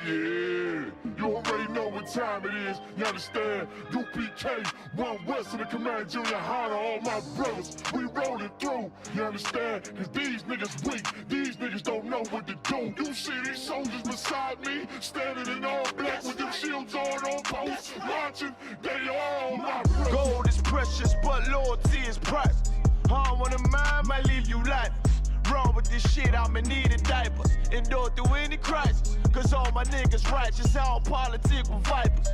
Yeah, you already know what time it is, you understand? UPK, one West of the Command Junior YAHANNA, all my brothers, we rolling through, you understand? Cause these niggas weak, these niggas don't know what to do. You see these soldiers beside me, standing in all black with them shields on post, watching, they all my brothers. Gold is precious, but loyalty is priceless. I don't wanna mind, might leave you lifeless. Wrong with this shit, I'ma need a diapers. Endure through any crisis, cause all my niggas righteous. I don't politic with vipers.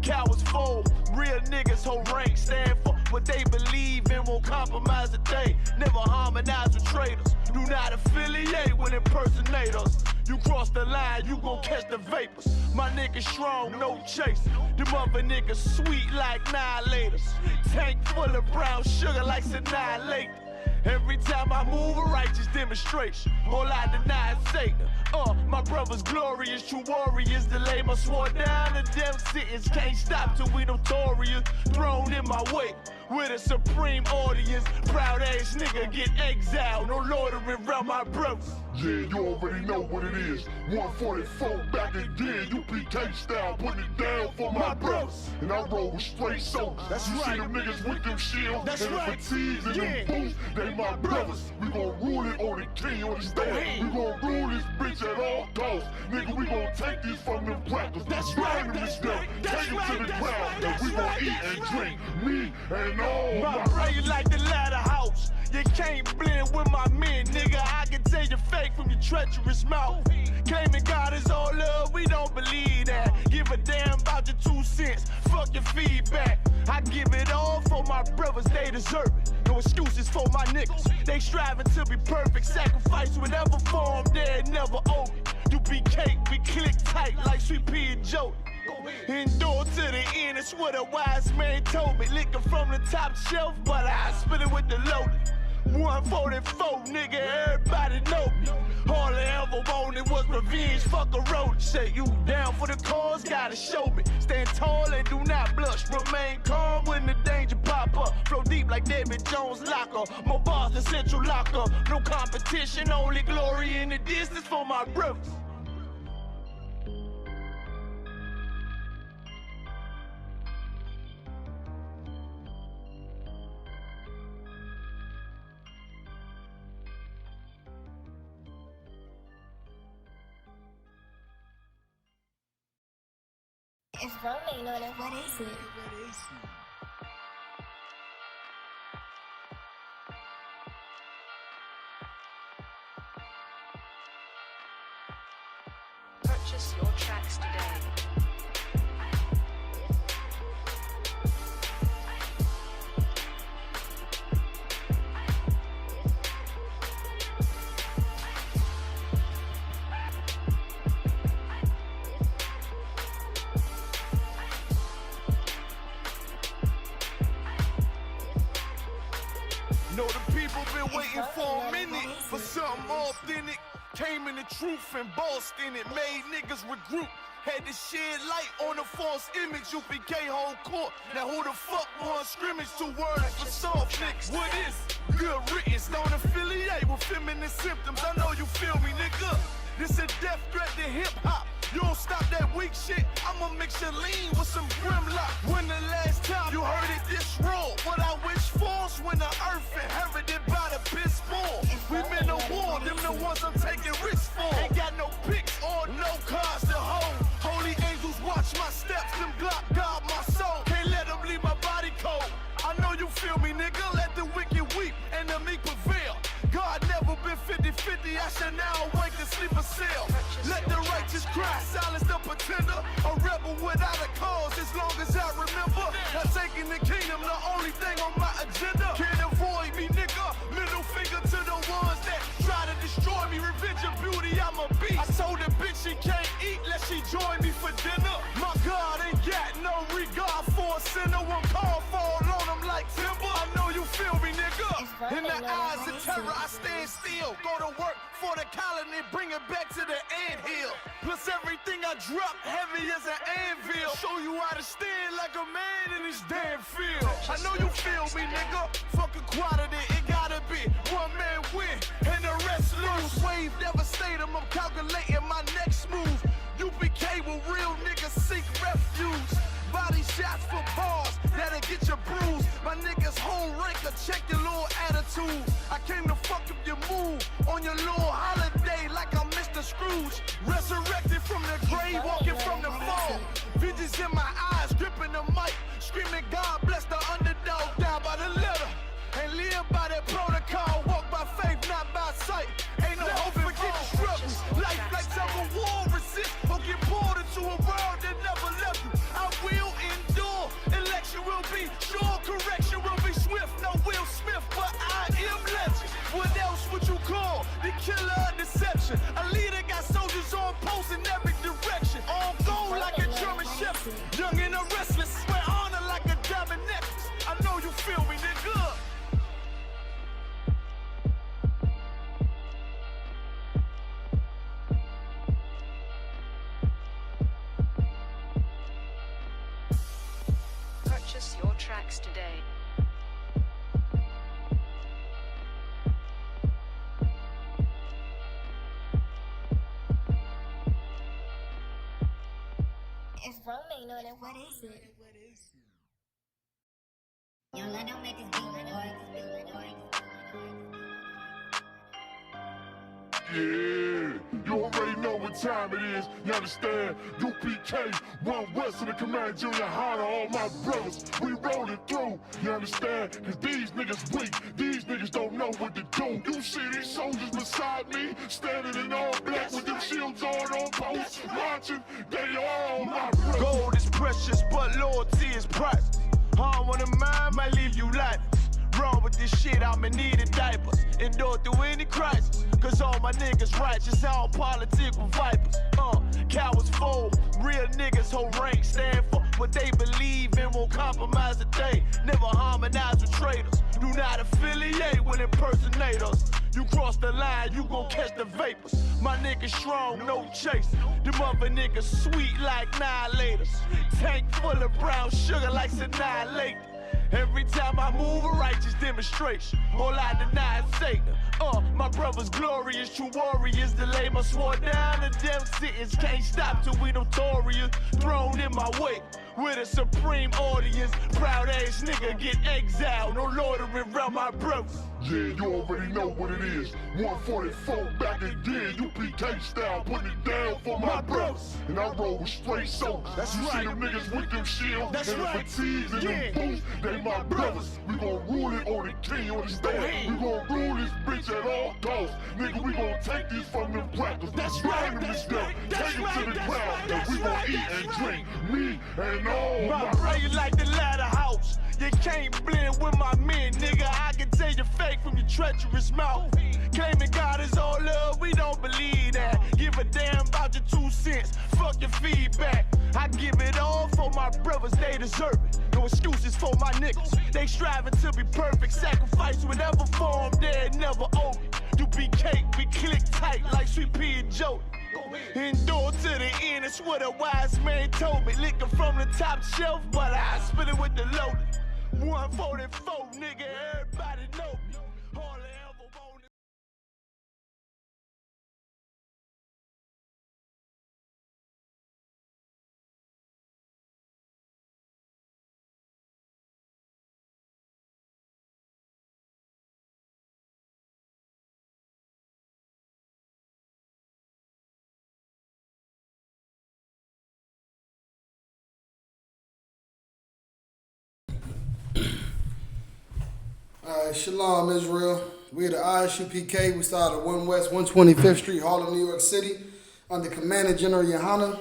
Cowards fold, real niggas hold rank, stand for what they believe and won't compromise a thing. Never harmonize with traitors, do not affiliate with impersonators. You cross the line, you gon' catch the vapors. My niggas strong, no chase. Them other niggas sweet like annihilators. Tank full of brown sugar like annihilate. Every time I move, a righteous demonstration. All I deny is Satan. My brother's glorious, true warriors. Delay my sword down to them sentence. Can't stop till we notorious. Thrown in my way with a supreme audience. Proud ass nigga get exiled. No loitering around my brothers. Yeah, you already know what it is. 144 back again, UPK style, putting it down for my brothers. And I roll with straight soldiers. That's you right. See them niggas with them shields That's and right. the fatigues and them boots. They my brothers. We gon' rule it on the king on the stand. We gon' rule this bitch at all costs. Nigga, we gon' take these from them crackers. That's Burn right. them That's to death. right. Take That's them right. to the That's ground. right. And That's we gon' right. eat That's and right. drink. Me and all My my brain like the ladder house. You can't blend with my men, nigga. I can tell you fake from your treacherous mouth. Claiming God is all love, we don't believe that. Give a damn about your 2 cents. Fuck your feedback. I give it all for my brothers, they deserve it. No excuses for my niggas. They striving to be perfect. Sacrifice whatever form, they never owe me. UPK, we click tight like Sweet Pea and Joey. Endure to the end, it's what a wise man told me. Liquor from the top shelf, but I spit it with the loaded. 144, nigga, everybody know me. All I ever wanted was revenge, fuck a road. Say you down for the cause, gotta show me. Stand tall and do not blush. Remain calm when the danger pop up. Flow deep like David Jones locker. More bars than Central Locker. No competition, only glory in the distance for my brothers. It's rolling on it. What is it? Purchase your tracks today. Know the people been waiting for a minute for something authentic. Came in the truth and bossed in it, made niggas regroup. Had to shed light on the false image. UPK whole court. Now who the fuck won scrimmage? 2 words for soft niggas. What is good riddance? Don't affiliate with feminine symptoms. I know you feel me, nigga. This a death threat to hip hop. You don't stop that weak shit, I'ma mix your lean with some Grimlock. When the last time you heard it this raw? What I wish for's when the earth inherited by the piss poor. We been to war, them the ones I'm taking risks for. Ain't got no picks or no cars to hold. Holy angels watch my steps, them Glock guard my soul. Can't let them leave my body cold. I know you feel me, nigga, let the wicked weep and the meek prevail. God never been 50-50, I shall now awake and sleep a cell. Let the righteous cry, silence the pretender. A rebel without a cause, as long as I remember. Not taking the kingdom, the only thing on my agenda. Can't avoid me, nigga. Middle finger to the ones that try to destroy me. Revenge of beauty, I'm a beast. I told the bitch she can't eat, let she join me for dinner. My God ain't got no regard for a sinner. One call fall on him like timber. I know you feel me, nigga. In the eyes of terror, I stand still. Go to work for the colony, bring it back to the anthill. Plus everything I drop, heavy as an anvil. Show you how to stand like a man in this damn field. I know you feel me, nigga. Fuck equality, it gotta be one man win and the rest lose. Wave devastator, I'm calculating my next move. UPK check your little attitude. I came to fuck up your mood on your little holiday like I'm Mr. Scrooge. Resurrected from the grave, walking from the fall. Visions in my eyes, gripping the mic, screaming God bless the underdog. Down by the letter and live by that protocol. Walk by faith, not by sight. Ain't no hope for getting struggle. Life like some war, resist or get pulled into a world that never left you. I will endure. Election will be sure, correction will be swift. No Will Smith, but I am legend. What else would you call the killer of deception? A leader got soldiers on post in every direction. On gold like a German shepherd, young and a restless. Wear honor like a diamond necklace. I know you feel me, nigga. Purchase your tracks today. If Rome ain't on it, what is it? Yo, let them make this beat, Yeah, you already know what time it is, you understand? UPK, one west of the Command Junior YAHANNA, all my brothers, we rolling through, you understand? Cause these niggas weak, these niggas don't know what to do. You see these soldiers beside me, standing in all black with them shields on post, marching, they all my brothers. Gold is precious, but loyalty is priceless. Harm on the mind might leave you lifeless. Wrong with this shit, I'ma need a diapers. Endure through any crisis, cause all my niggas righteous. I don't politic with vipers. Cowards fold, real niggas hold rank, stand for what they believe in, won't compromise a day. Never harmonize with traitors, do not affiliate with impersonators. You cross the line, you gon' catch the vapors. My niggas strong, no chase. Them other niggas sweet like annihilators. Tank full of brown sugar like annihilate. Every time I move a righteous demonstration, all I deny is Satan. My brothers glorious, true warriors. Delay my sword down, the death sentence can't stop till we notorious. Thrown in my way with a supreme audience. Proud ass nigga get exiled, no loitering around my brothers. Yeah, you already know what it is. 144 back again, UPK style, putting it down for my brothers. And I roll with straight soldiers. That's you right. See them niggas with them shields That's and right. the fatigues and them boots. They my brothers. We gon' rule it on the king, understand? We gon' rule this bitch at all costs. Nigga, we gon' take these from them crackers. That's Burn right. them That's to death. right. That's Take them right. to the That's ground. right. And That's we gon' right. eat That's and right. drink. Me and all My my brain like the ladder house. You can't blend with my men, nigga. I can tell you fake from your treacherous mouth. Claiming God is all love, we don't believe that. Give a damn about your 2 cents. Fuck your feedback. I give it all for my brothers, they deserve it. No excuses for my niggas. They striving to be perfect. Sacrifice whatever form, they never owe me. UPK, we click tight like Sweet P and Jody. Endure to the end, it's what a wise man told me. Licking from the top shelf, but I spit it with the loaded. 144, nigga, everybody know me. All I ever wanted. Alright, Shalom Israel. We're the I.S.U.P.K. We started at 1 West 125th Street, Harlem, New York City, under Commander General YAHANNA.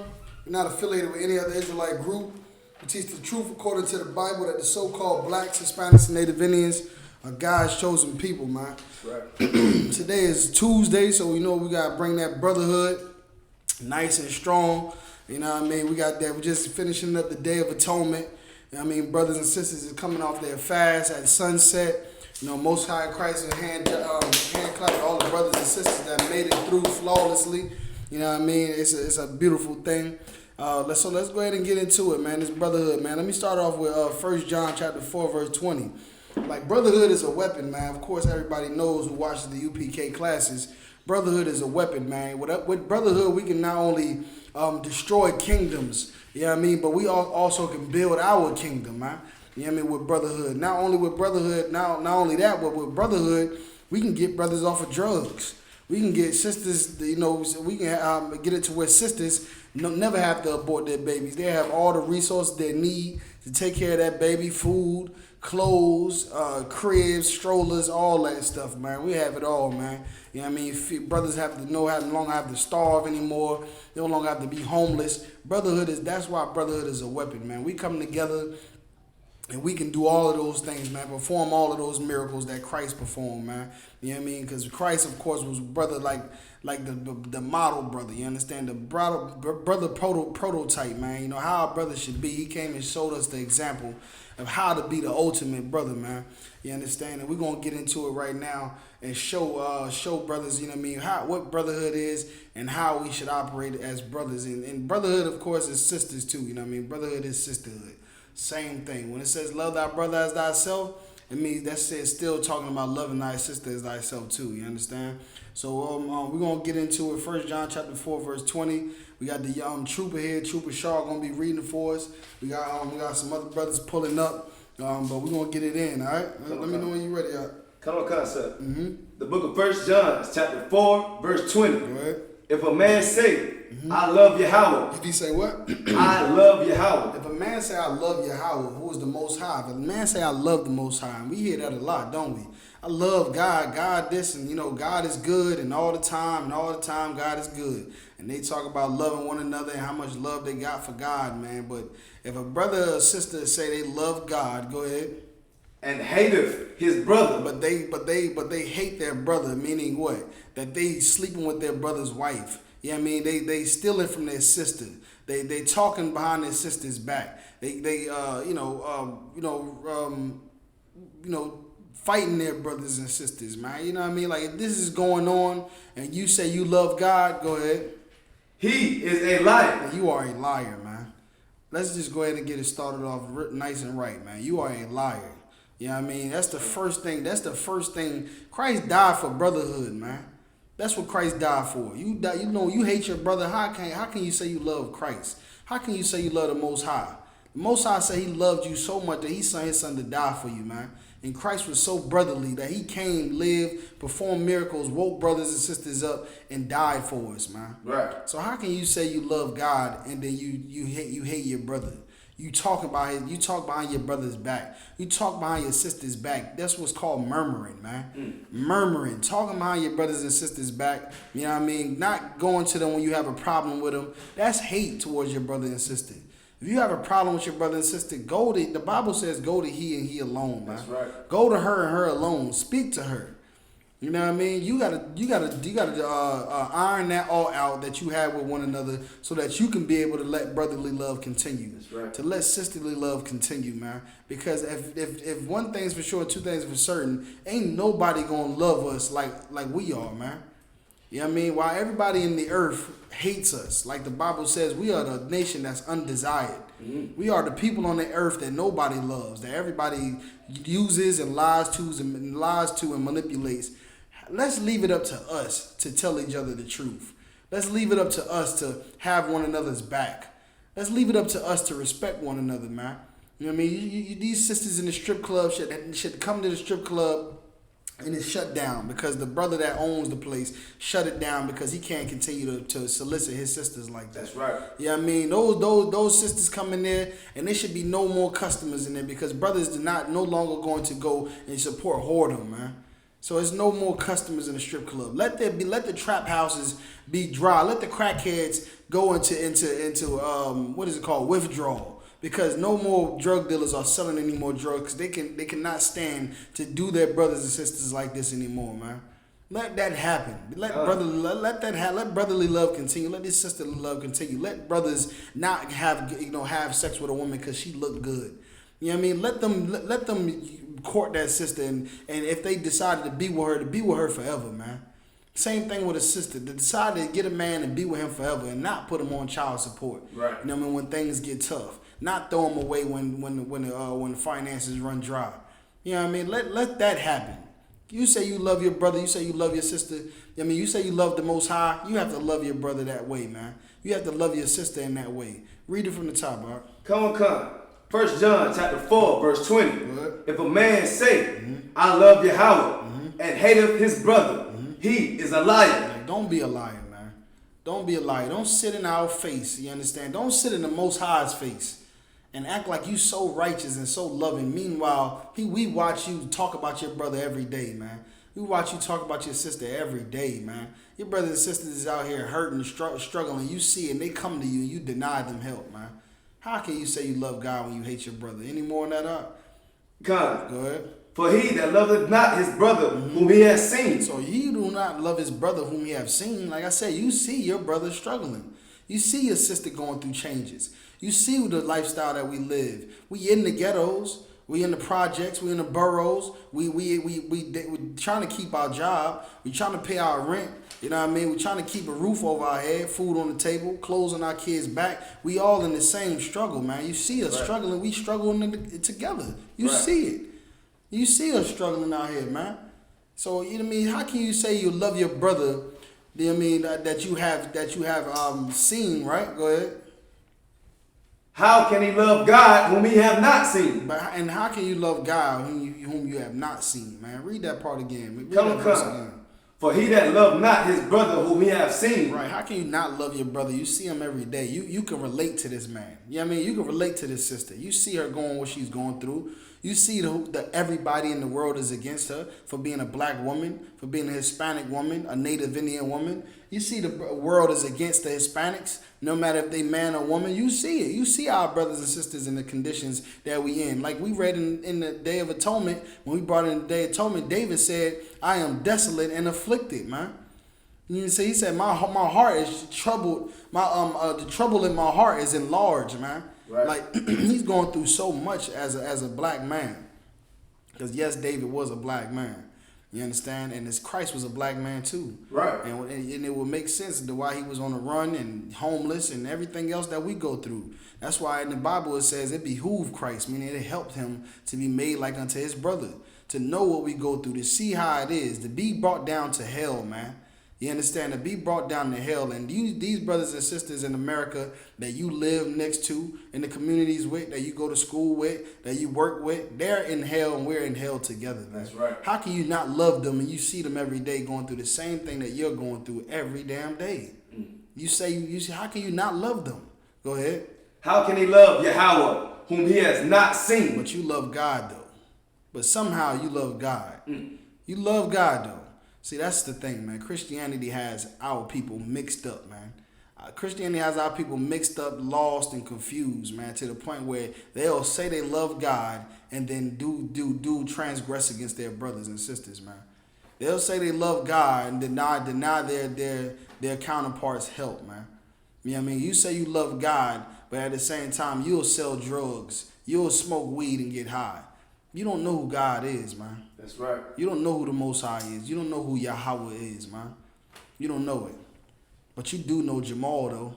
We're not affiliated with any other Israelite group. We teach the truth according to the Bible that the so-called blacks, Hispanics, and Native Indians are God's chosen people, man. Right. Today is Tuesday, so we know we got to bring that brotherhood nice and strong. You know what I mean? We got that. We're just finishing up the Day of Atonement. You know what I mean? Brothers and sisters are coming off their fast at sunset. You know, Most High Christ and hand clap to all the brothers and sisters that made it through flawlessly. You know what I mean? It's a beautiful thing. Let's go ahead and get into it, man. This brotherhood, man. Let me start off with 1 John chapter 4, verse 20. Like, brotherhood is a weapon, man. Of course, everybody knows who watches the UPK classes. Brotherhood is a weapon, man. With brotherhood, we can not only destroy kingdoms, you know what I mean, but we also can build our kingdom, man. You know what I mean? With Brotherhood. Not only with Brotherhood, not only that, but with Brotherhood, we can get brothers off of drugs. We can get sisters, you know, we can get it to where sisters never have to abort their babies. They have all the resources they need to take care of that baby, food, clothes, cribs, strollers, all that stuff, man. We have it all, man. You know what I mean? Brothers have to no longer have to starve anymore. They no longer have to be homeless. That's why Brotherhood is a weapon, man. We come together and we can do all of those things, man. Perform all of those miracles that Christ performed, man. You know what I mean? Because Christ, of course, was brother like the model brother. You understand? The brother prototype, man. You know how a brother should be. He came and showed us the example of how to be the ultimate brother, man. You understand? And we're gonna get into it right now and show brothers, you know what I mean, what brotherhood is and how we should operate as brothers. And brotherhood, of course, is sisters too. You know what I mean? Brotherhood is sisterhood. Same thing. When it says love thy brother as thyself, it means that's still talking about loving thy sister as thyself too. You understand? So we're gonna get into it. 1 John chapter 4 verse 20. We got the trooper here, Trooper Shaw, gonna be reading for us. We got some other brothers pulling up, but we're gonna get it in. All right. Let me know when you're ready. Concept. The book of 1 John, chapter 4 verse 20. Go ahead. If a man say, I love Yahweh. If he say what? I love Yahweh. If a man say I love Yahweh, who is the Most High? If a man say I love the Most High, and we hear that a lot, don't we? I love God, God this, and you know, God is good, and all the time God is good. And they talk about loving one another and how much love they got for God, man. But if a brother or sister say they love God, go ahead. And hateth his brother. But they hate their brother, meaning what? That they sleeping with their brother's wife. You know what I mean? They stealing from their sister. They talking behind their sister's back. They fighting their brothers and sisters, man. You know what I mean? Like if this is going on and you say you love God, go ahead. He is a liar. You are a liar, man. Let's just go ahead and get it started off nice and right, man. You are a liar. You know what I mean? That's the first thing. Christ died for brotherhood, man. That's what Christ died for. You hate your brother. How can you say you love Christ? How can you say you love the Most High? The Most High said he loved you so much that he sent his son to die for you, man. And Christ was so brotherly that he came, lived, performed miracles, woke brothers and sisters up, and died for us, man. Right. So how can you say you love God and then you hate your brother? You talk behind your brother's back. You talk behind your sister's back. That's what's called murmuring, man. Murmuring. Talking behind your brothers and sisters' back. You know what I mean? Not going to them when you have a problem with them. That's hate towards your brother and sister. If you have a problem with your brother and sister, the Bible says go to he and he alone, man. That's right. Go to her and her alone. Speak to her. You know what I mean? You gotta iron that all out that you have with one another so that you can be able to let brotherly love continue. That's right. To let sisterly love continue, man. Because if one thing's for sure, two things for certain, ain't nobody gonna love us like we are, man. You know what I mean? While everybody in the earth hates us, like the Bible says, we are the nation that's undesired. We are the people on the earth that nobody loves, that everybody uses and lies to and manipulates. Let's leave it up to us to tell each other the truth. Let's leave it up to us to have one another's back. Let's leave it up to us to respect one another, man. You know what I mean? These sisters in the strip club should come to the strip club and it's shut down because the brother that owns the place shut it down because he can't continue to solicit his sisters like that. That's right. Yeah, I mean, those sisters come in there and there should be no more customers in there because brothers no longer going to go and support whoredom, man. So there's no more customers in the strip club. Let the trap houses be dry. Let the crackheads go into what is it called, withdrawal. Because no more drug dealers are selling any more drugs. They cannot stand to do their brothers and sisters like this anymore, man. Let that happen. Let brotherly love continue. Let this sisterly love continue. Let brothers not have sex with a woman because she looked good. You know what I mean? Let them court that sister, and if they decided to be with her forever, man. Same thing with a sister. They decide to get a man and be with him forever and not put him on child support. Right. You know what I mean? When things get tough, not throw him away when the finances run dry. You know what I mean? Let that happen. You say you love your brother. You say you love your sister. I mean, you say you love the Most High. You have to love your brother that way, man. You have to love your sister in that way. Read it from the top, Art. Come. 1 John chapter 4, verse 20. Good. If a man say, I love Yahweh, and hateth his brother, he is a liar. Like, don't be a liar, man. Don't be a liar. Don't sit in our face, you understand? Don't sit in the Most High's face and act like you so righteous and so loving. Meanwhile, we watch you talk about your brother every day, man. We watch you talk about your sister every day, man. Your brothers and sisters is out here hurting, struggling. You see it, and they come to you, and you deny them help, man. How can you say you love God when you hate your brother? Any more on that up? God. Go ahead. For he that loveth not his brother whom he has seen. So you do not love his brother whom you have seen. Like I said, you see your brother struggling. You see your sister going through changes. You see the lifestyle that we live. We in the ghettos. We in the projects. We in the boroughs. We trying to keep our job. We trying to pay our rent. You know what I mean? We trying to keep a roof over our head, food on the table, clothes on our kids' back. We all in the same struggle, man. You see us struggling. We struggling together. You see it. You see us struggling out here, man. So you know what I mean? How can you say you love your brother? You know what I mean? That you have seen, right? Go ahead. How can he love God whom he have not seen? And how can you love God whom you have not seen, man? Read that part again. Read Come. For he that love not his brother whom he have seen. Right. How can you not love your brother? You see him every day. You can relate to this man. You know what I mean? You can relate to this sister. You see her going what she's going through. You see the everybody in the world is against her for being a black woman, for being a Hispanic woman, a Native Indian woman. You see the world is against the Hispanics, no matter if they man or woman. You see it. You see our brothers and sisters in the conditions that we in. Like we read in the Day of Atonement, when we brought in the Day of Atonement, David said, I am desolate and afflicted, man. You see, he said, my heart is troubled. The trouble in my heart is enlarged, man. Right. Like he's going through so much as a black man. Because yes, David was a black man. You understand? And as Christ was a black man too. Right. And it would make sense to why he was on the run and homeless and everything else that we go through. That's why in the Bible it says it behooved Christ, meaning it helped him to be made like unto his brother. To know what we go through, to see how it is, to be brought down to hell, man. You understand? To be brought down to hell. And these brothers and sisters in America that you live next to, in the communities with, that you go to school with, that you work with, they're in hell and we're in hell together, man. That's right. How can you not love them and you see them every day going through the same thing that you're going through every damn day? You say, how can you not love them? Go ahead. How can he love Yahweh, whom he has not seen? But you love God, though. But somehow you love God. You love God, though. See, that's the thing, man. Christianity has our people mixed up, man. Christianity has our people mixed up, lost, and confused, man, to the point where they'll say they love God and then do transgress against their brothers and sisters, man. They'll say they love God and deny their counterparts' help, man. You know what I mean? You say you love God, but at the same time, you'll sell drugs. You'll smoke weed and get high. You don't know who God is, man. That's right. You don't know who the Most High is. You don't know who Yahweh is, man. You don't know it. But you do know Jamal, though.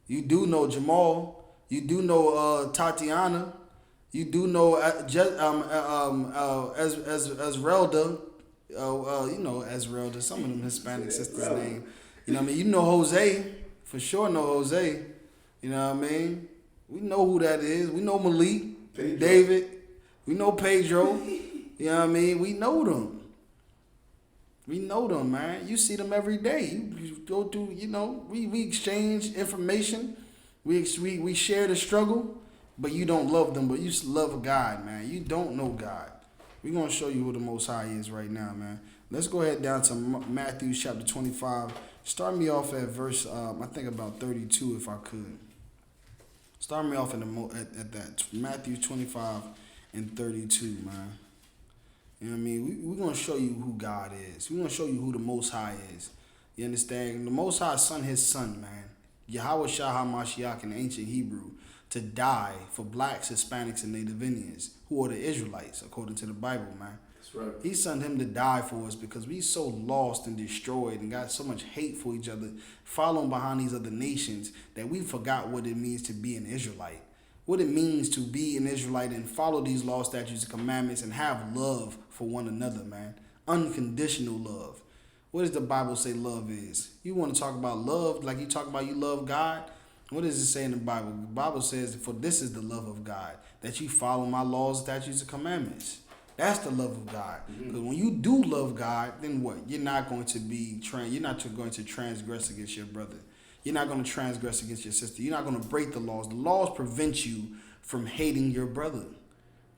You do know Jamal. You do know Tatiana. You do know Esmeralda. You know Esmeralda. Some of them Hispanic sisters' name. You know what I mean? You know Jose. For sure know Jose. You know what I mean? We know who that is. We know Malik. Pedro. David. We know Pedro. You know what I mean? We know them. We know them, man. You see them every day. You go through, you know, we exchange information. We share the struggle, but you don't love them, but you love God, man. You don't know God. We're going to show you who the Most High is right now, man. Let's go ahead down to Matthew chapter 25. Start me off at verse, I think about 32 if I could. Start me off at that. Matthew 25 and 32, man. You know what I mean? We're going to show you who God is. We're going to show you who the Most High is. You understand? The Most High sent his son, man, Yahweh HaMashiach in ancient Hebrew, to die for blacks, Hispanics, and Native Indians, who are the Israelites, according to the Bible, man. That's right. He sent him to die for us because we so lost and destroyed and got so much hate for each other, following behind these other nations, that we forgot what it means to be an Israelite. What it means to be an Israelite and follow these laws, statutes, and commandments and have love for one another, man. Unconditional love. What does the Bible say love is? You want to talk about love like you talk about you love God? What does it say in the Bible? The Bible says, for this is the love of God, that you follow my laws, statutes, and commandments. That's the love of God. Because when you do love God, then what? You're not going to transgress against your brother. You're not going to transgress against your sister. You're not going to break the laws. The laws prevent you from hating your brother.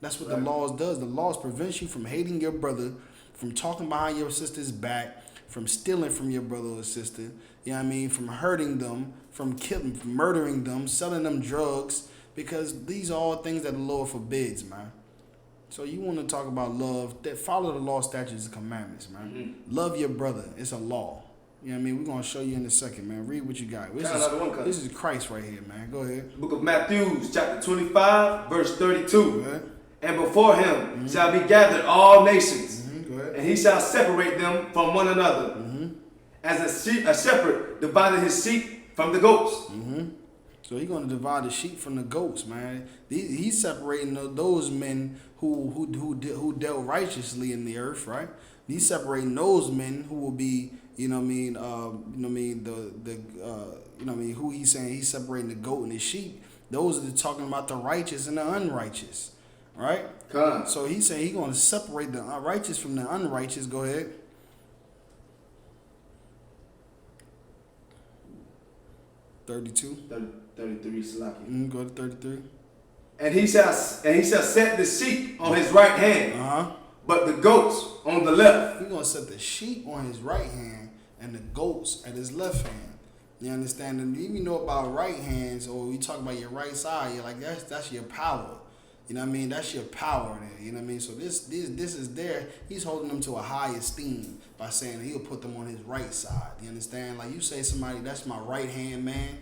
That's what the laws does. The laws prevent you from hating your brother, from talking behind your sister's back, from stealing from your brother or sister, you know what I mean, from hurting them, from killing, from murdering them, selling them drugs, because these are all things that the Lord forbids, man. So you want to talk about love, that follow the law, statutes, and commandments, man. Love your brother. It's a law. You know what I mean? We're going to show you in a second, man. Read what you got. This is Christ right here, man. Go ahead. Book of Matthew, chapter 25, verse 32. And before him shall be gathered all nations, and he shall separate them from one another, as a shepherd divided his sheep from the goats. So he's going to divide the sheep from the goats, man. He's separating those men who dealt righteously in the earth, right? He's separating those men who will be, who he's saying he's separating the goat and the sheep. Those are talking about the righteous and the unrighteous, right? So he's saying he's going to separate the righteous from the unrighteous. Go ahead. 32. 33, Salaki. Go to 33. And he shall set the sheep on his right hand, but the goats on the left. He's going to set the sheep on his right hand and the goats at his left hand. You understand? And even know about right hands, or we talk about your right side, you're like, that's your power. You know what I mean? That's your power there. You know what I mean? So this is there. He's holding them to a high esteem by saying he'll put them on his right side. You understand? Like you say somebody, that's my right hand man,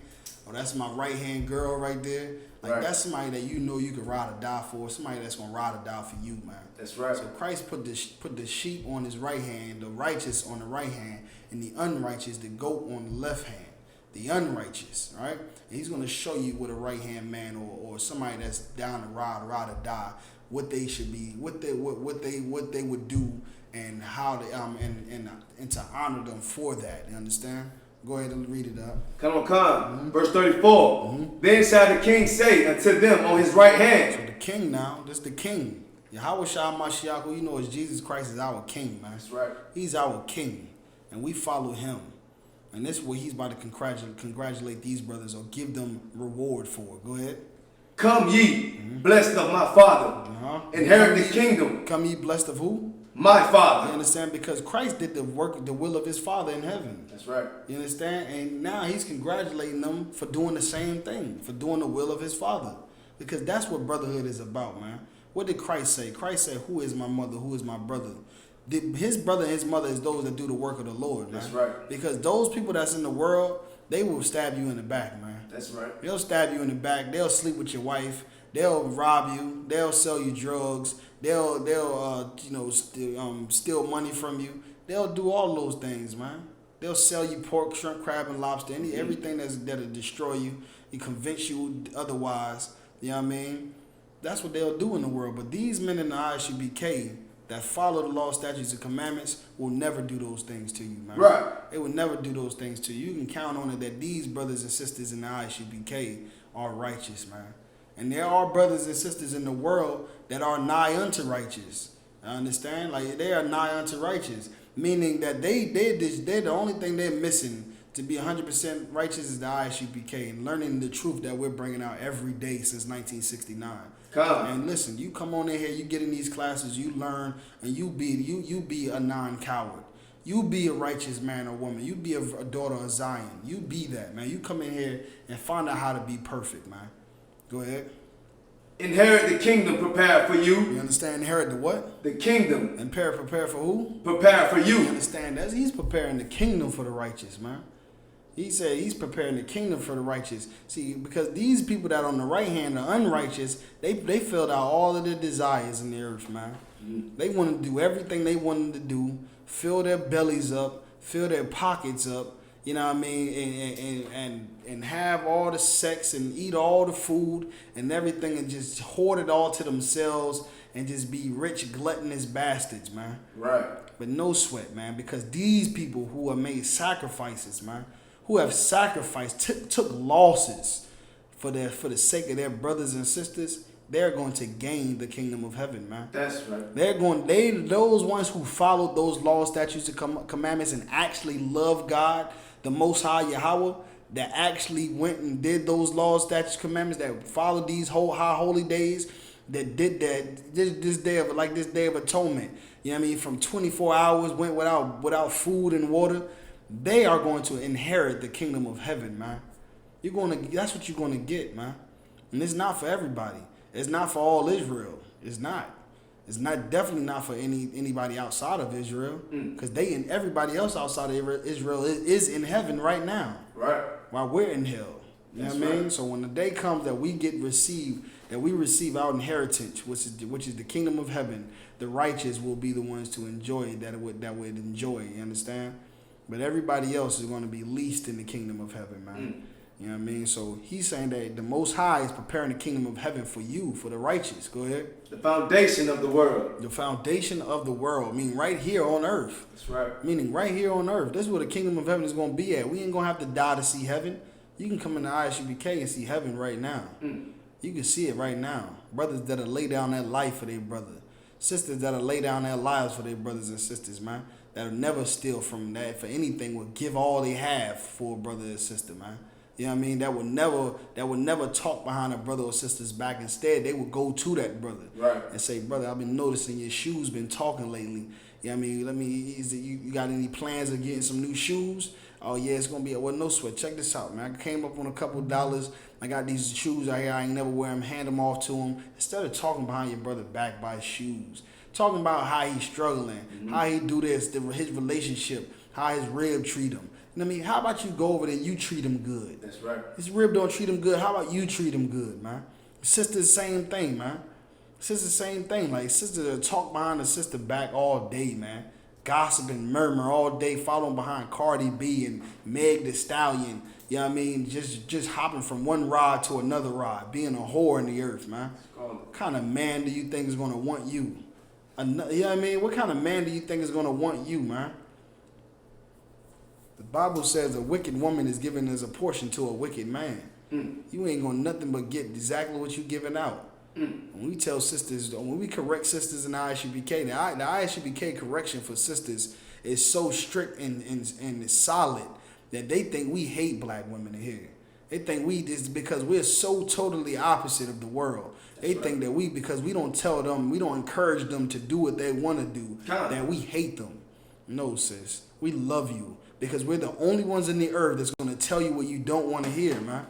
or that's my right hand girl right there. Like that's somebody that you know you can ride or die for. Somebody that's gonna ride or die for you, man. That's right. So Christ put the sheep on his right hand, the righteous on the right hand, and the unrighteous, the goat on the left hand. The unrighteous, right? And he's going to show you what a right-hand man or somebody that's down to ride or die, what they should be, what they would do, and how they and to honor them for that. You understand? Go ahead and read it up. Come on. Verse 34. Then shall the king say unto them on his right hand. So the king now, this is the king. Yahweh Shah Mashiach, who you know is Jesus Christ, is our king, man. That's right. He's our king, and we follow him. And this is what he's about to congratulate these brothers or give them reward for. Go ahead. Come ye, blessed of my Father, inherit the kingdom. Come ye, blessed of who? My Father. You understand? Because Christ did the work, the will of his Father in heaven. That's right. You understand? And now he's congratulating them for doing the same thing, for doing the will of his Father. Because that's what brotherhood is about, man. What did Christ say? Christ said, who is my mother? Who is my brother? His brother and his mother is those that do the work of the Lord, man. That's right. Because those people that's in the world, they will stab you in the back, man. That's right. They'll stab you in the back. They'll sleep with your wife. They'll rob you. They'll sell you drugs. They'll steal money from you. They'll do all those things, man. They'll sell you pork, shrimp, crab, and lobster. Everything that'll destroy you and convince you otherwise. You know what I mean? That's what they'll do in the world. But these men in the I.S.U.P.K. that follow the law, statutes, and commandments will never do those things to you, man. Right. They will never do those things to you. You can count on it that these brothers and sisters in the I.S.U.P.K. are righteous, man. And there are brothers and sisters in the world that are nigh unto righteous. I understand? Like, they are nigh unto righteous, meaning that they're the only thing they're missing to be 100% righteous is the I.S.U.P.K. and learning the truth that we're bringing out every day since 1969. And listen, you come on in here, you get in these classes, you learn, and you be a non-coward. You be a righteous man or woman. You be a daughter of Zion. You be that, man. You come in here and find out how to be perfect, man. Go ahead. Inherit the kingdom prepared for you. You understand? Inherit the what? The kingdom. And prepare for who? Prepare for you. You understand? He's preparing the kingdom for the righteous, man. He said he's preparing the kingdom for the righteous. See, because these people that are on the right hand, the unrighteous, they filled out all of their desires in the earth, man. They want to do everything they wanted to do, fill their bellies up, fill their pockets up, you know what I mean, and have all the sex and eat all the food and everything and just hoard it all to themselves and just be rich, gluttonous bastards, man. Right. But no sweat, man, because these people who have made sacrifices, man, who have sacrificed, took losses for the sake of their brothers and sisters, they're going to gain the kingdom of heaven, man. That's right. Those ones who followed those laws, statutes, and commandments and actually love God, the Most High Yahweh, that actually went and did those laws, statutes, commandments, that followed these high holy days, that did that this day of atonement. You know what I mean? From 24 hours went without food and water. They are going to inherit the kingdom of heaven, man. That's what you're gonna get, man. And it's not for everybody. It's not for all Israel. It's not. It's not definitely not for anybody outside of Israel, because everybody else outside of Israel is in heaven right now. Right. While we're in hell. You know what I mean? Right. So when the day comes that we receive our inheritance, which is the kingdom of heaven, the righteous will be the ones to enjoy it, that would enjoy it, you understand? But everybody else is going to be least in the kingdom of heaven, man. You know what I mean? So he's saying that the Most High is preparing the kingdom of heaven for you, for the righteous. Go ahead. The foundation of the world. The foundation of the world, meaning right here on earth. That's right. Meaning right here on earth. This is where the kingdom of heaven is going to be at. We ain't going to have to die to see heaven. You can come into I.S.U.P.K and see heaven right now. You can see it right now. Brothers that'll lay down their life for their brother. Sisters that'll lay down their lives for their brothers and sisters, man. That'll never steal from that for anything, will give all they have for a brother and sister, man. You know what I mean? That would never talk behind a brother or sister's back. Instead, they would go to that brother and say, brother, I've been noticing your shoes been talking lately. You know what I mean? You got any plans of getting some new shoes? Oh yeah, it's gonna be no sweat. Check this out, man. I came up on a couple of dollars. I got these shoes out here. I ain't never wear them. Hand them off to him. Instead of talking behind your brother back by his shoes, talking about how he's struggling, how he do this, his relationship, how his rib treat him. You know what I mean? How about you go over there and you treat him good? That's right. His rib don't treat him good. How about you treat him good, man? Sister's same thing, man. Sister's same thing. Like, sister talk behind the sister back all day, man. Gossip and murmur all day, following behind Cardi B and Meg Thee Stallion. You know what I mean? Just hopping from one rod to another rod, being a whore in the earth, man. What kind of man do you think is going to want you? You know what I mean? What kind of man do you think is going to want you, man? The Bible says a wicked woman is given as a portion to a wicked man. You ain't going to nothing but get exactly what you giving out. When we tell sisters, when we correct sisters in the I.S.U.P.K, the I.S.U.P.K correction for sisters is so strict and solid that they think we hate black women in here. They think this because we're so totally opposite of the world. They think that because we don't tell them, we don't encourage them to do what they want to do, that we hate them. No, sis. We love you because we're the only ones in the earth that's going to tell you what you don't want to hear, man.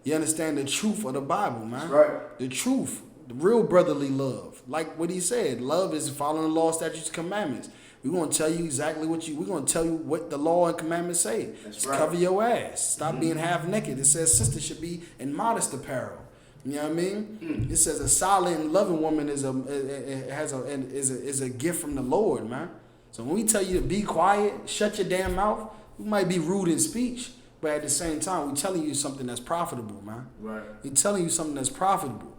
You understand the truth of the Bible, man? That's right. The truth. The real brotherly love. Like what he said, love is following the law, statutes, commandments. We're going to tell you exactly we're going to tell you what the law and commandments say. That's Just right. cover your ass. Stop being half naked. It says sisters should be in modest apparel. You know what I mean? It says a silent and loving woman is a gift from the Lord, man. So when we tell you to be quiet, shut your damn mouth, we might be rude in speech, but at the same time, we're telling you something that's profitable, man. Right. We're telling you something that's profitable.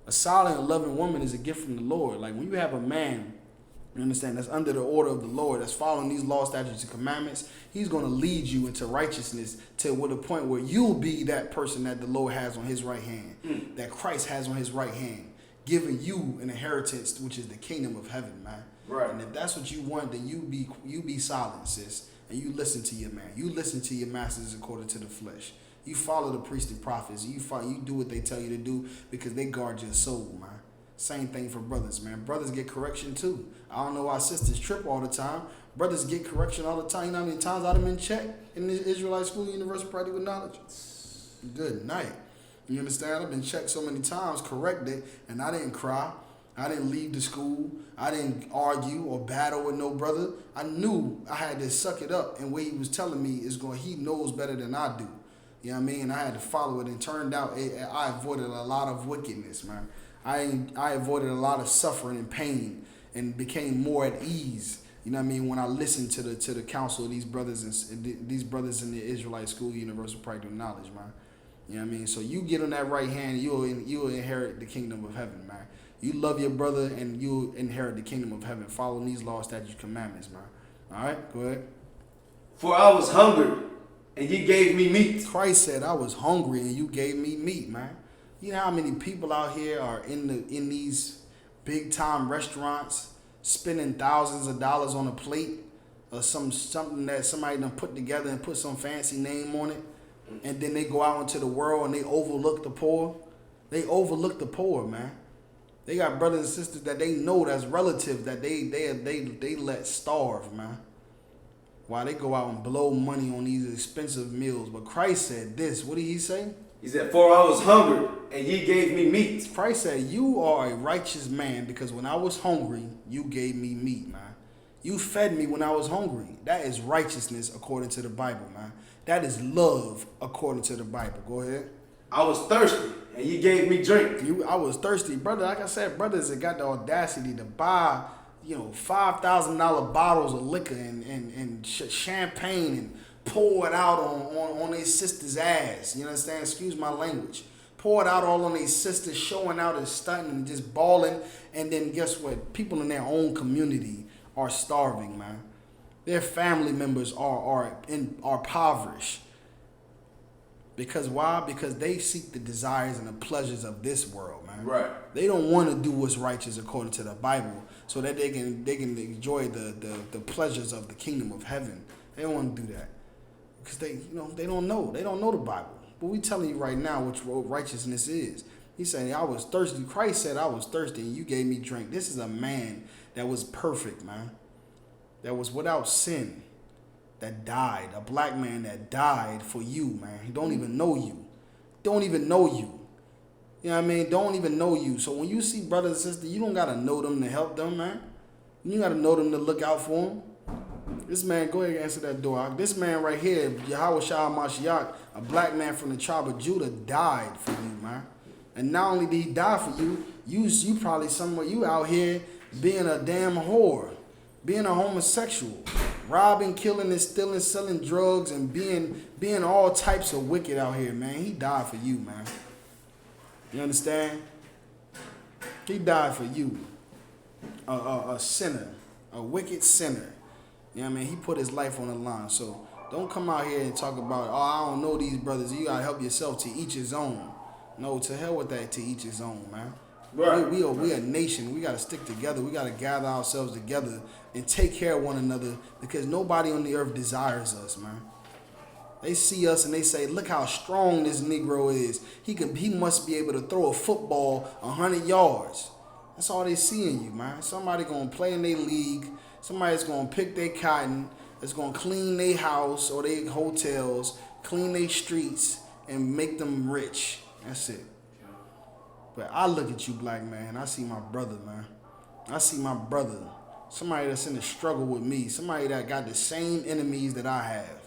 A silent and loving woman is a gift from the Lord. Like when you have a man, you understand, that's under the order of the Lord, that's following these law, statutes, and commandments, he's going to lead you into righteousness to the point where you'll be that person that the Lord has on his right hand, that Christ has on his right hand, giving you an inheritance, which is the kingdom of heaven, man. Right. And if that's what you want, then you be silent, sis, and you listen to your man. You listen to your masters according to the flesh. You follow the priest and prophets. You do what they tell you to do because they guard your soul, man. Same thing for brothers, man. Brothers get correction too. I don't know why sisters trip all the time. Brothers get correction all the time. You know how many times I've been checked in the Israelite school, universal practical knowledge? Good night. You understand? I've been checked so many times, corrected, and I didn't cry. I didn't leave the school. I didn't argue or battle with no brother. I knew I had to suck it up, and what he was telling me he knows better than I do. You know what I mean? I had to follow it, and turned out I avoided a lot of wickedness, man. I avoided a lot of suffering and pain, and became more at ease. You know what I mean? When I listened to the counsel of these brothers in the Israelite school, universal practical knowledge, man. You know what I mean? So you get on that right hand, you'll inherit the kingdom of heaven, man. You love your brother, and you'll inherit the kingdom of heaven. Following these laws, statutes, commandments, man. All right, go ahead. For I was hungered, and ye gave me meat. Christ said, I was hungry and you gave me meat, man. You know how many people out here are in these big time restaurants spending thousands of dollars on a plate or something that somebody done put together and put some fancy name on it, and then they go out into the world and they overlook the poor. They overlook the poor, man. They got brothers and sisters that they know that's relatives that they let starve, man. While they go out and blow money on these expensive meals. But Christ said this. What did he say? He said, for I was hungry, and ye gave me meat. Christ said, you are a righteous man because when I was hungry, you gave me meat, man. You fed me when I was hungry. That is righteousness according to the Bible, man. That is love according to the Bible. Go ahead. I was thirsty, and ye gave me drink. I was thirsty. Brother, like I said, brothers that got the audacity to buy, $5,000 bottles of liquor and champagne and pour it out on their sister's ass. You understand? Excuse my language. Pour it out all on their sisters, showing out and stunting and just balling. And then guess what? People in their own community are starving, man. Their family members are impoverished. Because why? Because they seek the desires and the pleasures of this world, man. Right. They don't want to do what's righteous according to the Bible, so that they can enjoy the pleasures of the kingdom of heaven. They don't want to do that because they don't know. They don't know the Bible. But we telling you right now what righteousness is. He's saying, I was thirsty. Christ said, I was thirsty and you gave me drink. This is a man that was perfect, man. That was without sin. That died. A black man that died for you, man. He don't even know you. Don't even know you. You know what I mean? Don't even know you. So when you see brothers and sisters, you don't got to know them to help them, man. You got to know them to look out for them. This man, go ahead and answer that door. This man right here, YAHANNA, a black man from the tribe of Judah, died for you, man. And not only did he die for you, you probably somewhere, you out here being a damn whore, being a homosexual, robbing, killing, and stealing, selling drugs, and being all types of wicked out here, man. He died for you, man. You understand? He died for you. A sinner, a wicked sinner. You know what I mean? He put his life on the line. So don't come out here and talk about, I don't know these brothers. You got to help yourself, to each his own. No, to hell with that, to each his own, man. Right. We a nation. We got to stick together. We got to gather ourselves together and take care of one another because nobody on the earth desires us, man. They see us and they say, look how strong this Negro is. He must be able to throw a football 100 yards. That's all they see in you, man. Somebody going to play in their league. Somebody's going to pick their cotton. That's going to clean their house or their hotels, clean their streets, and make them rich. That's it. But I look at you, black man. I see my brother, man. I see my brother. Somebody that's in the struggle with me. Somebody that got the same enemies that I have.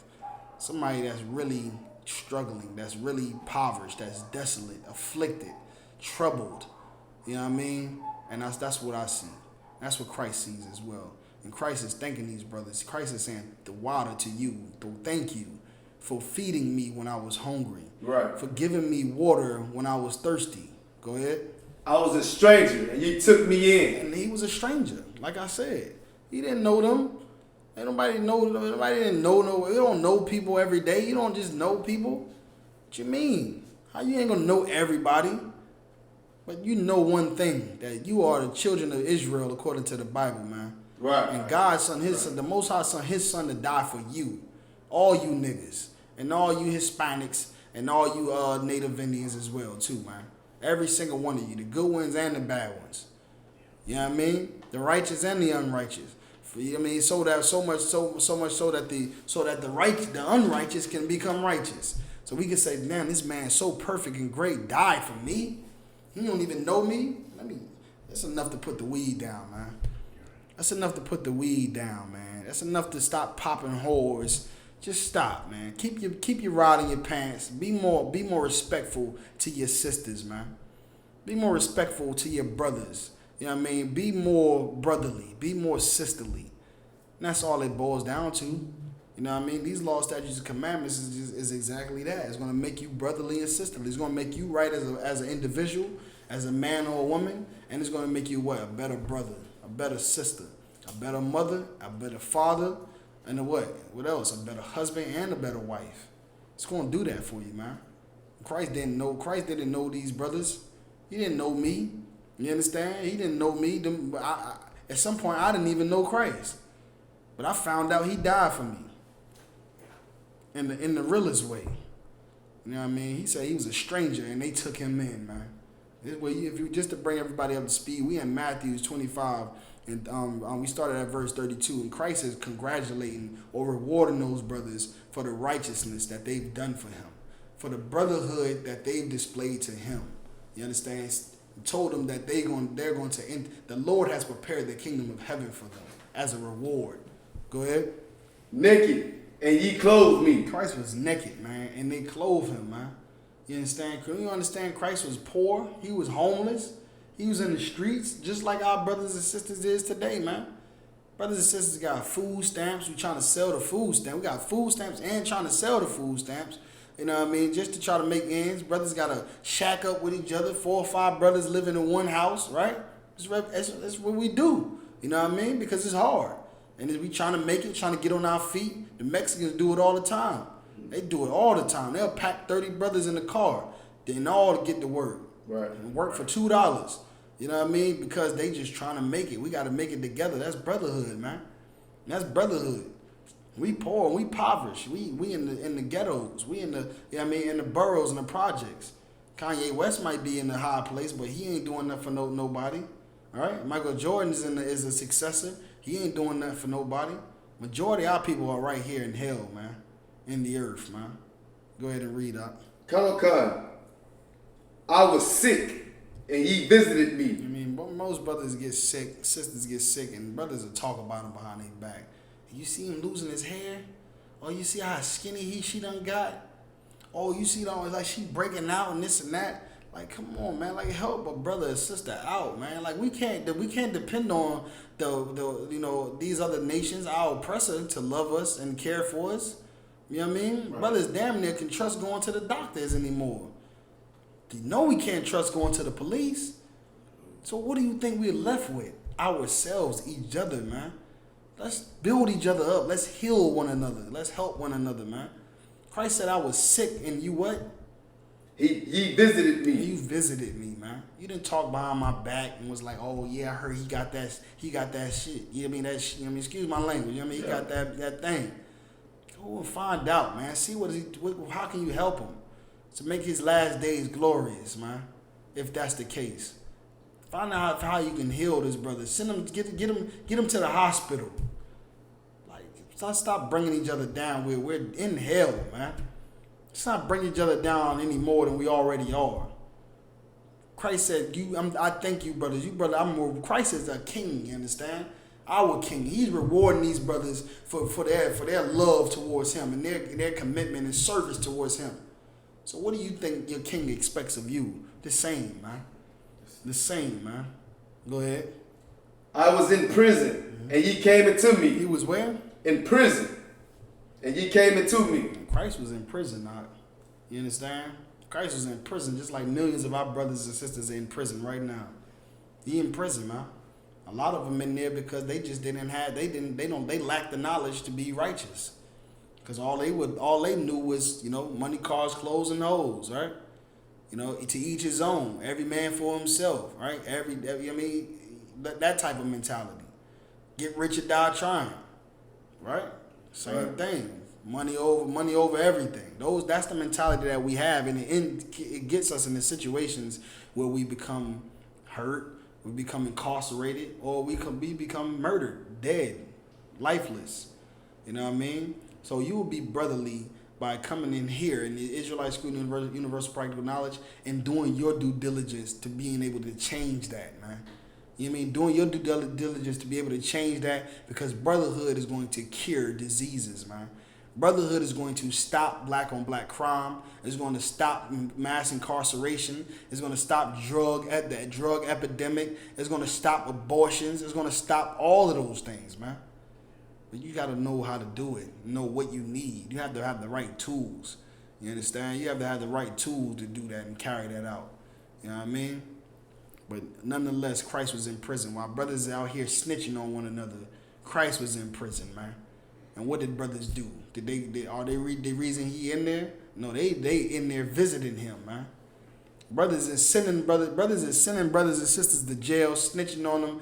Somebody that's really struggling, that's really impoverished, that's desolate, afflicted, troubled. You know what I mean? And that's what I see. That's what Christ sees as well. And Christ is thanking these brothers. Christ is saying the water to you. Thank you for feeding me when I was hungry. Right. For giving me water when I was thirsty. Go ahead. I was a stranger and you took me in. And he was a stranger, like I said. He didn't know them. Ain't nobody know. Nobody didn't know. You don't know people every day. You don't just know people. What you mean? How you ain't gonna know everybody? But you know one thing, that you are the children of Israel according to the Bible, man. Right. And God's son, his son, the Most High son, his son to die for you, all you niggas, and all you Hispanics, and all you Native Indians as well too, man. Every single one of you, the good ones and the bad ones. You know what I mean? The righteous and the unrighteous. You know what I mean? So much so that the unrighteous can become righteous. So we can say, man, this man's so perfect and great, died for me. He don't even know me. That's enough to put the weed down, man. That's enough to put the weed down, man. That's enough to stop popping whores. Just stop, man. Keep your rod in your pants. Be more respectful to your sisters, man. Be more respectful to your brothers. You know what I mean? Be more brotherly. Be more sisterly. And that's all it boils down to. You know what I mean? These laws, statutes, and commandments is exactly that. It's going to make you brotherly and sisterly. It's going to make you right as an individual, as a man or a woman. And it's going to make you what? A better brother, a better sister, a better mother, a better father, and a what? What else? A better husband and a better wife. It's going to do that for you, man. Christ didn't know these brothers. He didn't know me. You understand? He didn't know me. At some point, I didn't even know Christ. But I found out he died for me. In the realest way. You know what I mean? He said he was a stranger and they took him in, man. This way, if you just to bring everybody up to speed, we in Matthew 25, and we started at verse 32, and Christ is congratulating or rewarding those brothers for the righteousness that they've done for him, for the brotherhood that they've displayed to him. You understand? He told them that they're going to end. The Lord has prepared the kingdom of heaven for them as a reward. Go ahead. Naked, and ye clothed me. Christ was naked, man, and they clothed him, man. You understand? You understand? Christ was poor. He was homeless. He was in the streets, just like our brothers and sisters is today, man. Brothers and sisters got food stamps. We trying to sell the food stamps. We got food stamps and trying to sell the food stamps. You know what I mean? Just to try to make ends. Brothers got to shack up with each other. 4 or 5 brothers living in one house, right? That's what we do. You know what I mean? Because it's hard. And we trying to make it, trying to get on our feet. The Mexicans do it all the time. They do it all the time. They'll pack 30 brothers in the car, then all to get to work. Right. And work for $2. You know what I mean? Because they just trying to make it. We got to make it together. That's brotherhood, man. That's brotherhood. We poor, we impoverished. We in the ghettos. We in the, you know what I mean, in the boroughs and the projects. Kanye West might be in the high place, but he ain't doing nothing for nobody. All right? Michael Jordan is a successor. He ain't doing nothing for nobody. Majority of our people are right here in hell, man. In the earth, man. Go ahead and read up. Colonel Khan, I was sick, and ye visited me. I mean, most brothers get sick, sisters get sick, and brothers will talk about them behind their back. You see him losing his hair? Or you see how skinny she done got? Oh, you see like she breaking out and this and that? Like, come on, man. Like, help a brother or sister out, man. Like, we can't depend on the these other nations, our oppressor, to love us and care for us. You know what I mean? Right. Brothers damn near can trust going to the doctors anymore. You know we can't trust going to the police. So what do you think we're left with? Ourselves, each other, man. Let's build each other up. Let's heal one another. Let's help one another, man. Christ said I was sick and you what? He visited me. You visited me, man. You didn't talk behind my back and was like, oh yeah, I heard he got that shit. You know what I mean? Excuse my language. You know what I mean? He got that thing. Go and find out, man. See how can you help him to make his last days glorious, man? If that's the case, find out how you can heal this brother. Send him, get him to the hospital. Like, stop bringing each other down. We're in hell, man. Let's not bring each other down any more than we already are. Christ said, I thank you, brothers. Christ is a king. You understand? Our king. He's rewarding these brothers for their love towards him and their commitment and service towards him. So what do you think your king expects of you? The same, man. The same, man. Go ahead. I was in prison, and ye came into me. He was where? In prison, and ye came into me. Christ was in prison, not. You understand? Christ was in prison, just like millions of our brothers and sisters are in prison right now. He in prison, man. A lot of them in there because they just they lacked the knowledge to be righteous. Because all they knew was, money, cars, clothes, and hoes, right? To each his own. Every man for himself, right? That type of mentality. Get rich or die trying, right? Same thing. Money over everything. That's the mentality that we have, and it gets us into situations where we become hurt, we become incarcerated, or we become murdered, dead, lifeless. You know what I mean? So you will be brotherly by coming in here in the Israelite School of Universal Practical Knowledge and doing your due diligence to being able to change that, man. You know what I mean? Doing your due diligence to be able to change that, because brotherhood is going to cure diseases, man. Brotherhood is going to stop black on black crime. It's going to stop mass incarceration. It's going to stop drug epidemic. It's going to stop abortions. It's going to stop all of those things, man. But you got to know how to do it. Know what you need. You have to have the right tools. You understand? You have to have the right tools to do that and carry that out. You know what I mean? But nonetheless, Christ was in prison. While brothers out here snitching on one another, Christ was in prison, man. And what did brothers do? The reason he in there? No, they in there visiting him, man. Brothers is sending brothers and sisters to jail, snitching on them,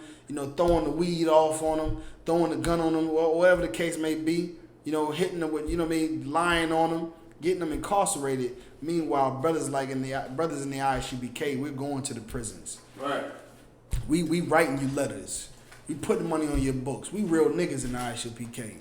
throwing the weed off on them, throwing the gun on them, whatever the case may be, hitting them with, lying on them, getting them incarcerated. Meanwhile, brothers in the I.S.U.P.K, we're going to the prisons. Right. We writing you letters. We putting money on your books. We real niggas in the I.S.U.P.K.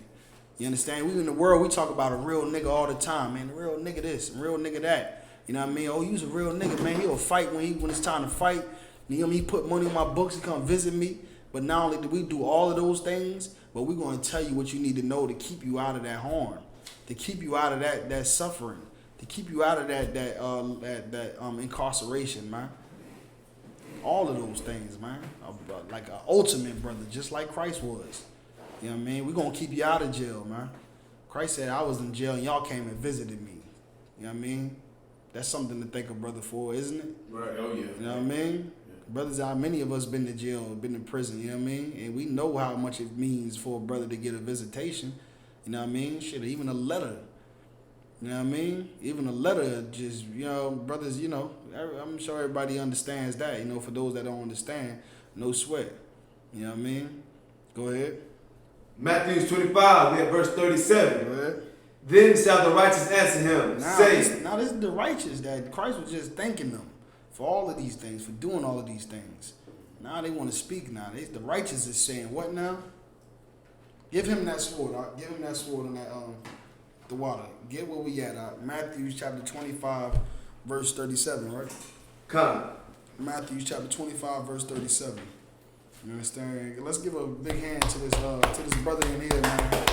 You understand? We in the world, we talk about a real nigga all the time, man. A real nigga this, a real nigga that. You know what I mean? Oh, you's a real nigga, man. He'll fight when it's time to fight. He put money on my books. He come visit me. But not only do we do all of those things, but we're going to tell you what you need to know to keep you out of that harm, to keep you out of that suffering, to keep you out of that incarceration, man. All of those things, man. Like an ultimate brother, just like Christ was. You know what I mean? We're going to keep you out of jail, man. Christ said, I was in jail and y'all came and visited me. You know what I mean? That's something to thank a brother for, isn't it? Right, oh yeah. You know what I mean? Yeah. Brothers, many of us been to jail, been in prison, you know what I mean? And we know how much it means for a brother to get a visitation. You know what I mean? Shit, even a letter. You know what I mean? Even a letter, just, brothers, I'm sure everybody understands that. For those that don't understand, no sweat. You know what I mean? Go ahead. Matthew 25, we at verse 37. Go ahead. Then shall the righteous answer him, say. Now this is the righteous that Christ was just thanking them for all of these things, for doing all of these things. Now they want to speak now. The righteous is saying, what now? Give him that sword. Give him that sword and that the water. Get where we at. Matthew chapter 25, verse 37, right? Come. Matthew chapter 25, verse 37. You understand? Let's give a big hand to this brother in here, man.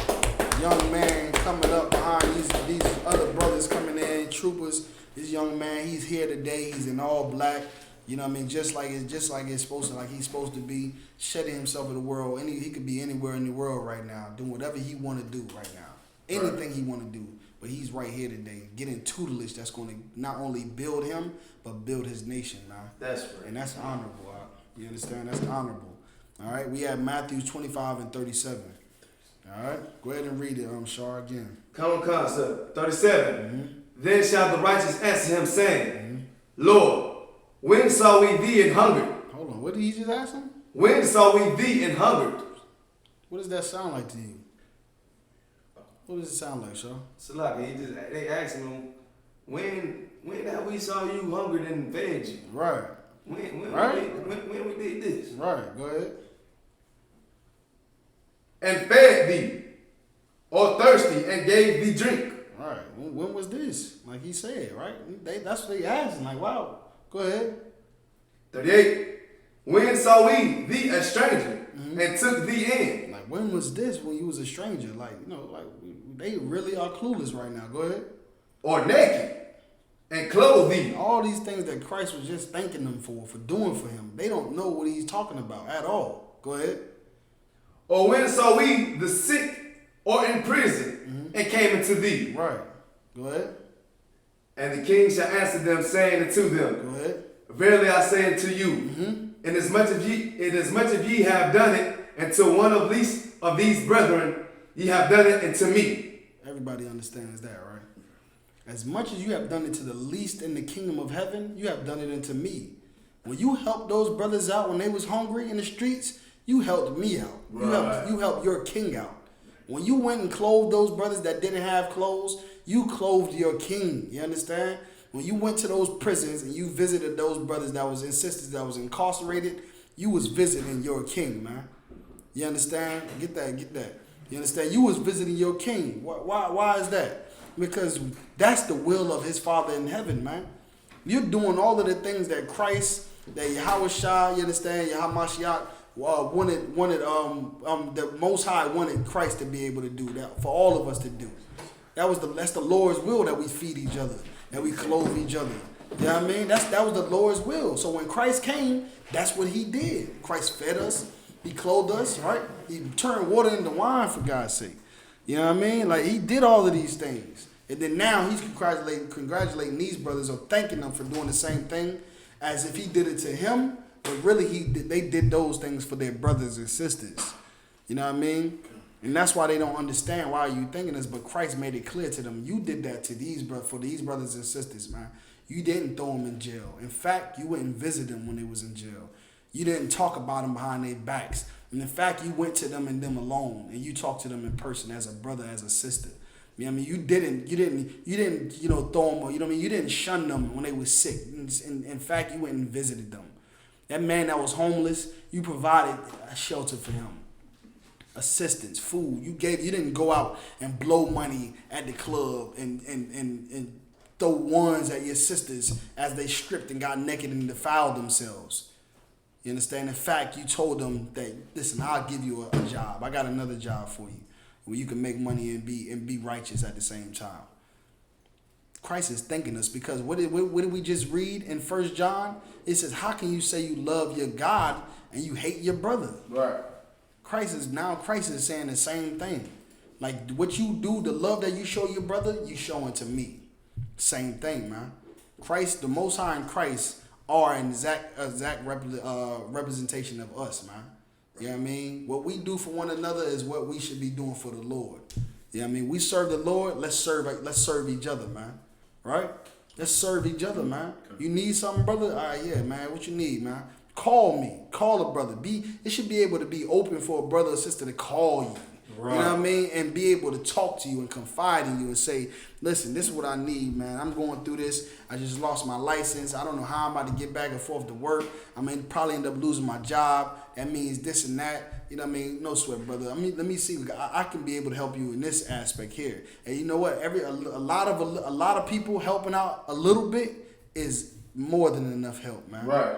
Young man coming up behind these other brothers coming in, troopers. This young man, he's here today. He's in all black. You know what I mean? Just like he's supposed to be, shedding himself in the world. He could be anywhere in the world right now, doing whatever he want to do right now. Anything he want to do. But he's right here today, getting tutelage that's going to not only build him, but build his nation, man. That's right. And that's honorable. You understand? That's honorable. All right? We have Matthew 25 and 37. All right? Go ahead and read it, Shar, again. COMCAST 37. Mm-hmm. Then shall the righteous answer him, saying, Lord, when saw we thee and hungered? Hold on. What did he just ask him? When saw we thee and hungered? What does that sound like to you? What does it sound like, Shar? Salaki, they asked him, when have we saw you hungered and fed you? Right. When we did this? Right. Go ahead. And fed thee, or thirsty, and gave thee drink. Right. When was this? Like he said, right? That's what they asked. Like, wow. Go ahead. 38. When saw we thee a stranger, and took thee in? Like, when was this? When you was a stranger? Like, they really are clueless right now. Go ahead. Or naked, and clothe thee. All these things that Christ was just thanking them for doing for him. They don't know what he's talking about at all. Go ahead. Or when saw we the sick or in prison, and came into thee? Right. Go ahead. And the king shall answer them, saying unto them, Go ahead. Verily I say unto you, inasmuch as ye have done it unto one of least of these brethren, ye have done it unto me. Everybody understands that, right? As much as you have done it to the least in the kingdom of heaven, you have done it unto me. When you helped those brothers out when they was hungry in the streets, you helped me out. Right. You helped your king out. When you went and clothed those brothers that didn't have clothes, you clothed your king. You understand? When you went to those prisons and you visited those brothers that was and sisters that was incarcerated, you was visiting your king, man. You understand? Get that. You understand? You was visiting your king. Why is that? Because that's the will of his Father in heaven, man. You're doing all of the things that Christ, that Yahawashi, you understand, Yahamashiach, wanted the Most High wanted Christ to be able to do that for all of us to do. That's the Lord's will, that we feed each other, that we clothe each other. You know what I mean? That was the Lord's will. So when Christ came, that's what he did. Christ fed us, he clothed us, right? He turned water into wine, for God's sake. You know what I mean? Like, he did all of these things. And then now he's congratulating these brothers, or thanking them for doing the same thing as if he did it to him. But really, they did those things for their brothers and sisters. You know what I mean? And that's why they don't understand why you thinking this, but Christ made it clear to them. You did that to these brothers and sisters, man. You didn't throw them in jail. In fact, you went and visited them when they was in jail. You didn't talk about them behind their backs. And in fact, you went to them and them alone, and you talked to them in person as a brother, as a sister. You know what I mean? You didn't, throw them, or, you know what I mean? You didn't shun them when they were sick. In fact, you went and visited them. That man that was homeless, you provided a shelter for him. Assistance, food. You didn't go out and blow money at the club and throw ones at your sisters as they stripped and got naked and defiled themselves. You understand? In fact, you told them that, listen, I'll give you a job. I got another job for you where you can make money and be righteous at the same time. Christ is thanking us because what did we just read in 1 John? It says, how can you say you love your God and you hate your brother? Right. Christ is saying the same thing. Like what you do, the love that you show your brother, you showing to me. Same thing, man. Christ, the Most High and Christ are an exact representation of us, man. You know what I mean? What we do for one another is what we should be doing for the Lord. You know what I mean? We serve the Lord, let's serve each other, man. Right? Let's serve each other, man. You need something, brother? All right, yeah, man. What you need, man? Call me. Call a brother. It should be able to be open for a brother or sister to call you. Right. You know what I mean? And be able to talk to you and confide in you and say, listen, this is what I need, man. I'm going through this. I just lost my license. I don't know how I'm about to get back and forth to work. I mean, probably end up losing my job. That means this and that. You know what I mean? No sweat, brother. I mean, let me see. I can be able to help you in this aspect here. And you know what? A lot of people helping out a little bit is more than enough help, man. Right.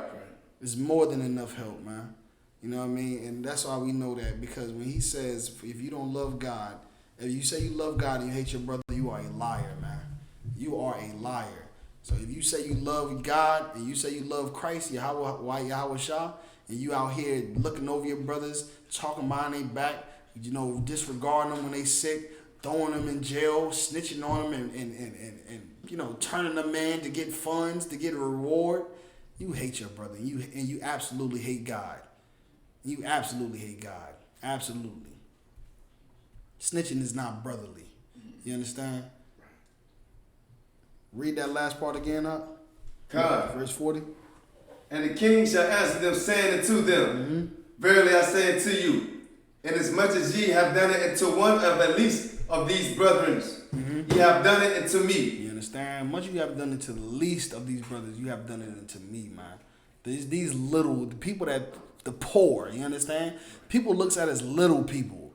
It's more than enough help, man. You know what I mean? And that's why we know that, because when he says, if you don't love God, if you say you love God and you hate your brother, you are a liar, man. You are a liar. So if you say you love God and you say you love Christ, Yahweh Shah, and you out here looking over your brothers, talking behind their back, disregarding them when they sick, throwing them in jail, snitching on them and turning them in to get funds, to get a reward, you hate your brother and you absolutely hate God. You absolutely hate God. Absolutely. Snitching is not brotherly. You understand? Read that last part again, huh? God. Verse 40. And the king shall answer them, saying unto them, Verily I say unto you, inasmuch as ye have done it unto one of at least of these brethren, ye have done it unto me. You understand? Much you have done it to the least of these brothers, you have done it unto me, man. These little, the people that, the poor, you understand? People looks at us little people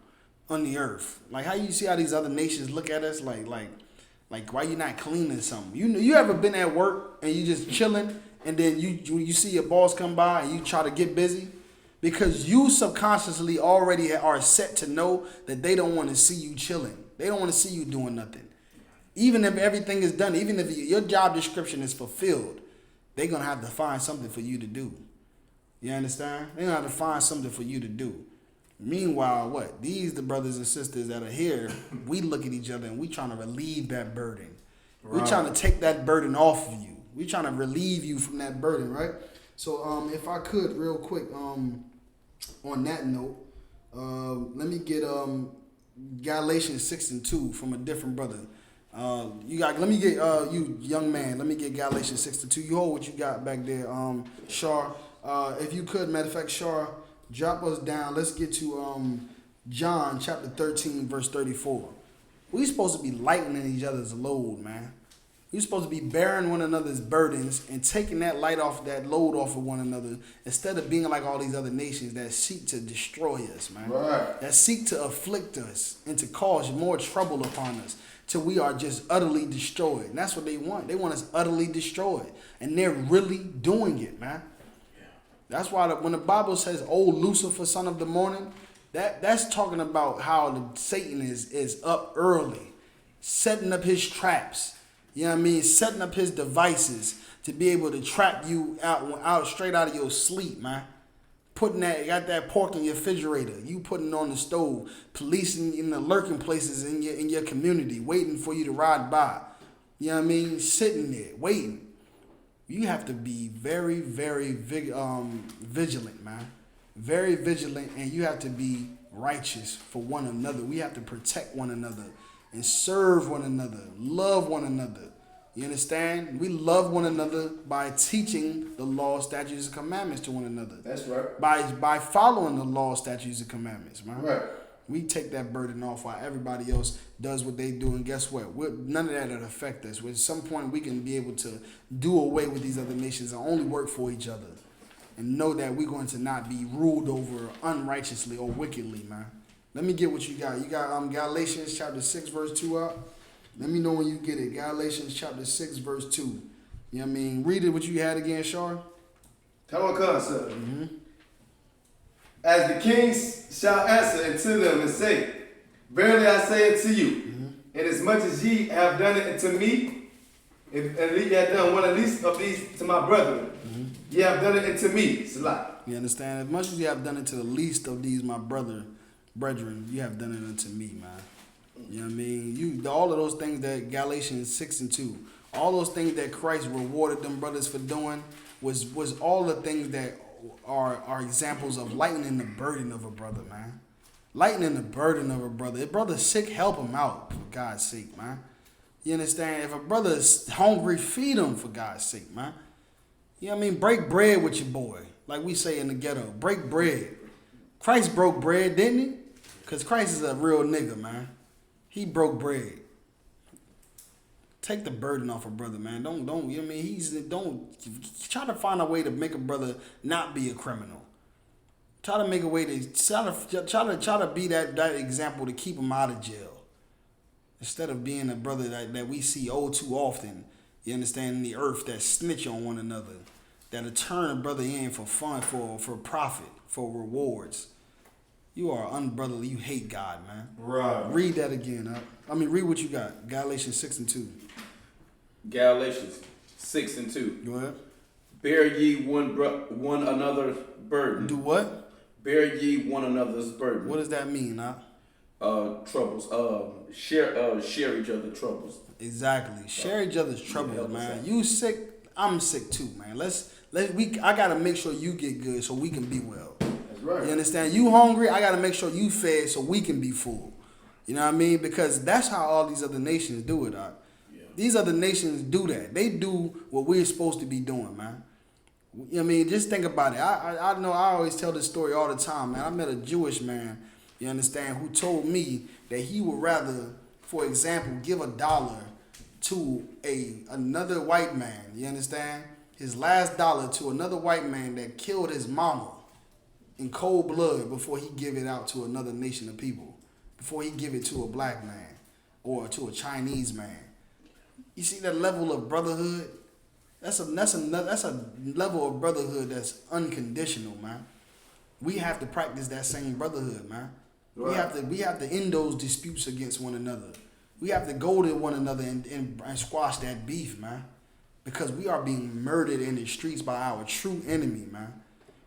on the earth. Like how you see how these other nations look at us like why you not cleaning something? You ever been at work and you just chilling and then you see your boss come by and you try to get busy? Because you subconsciously already are set to know that they don't want to see you chilling. They don't want to see you doing nothing. Even if everything is done, even if your job description is fulfilled, they're going to have to find something for you to do. You understand? They're going to have to find something for you to do. Meanwhile, what? The brothers and sisters that are here, we look at each other and we trying to relieve that burden. Right. We're trying to take that burden off of you. We're trying to relieve you from that burden, right? So if I could, real quick, on that note, let me get Galatians 6:2 from a different brother. Let me get you young man. Let me get Galatians 6:2. You hold what you got back there, Shar. If you could, matter of fact, Shar, drop us down. Let's get to John chapter 13, verse 34. We supposed to be lightening each other's load, man. We're supposed to be bearing one another's burdens and taking that load off of one another, instead of being like all these other nations that seek to destroy us, man. Right. That seek to afflict us and to cause more trouble upon us till we are just utterly destroyed. And that's what they want. They want us utterly destroyed. And they're really doing it, man. That's why when the Bible says, "Oh, Lucifer, son of the morning," that's talking about how Satan is up early, setting up his traps. You know what I mean? Setting up his devices to be able to trap you out straight out of your sleep, man. Got that pork in your refrigerator. You putting it on the stove. Policing in the lurking places in your community, waiting for you to ride by. You know what I mean? Sitting there, waiting. You have to be very, very vigilant, man. Very vigilant, and you have to be righteous for one another. We have to protect one another and serve one another, love one another. You understand? We love one another by teaching the law, statutes, and commandments to one another. That's right. By following the law, statutes, and commandments, man. Right. We take that burden off while everybody else does what they do. And guess what? None of that will affect us. At some point, we can be able to do away with these other nations and only work for each other. And know that we're going to not be ruled over unrighteously or wickedly, man. Let me get what you got. You got Galatians chapter 6, verse 2 up. Let me know when you get it. Galatians chapter 6, verse 2. You know what I mean? Read it what you had again, Shar. COMCAST. Mm-hmm. As the kings shall answer unto them and say, Verily I say unto you, inasmuch as ye have done it unto me, and ye have done one of least of these to my brethren, ye have done it unto me. Salah. You understand? As much as you have done it to the least of these my brethren, you have done it unto me, man. You know what I mean? All of those things that Galatians 6 and 2, all those things that Christ rewarded them brothers for doing was all the things that are examples of lightening the burden of a brother, man. Lightening the burden of a brother. If a brother's sick, help him out, for God's sake, man. You understand? If a brother is hungry, feed him, for God's sake, man. You know what I mean? Break bread with your boy, like we say in the ghetto. Break bread. Christ broke bread, didn't he? Because Christ is a real nigga, man. He broke bread. Take the burden off a brother, man. Don't, you know what I mean? Don't try to find a way to make a brother not be a criminal. Try to make a way to try to be that example to keep him out of jail. Instead of being a brother that we see too often, you understand, in the earth that snitch on one another, that'll turn a brother in for fun, for profit, for rewards. You are unbrotherly. You hate God, man. Right. Read that again. Read what you got. Galatians 6 and 2. Galatians 6 and 2. Go ahead. Bear ye one another's burden. Do what? Bear ye one another's burden. What does that mean, huh? Troubles. Share each other's troubles. Exactly. Share each other's troubles, man. You sick, I'm sick too, man. I gotta make sure you get good so we can be well. That's right. You understand? You hungry, I gotta make sure you fed so we can be full. You know what I mean? Because that's how all these other nations do it, Doc. Yeah. These other nations do that. They do what we're supposed to be doing, man. You know what I mean? Just think about it. I know I always tell this story all the time, man. I met a Jewish man, you understand, who told me that he would rather, for example, give $1 to another white man, you understand? His last dollar to another white man that killed his mama in cold blood before he give it out to another nation of people, before he give it to a black man or to a Chinese man. You see that level of brotherhood? That's a level of brotherhood that's unconditional, man. We have to practice that same brotherhood, man. Right. We have to end those disputes against one another. We have to go to one another and squash that beef, man. Because we are being murdered in the streets by our true enemy, man.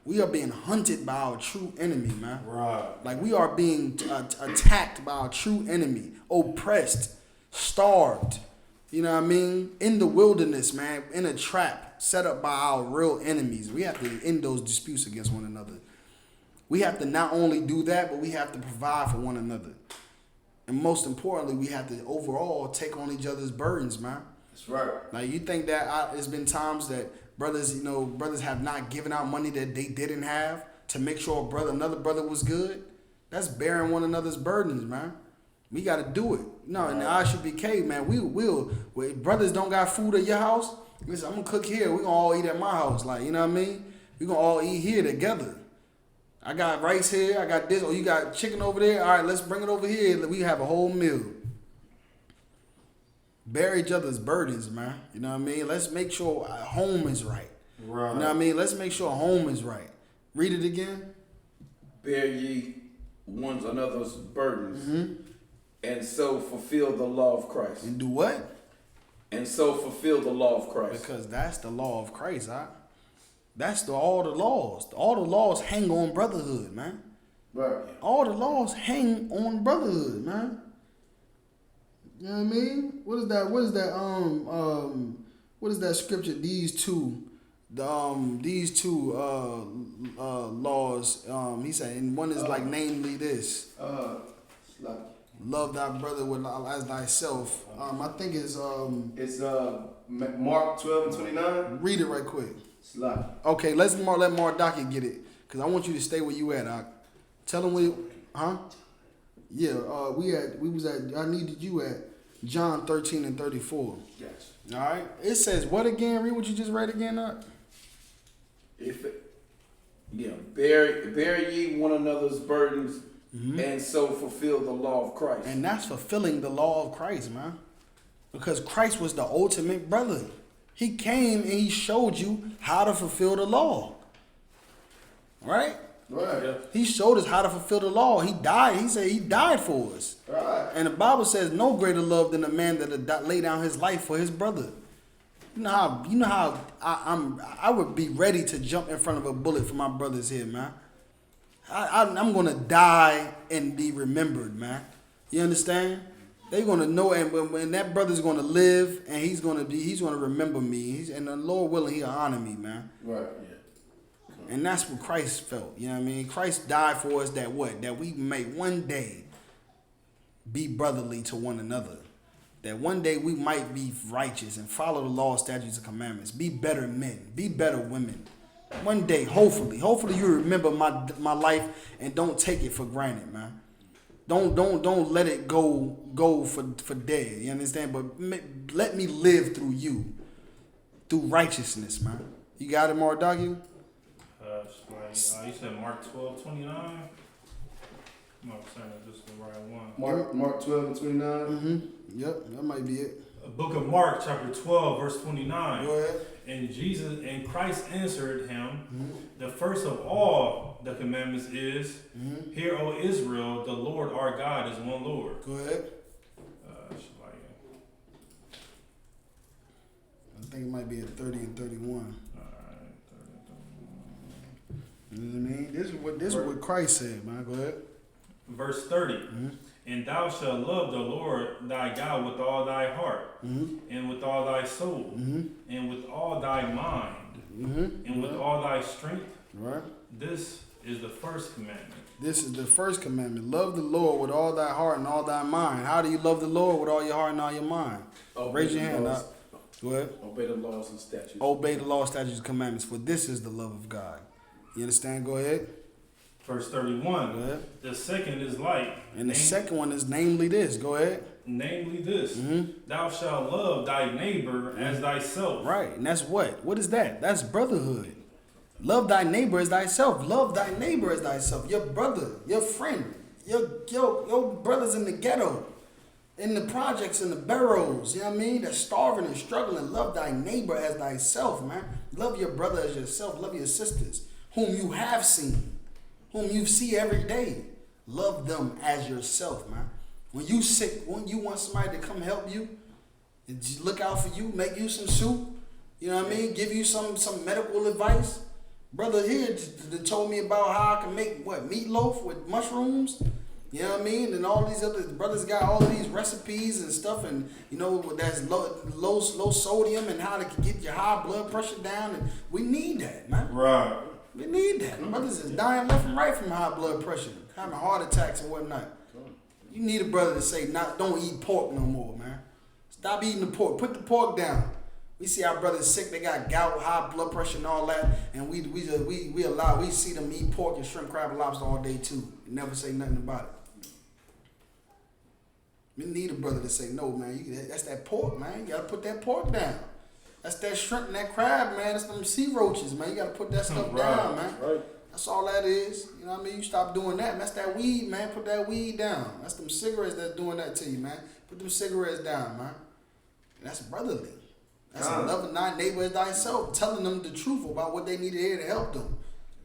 We are being hunted by our true enemy, man. Right. Like we are being attacked by our true enemy, oppressed, starved. You know what I mean? In the wilderness, man, in a trap set up by our real enemies. We have to end those disputes against one another. We have to not only do that, but we have to provide for one another. And most importantly, we have to overall take on each other's burdens, man. That's right. Like you think that there's been times that brothers have not given out money that they didn't have to make sure another brother was good? That's bearing one another's burdens, man. We got to do it. No, in the I.S.U.P.K, man, we will. If brothers don't got food at your house, listen, I'm going to cook here. We're going to all eat at my house. Like, you know what I mean? We're going to all eat here together. I got rice here. I got this. Oh, you got chicken over there? All right, let's bring it over here. We have a whole meal. Bear each other's burdens, man. You know what I mean? Let's make sure our home is right. Right. You know what I mean? Let's make sure home is right. Read it again. Bear ye one another's burdens, and so fulfill the law of Christ. And do what? And so fulfill the law of Christ. Because that's the law of Christ, huh? That's all the laws. All the laws hang on brotherhood, man. Right. All the laws hang on brotherhood, man. You know what I mean? What is that? What is that scripture? These two these two laws, he said, and one is like namely this. Love thy brother as thyself. I think it's Mark 12 and 29. Read it right quick. Slide. Okay, let Mardaki get it, cause I want you to stay where you at. Tell him where, huh? Yeah, I needed you at John 13 and 34. Yes. All right. It says what again? Read what you just read again. Bear ye one another's burdens, and so fulfill the law of Christ. And that's fulfilling the law of Christ, man. Because Christ was the ultimate brother. He came and he showed you how to fulfill the law. Right? Right. Yeah. He showed us how to fulfill the law. He died. He said he died for us. Right. And the Bible says no greater love than a man that lay down his life for his brother. You know how I would be ready to jump in front of a bullet for my brother's head, man. I'm gonna die and be remembered, man. You understand? They're gonna know, and when that brother's gonna live, and he's gonna remember me. And the Lord willing, He'll honor me, man. Right. Yeah. And that's what Christ felt. You know what I mean? Christ died for us that we may one day be brotherly to one another. That one day we might be righteous and follow the law, statutes, and commandments. Be better men. Be better women. One day, hopefully you remember my life and don't take it for granted, man. Don't let it go for dead. You understand? But let me live through you, through righteousness, man. You got it, Mardaki? You said Mark 12:29. I'm not saying this is the right one. Mark 12 and 29. Mm-hmm. Yep, that might be it. Book of Mark, chapter 12, verse 29. Go ahead. And Christ answered him, the first of all the commandments is, Hear, O Israel, the Lord our God is one Lord. Go ahead. I think it might be at 30 and 31. Alright, 30 and 31. You know what I mean? This is what Christ said, man. Go ahead. Verse 30. And thou shalt love the Lord thy God with all thy heart, and with all thy soul, and with all thy mind, and with all thy strength. Right. This is the first commandment. This is the first commandment. Love the Lord with all thy heart and all thy mind. How do you love the Lord with all your heart and all your mind? Raise your hand up. Go ahead. Obey the laws and statutes. Obey the law, statutes, and commandments, for this is the love of God. You understand? Go ahead. Verse 31. Go ahead. The second is like. And the second one is namely this. Go ahead. Namely this. Thou shalt love thy neighbor as thyself. Right. And that's what? What is that? That's brotherhood. Love thy neighbor as thyself. Love thy neighbor as thyself. Your brother, your friend, your brothers in the ghetto, in the projects, in the barrows, you know what I mean? That's starving and struggling. Love thy neighbor as thyself, man. Love your brother as yourself. Love your sisters, whom you have seen, whom you see every day. Love them as yourself, man. When you sick, when you want somebody to come help you, and look out for you, make you some soup, you know what I mean? Give you some medical advice. Brother here told me about how I can make meatloaf with mushrooms. You know what I mean? And all these other brothers got all of these recipes and stuff, and you know that's low sodium and how to get your high blood pressure down. And we need that, man. Right. We need that. Brothers is dying left and right from high blood pressure, having heart attacks and whatnot. You need a brother to say, don't eat pork no more, man. Stop eating the pork. Put the pork down. We see our brothers sick, they got gout, high blood pressure and all that, and we see them eat pork and shrimp, crab, and lobster all day too. Never say nothing about it. We need a brother to say, no, man, that's that pork, man. You gotta put that pork down. That's that shrimp and that crab, man. That's them sea roaches, man. You gotta put that stuff down, man. Right. That's all that is. You know what I mean? You stop doing that. That's that weed, man. Put that weed down. That's them cigarettes that's doing that to you, man. Put them cigarettes down, man. And that's brotherly. That's loving thy neighbor as thyself. Telling them the truth about what they need to hear to help them.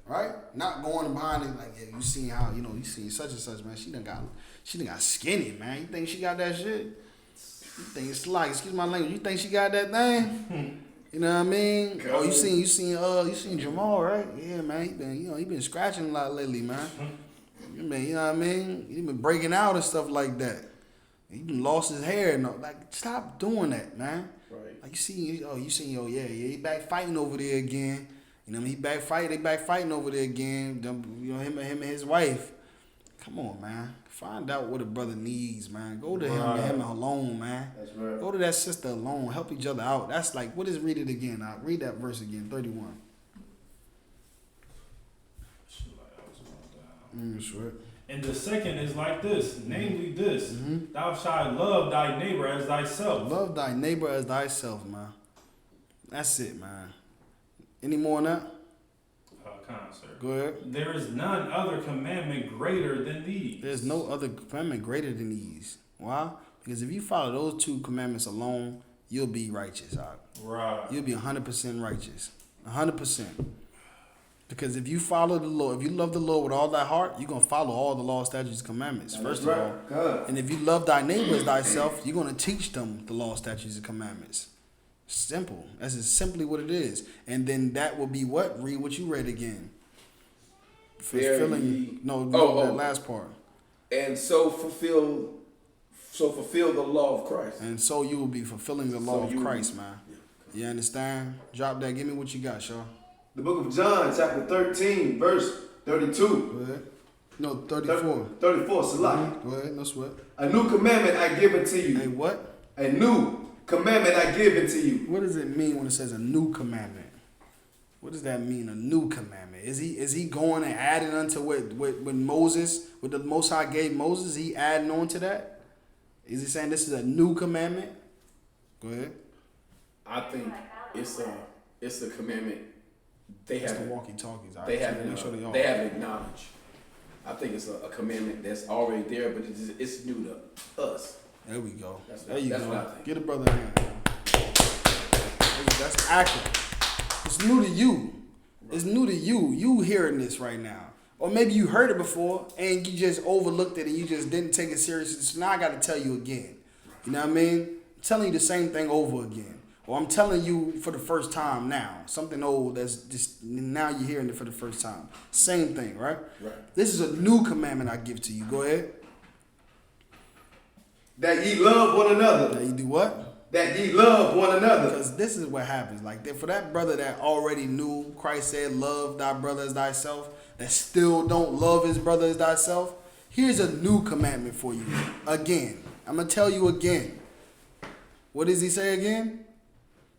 Right? Not going behind it like, yeah, you seen how, you seen such and such, man. She done got skinny, man. You think she got that shit? You think it's like, excuse my language, you think she got that thing? You know what I mean? Oh, you seen Jamal, right? Yeah, man. He been scratching a lot lately, man. You know what I mean? He been breaking out and stuff like that. He been lost his hair and all. Like, stop doing that, man. Right. Like he back fighting over there again. You know what I mean? They back fighting over there again. You know, him and his wife. Come on, man. Find out what a brother needs, man. Go to him alone, man. That's right. Go to that sister alone. Help each other out. That's like, read it again. Read that verse again, 31. Sure. And the second is like this, namely this, thou shalt love thy neighbor as thyself. Love thy neighbor as thyself, man. That's it, man. Any more on that? Sir. Go ahead. There is none other commandment greater than these. There's no other commandment greater than these. Why? Because if you follow those 2 commandments alone, you'll be righteous. Right. You'll be 100% righteous. 100%. Because if you follow the Lord, if you love the Lord with all thy heart, you're going to follow all the law, statutes, and commandments, first of all. God. And if you love thy neighbor as thyself, you're going to teach them the law, statutes, and commandments. Simple. That's just simply what it is. And then that will be what? Read what you read again. Fulfilling. That last part. And so fulfill the law of Christ. And so you will be fulfilling the law of Christ, man. You understand? Drop that. Give me what you got, Shaw. The book of John, chapter 13, verse 32. Go ahead. No, 34. 34, Salah. Go ahead, no sweat. A new commandment I give unto you. A what? A new commandment I give unto you. What does it mean when it says a new commandment? What does that mean, a new commandment? Is he going and adding unto what Moses, what the Most High gave Moses, he adding on to that? Is he saying this is a new commandment? Go ahead. I think it's a commandment they It's have. the walkie-talkies. They haven't acknowledged. I think it's a commandment that's already there, but it's new to us. There we go. That's there you what go. I think. Get a brother a hand. That's accurate. It's new to you. It's new to you. You hearing this right now. Or maybe you heard it before and you just overlooked it and you just didn't take it seriously. So now I got to tell you again. You know what I mean? I'm telling you the same thing over again. Or I'm telling you for the first time now. Something old that's just now you're hearing it for the first time. Same thing, right? Right. This is a new commandment I give to you. Go ahead. That ye love one another. Now you do what? That ye love one another. Because this is what happens. Like for that brother that already knew Christ said, love thy brother as thyself, that still don't love his brother as thyself, here's a new commandment for you. Again. I'm going to tell you again. What does he say again?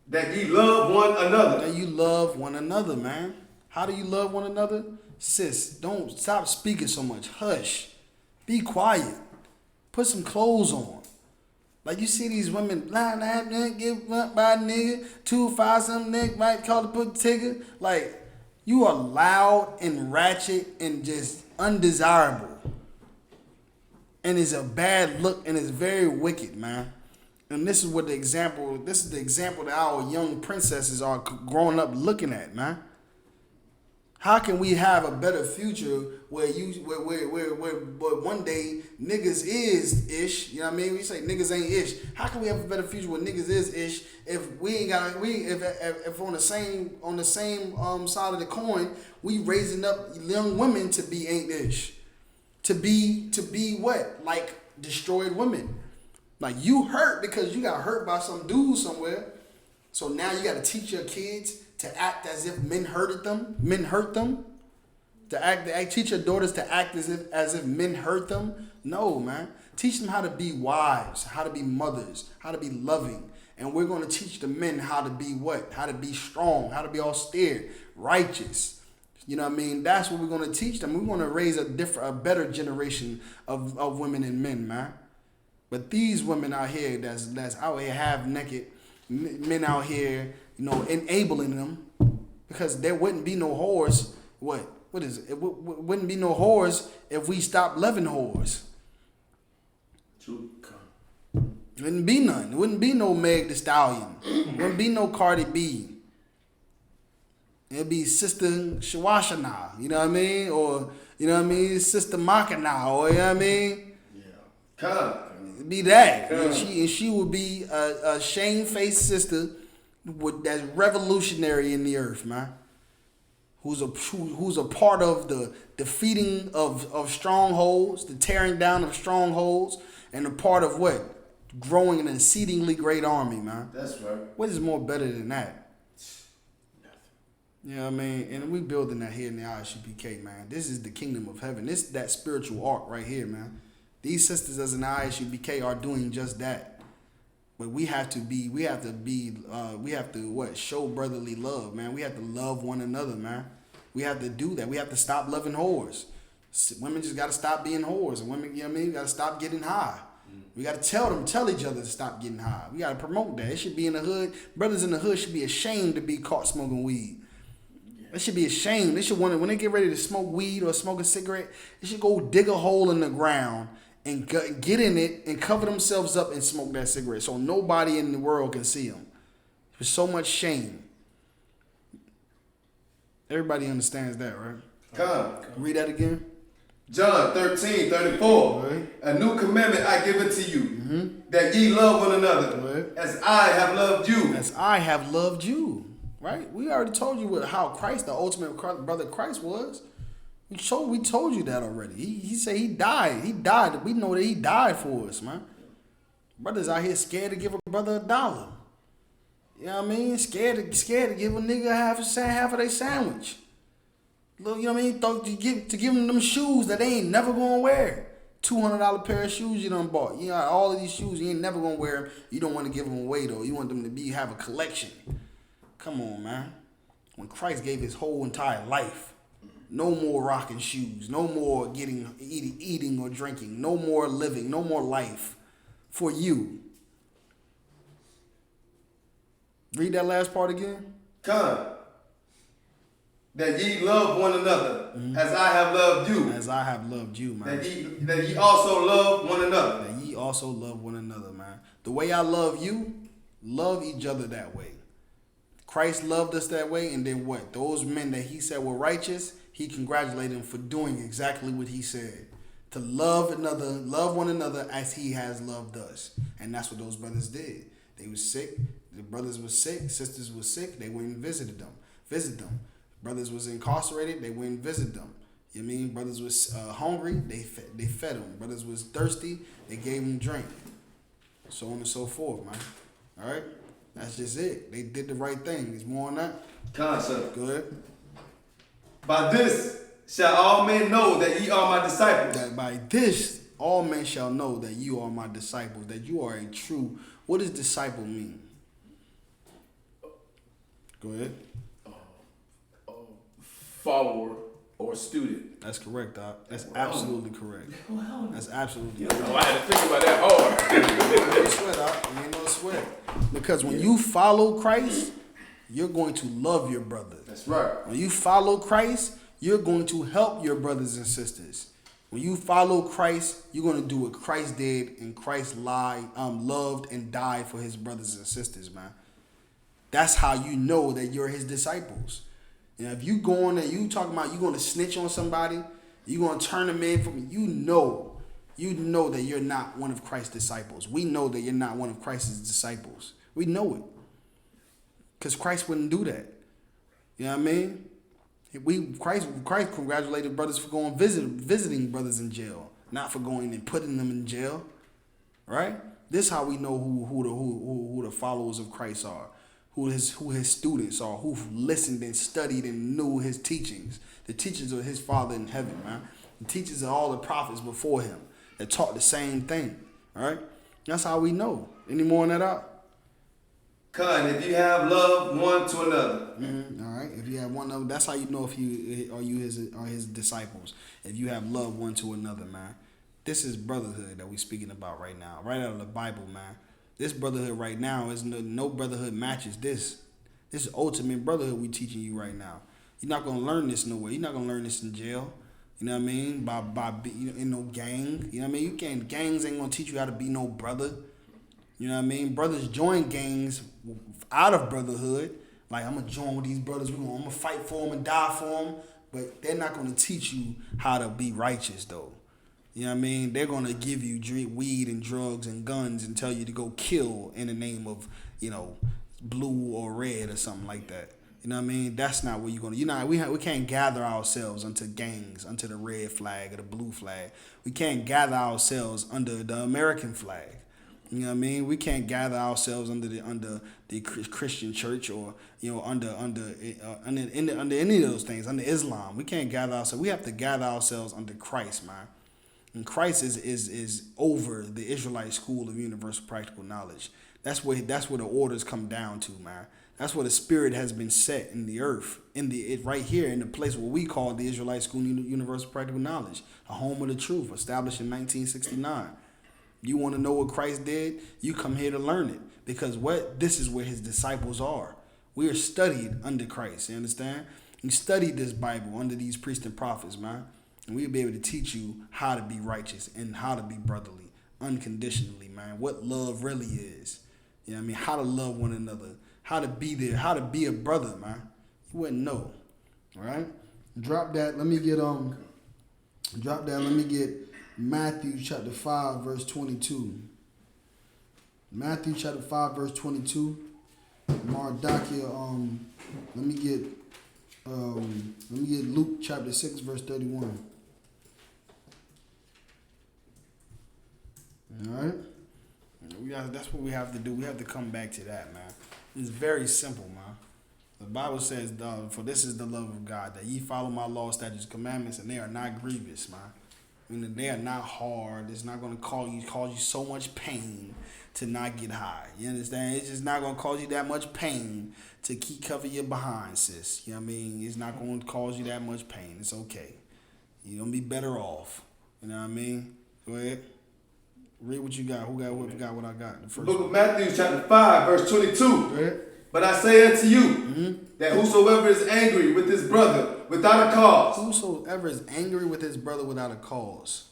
That ye love one another. That you love one another, man. How do you love one another? Sis, don't stop speaking so much. Hush. Be quiet. Put some clothes on. Like you see these women, give up by a nigga, 2-5 some nigga, might call it put tigger. Like, you are loud and ratchet and just undesirable. And it's a bad look and it's very wicked, man. And this is the example that our young princesses are growing up looking at, man. How can we have a better future where one day niggas is ish? You know what I mean? We say niggas ain't ish. How can we have a better future where niggas is ish if we ain't got if on the same side of the coin we raising up young women to be ain't ish, to be what, like destroyed women. Like you hurt because you got hurt by some dude somewhere, so now you got to teach your kids to act as if men hurt them. Teach your daughters to act as if men hurt them. No, man. Teach them how to be wives, how to be mothers, how to be loving. And we're going to teach the men how to be what? How to be strong, how to be austere, righteous. You know what I mean? That's what we're going to teach them. We're going to raise a better generation of women and men, man. But these women out here that's out here half naked, men out here, you know, enabling them, because there wouldn't be no whores. What is it? It wouldn't be no whores if we stopped loving whores. True. It wouldn't be none. It wouldn't be no Meg Thee Stallion. It wouldn't be no Cardi B. It'd be Sister Shawashana, you know what I mean? Or, you know what I mean, Sister Makana, or, you know what I mean? Yeah. Come. It'd be that. And she would be a shame-faced sister that's revolutionary in the earth, man. Who's a part of the defeating of strongholds, the tearing down of strongholds, and a part of what? growing an exceedingly great army, man. That's right. What is more better than that? You know what I mean? And we building that here in the I.S.U.P.K, man. This is the kingdom of heaven. This is that spiritual ark right here, man. These sisters as an I.S.U.P.K are doing just that. But we have to show brotherly love, man. We have to love one another, man. We have to do that. We have to stop loving whores. Women just got to stop being whores. And women, you know what I mean? We got to stop getting high. We got to tell each other to stop getting high. We got to promote that. It should be in the hood. Brothers in the hood should be ashamed to be caught smoking weed. They should be ashamed. They should want when they get ready to smoke weed or smoke a cigarette, they should go dig a hole in the ground and get in it and cover themselves up and smoke that cigarette so nobody in the world can see them. There's so much shame. Everybody understands that, right? Come. Read that again. John 13:34. Right. A new commandment I give unto you, that ye love one another, Right. as I have loved you. As I have loved you. Right? We already told you how Christ, the ultimate brother Christ was. We told you that already. He said he died. He died. We know that he died for us, man. Brothers out here scared to give a brother $1. You know what I mean? Scared to give a nigga half of their sandwich. You know what I mean? To give them shoes that they ain't never gonna wear. $200 pair of shoes you done bought. You know, all of these shoes you ain't never gonna wear them. You don't want to give them away though. You want them to have a collection. Come on, man. When Christ gave his whole entire life, no more rocking shoes, no more eating or drinking, no more living, no more life for you. Read that last part again. Come. That ye love one another, as I have loved you. As I have loved you, man. That ye also love one another. That ye also love one another, man. The way I love you, love each other that way. Christ loved us that way, and then what? Those men that he said were righteous, he congratulated them for doing exactly what he said. To love one another as he has loved us. And that's what those brothers did. They were sick. The brothers were sick. Sisters were sick. They went and visited them. Brothers was incarcerated. They went and visited them. You know what I mean? Brothers was hungry. They fed them. Brothers was thirsty. They gave them drink. So on and so forth, man. All right? That's just it. They did the right thing. There's more on that? Concept. Good. By this shall all men know that ye are my disciples. That by this all men shall know that you are my disciples, that you are a true. What does disciple mean? Go ahead. Follower or student. That's correct, Doc. That's absolutely correct. That's absolutely correct. Oh, I had to think about that hard. You ain't no sweat, Doc. You ain't no sweat. Because when you follow Christ, you're going to love your brother. That's right. When you follow Christ, you're going to help your brothers and sisters. When you follow Christ, you're going to do what Christ did, and Christ loved and died for his brothers and sisters, man. That's how you know that you're his disciples. And if you go on there, you talking about you going to snitch on somebody, you going to turn them in from you know that you're not one of Christ's disciples. We know that you're not one of Christ's disciples. We know it. Because Christ wouldn't do that. You know what I mean? Christ congratulated brothers for going visiting brothers in jail, not for going and putting them in jail. Right? This is how we know who the followers of Christ are. Who his students are, who listened and studied and knew his teachings. The teachers of his Father in heaven, man. The teachers of all the prophets before him that taught the same thing. All right? That's how we know. Any more on that out? If you have love one to another. All right. If you have one of, that's how you know if you are his disciples. If you have love one to another, man. This is brotherhood that we're speaking about right now, right out of the Bible, man. This brotherhood right now is no brotherhood matches this. This is ultimate brotherhood we teaching you right now. You're not gonna learn this nowhere. You're not gonna learn this in jail. You know what I mean? By in no gang. You know what I mean? Gangs ain't gonna teach you how to be no brother. You know what I mean? Brothers join gangs out of brotherhood. Like, I'm gonna join with these brothers. I'm gonna fight for them and die for them. But they're not gonna teach you how to be righteous though. You know what I mean? They're going to give you weed and drugs and guns and tell you to go kill in the name of, blue or red or something like that. You know what I mean? That's not what you're going to... we can't gather ourselves unto gangs, unto the red flag or the blue flag. We can't gather ourselves under the American flag. You know what I mean? We can't gather ourselves under the Christian church or under any of those things, under Islam. We can't gather ourselves. We have to gather ourselves under Christ, man. And Christ is over the Israelite school of universal practical knowledge. That's where the orders come down to, man. That's where the spirit has been set in the earth, right here in the place where we call the Israelite School of Universal Practical Knowledge, a home of the truth, established in 1969. You want to know what Christ did? You come here to learn it, because this is where his disciples are. We are studied under Christ. You understand? We studied this Bible under these priests and prophets, man, and we'll be able to teach you how to be righteous and how to be brotherly, unconditionally, man. What love really is. You know what I mean? How to love one another. How to be there, how to be a brother, man. You wouldn't know. All right? Drop that. Let me get Matthew chapter 5, verse 22. Matthew chapter 5, verse 22. Mardakia, let me get Luke chapter 6, verse 31. All right? That's what we have to do. We have to come back to that, man. It's very simple, man. The Bible says, for this is the love of God, that ye follow my law, statutes, commandments, and they are not grievous, man. I mean, they are not hard. It's not going to cause you so much pain to not get high. You understand? It's just not going to cause you that much pain to cover your behind, sis. You know what I mean? It's not going to cause you that much pain. It's okay. You're going to be better off. You know what I mean? Go ahead. Read what you got. Who got what I got? The first Book one. of Matthew, chapter 5, verse 22. Right. But I say unto you that whosoever is angry with his brother without a cause. Whosoever is angry with his brother without a cause.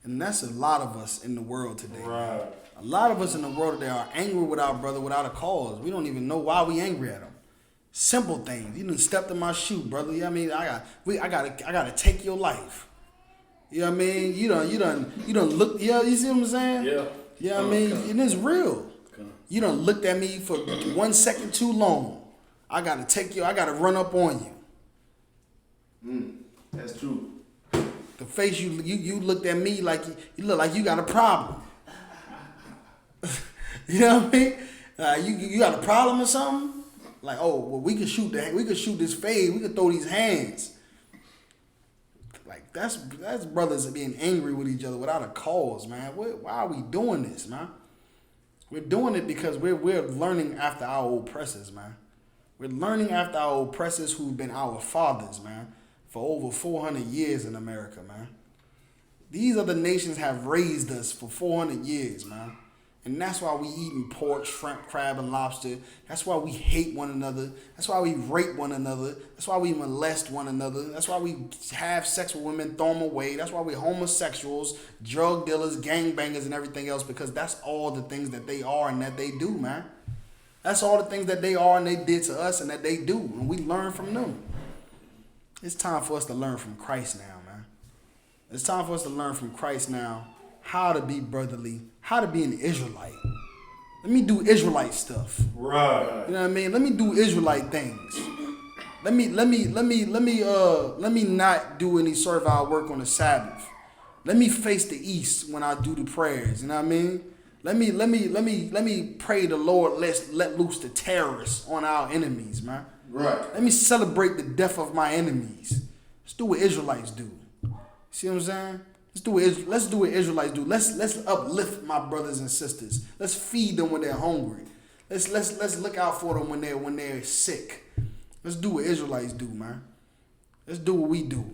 And that's a lot of us in the world today. Right. A lot of us in the world today are angry with our brother without a cause. We don't even know why we angry at him. Simple things. You done stepped in my shoe, brother. You know what I mean? I gotta take your life. You know what I mean? You done look, you see what I'm saying? Yeah. You know what I mean? And it's real. You done looked at me for 1 second too long. I gotta run up on you. That's true. The face you looked at me like you look like you got a problem. You know what I mean? You got a problem or something? Like, oh, well, we could shoot this fade, we could throw these hands. Like that's brothers being angry with each other without a cause, man. Why are we doing this, man? We're doing it because we're learning after our oppressors, man. We're learning after our oppressors who've been our fathers, man, for over 400 years in America, man. These other nations have raised us for 400 years, man. And that's why we eating pork, shrimp, crab, and lobster. That's why we hate one another. That's why we rape one another. That's why we molest one another. That's why we have sex with women, throw them away. That's why we're homosexuals, drug dealers, gangbangers, and everything else, because that's all the things that they are and that they do, man. That's all the things that they are and they did to us and that they do. And we learn from them. It's time for us to learn from Christ now, man. It's time for us to learn from Christ now how to be brotherly, how to be an Israelite. Let me do Israelite stuff. Right. You know what I mean? Let me do Israelite things. Let me not do any servile work on the Sabbath. Let me face the east when I do the prayers. You know what I mean? Let me pray the Lord let loose the terrorists on our enemies, man. Right. Let me celebrate the death of my enemies. Let's do what Israelites do. See what I'm saying? Let's do what Israelites do. Let's uplift my brothers and sisters. Let's feed them when they're hungry. Let's look out for them when they're sick. Let's do what Israelites do, man. Let's do what we do.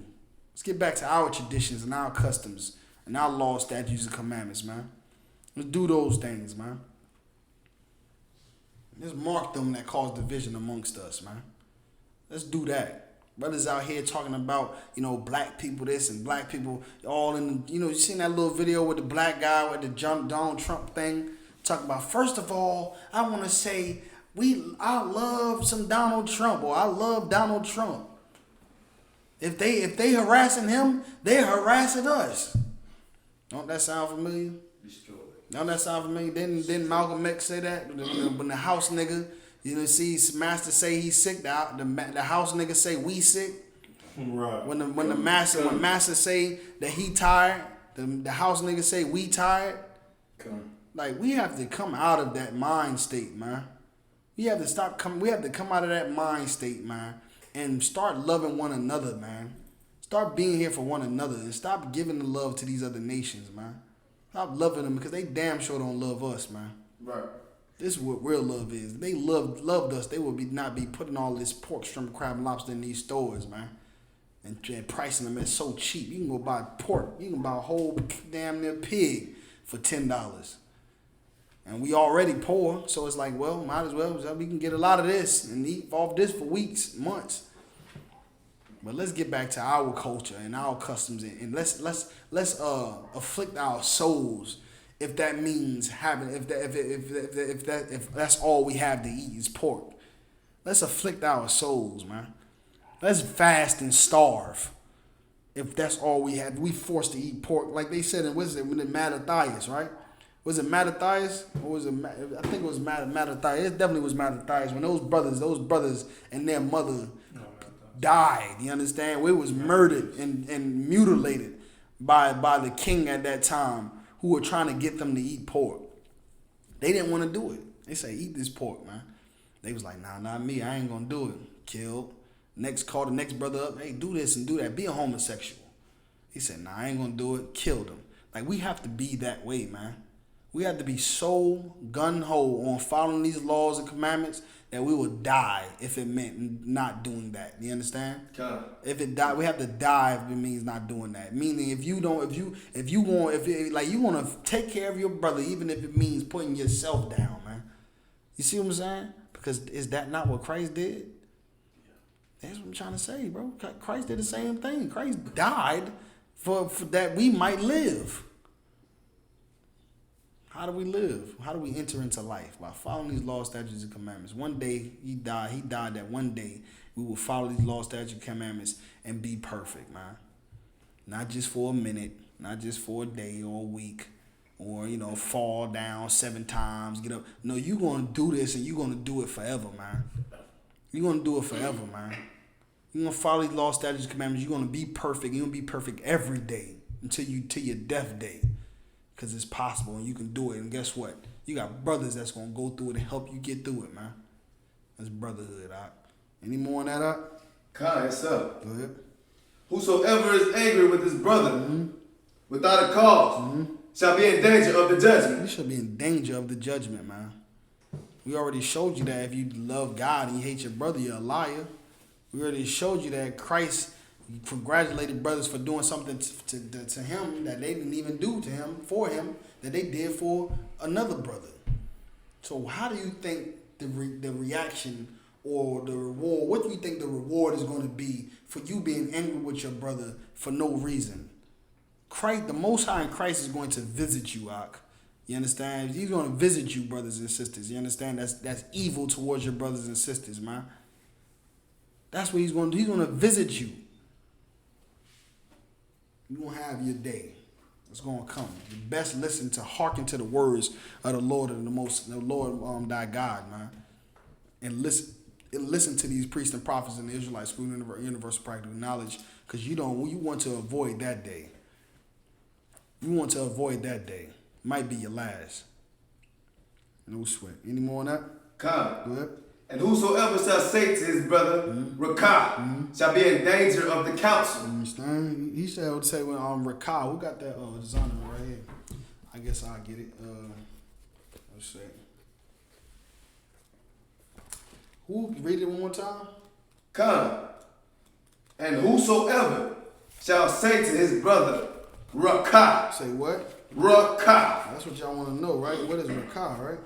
Let's get back to our traditions and our customs and our laws, statutes, and commandments, man. Let's do those things, man. Let's mark them that cause division amongst us, man. Let's do that. Brothers out here talking about, black people this and black people all in, you seen that little video with the black guy with the Donald Trump thing? Talking about, first of all, I want to say I love some Donald Trump, or I love Donald Trump. If they harassing him, they're harassing us. Don't that sound familiar? Don't that sound familiar? Didn't Malcolm X say that? When the house nigga, see master say he's sick, the house nigga say we sick. Right. When master say that he tired, the house nigga say we tired. Like, we have to come out of that mind state, man. We have to come out of that mind state, man, and start loving one another, man. Start being here for one another and stop giving the love to these other nations, man. Stop loving them because they damn sure don't love us, man. Right. This is what real love is. If they loved us, they would not be putting all this pork, shrimp, crab, and lobster in these stores, man. And pricing them at so cheap. You can go buy pork. You can buy a whole damn near pig for $10. And we already poor, so it's like, well, might as well. We can get a lot of this and eat off this for weeks, months. But let's get back to our culture and our customs, and let's afflict our souls if that means having if that's all we have to eat is pork. Let's afflict our souls, man. Let's fast and starve. If that's all we had, we forced to eat pork, like they said in Mattathias, right? Was it Mattathias or was it? I think it was Mattathias. It definitely was Mattathias. When those brothers and their mother died, you understand? We was murdered and mutilated by the king at that time, who were trying to get them to eat pork. They didn't want to do it. They say, eat this pork, man. They was like, nah, not me. I ain't gonna do it. Killed. Call the next brother up. Hey, do this and do that. Be a homosexual. He said, nah, I ain't gonna do it. Killed him. Like, we have to be that way, man. We have to be so gun-ho on following these laws and commandments that we will die if it meant not doing that. You understand? Okay. If it die, we have to die if it means not doing that. Meaning, if you want to take care of your brother, even if it means putting yourself down, man. You see what I'm saying? Because is that not what Christ did? That's what I'm trying to say, bro. Christ did the same thing. Christ died for that we might live. How do we live? How do we enter into life? By following these laws, statutes, and commandments. One day he died. He died that one day we will follow these laws, statutes, and commandments and be perfect, man. Not just for a minute, not just for a day or a week, or fall down 7 times, get up. No, you're gonna do this and you're gonna do it forever, man. You're gonna do it forever, man. You're gonna follow these laws, statutes, and commandments. You're gonna be perfect. You're gonna be perfect every day till your death day. Because it's possible and you can do it. And guess what? You got brothers that's going to go through it and help you get through it, man. That's brotherhood, Doc. Any more on that, Doc? Khan, yes, sir. Go ahead. Whosoever is angry with his brother without a cause shall be in danger of the judgment. You should be in danger of the judgment, man. We already showed you that if you love God and you hate your brother, you're a liar. We already showed you that Christ congratulated brothers for doing something to him that they didn't even do to him, for him, that they did for another brother. So how do you think the reaction or the reward, what do you think the reward is going to be for you being angry with your brother for no reason? Christ, the Most High in Christ is going to visit you, Ak. You understand? He's going to visit you, brothers and sisters. You understand? That's evil towards your brothers and sisters, man. That's what he's going to do. He's going to visit you. You're going to have your day. It's going to come. You best listen to, hearken to the words of the Lord and the Lord thy God, man. And listen to these priests and prophets in the Israelite School of Universal Practical Knowledge, because you want to avoid that day. You want to avoid that day. Might be your last. No sweat. Any more on that? Come. Go ahead. And whosoever shall say to his brother, Rakah, shall be in danger of the council. Understand? He said, say when Rakah, who got that designer right here? I guess I'll get it. Let's see. Who? Read it one more time. Come. And whosoever shall say to his brother, Rakah. Say what? Rakah. That's what y'all want to know, right? What is Rakah, right?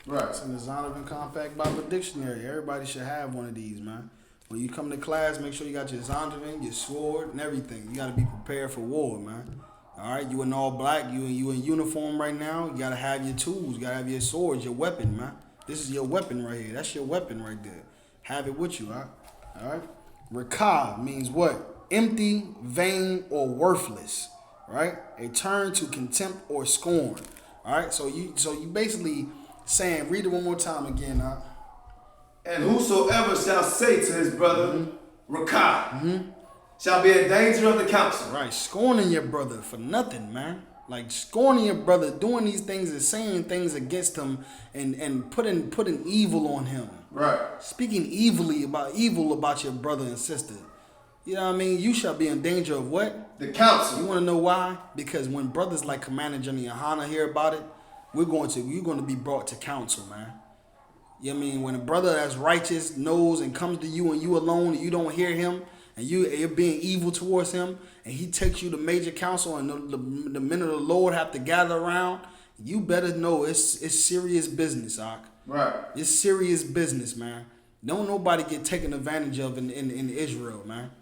Right. It's in the Zondervan Compact Bible Dictionary. Everybody should have one of these, man. When you come to class, make sure you got your Zondervan, your sword, and everything. You got to be prepared for war, man. All right? You in all black. You in uniform right now. You got to have your tools. You got to have your sword, your weapon, man. This is your weapon right here. That's your weapon right there. Have it with you, all right? All right? Rakah means what? Empty, vain, or worthless, right? A turn to contempt or scorn. All right? So you basically saying, read it one more time again, huh? And whosoever shall say to his brother, Rakah, shall be in danger of the council. Right, scorning your brother for nothing, man. Like scorning your brother, doing these things and saying things against him and putting evil on him. Right. Speaking evil about your brother and sister. You know what I mean? You shall be in danger of what? The council. You want to know why? Because when brothers like Commander Johnny YAHANNA hear about it, you're going to be brought to counsel, man. You know what I mean? When a brother that's righteous knows and comes to you and you alone and you don't hear him and you're being evil towards him and he takes you to major council and the men of the Lord have to gather around, you better know it's serious business, Ak. Right. It's serious business, man. Don't nobody get taken advantage of in Israel, man.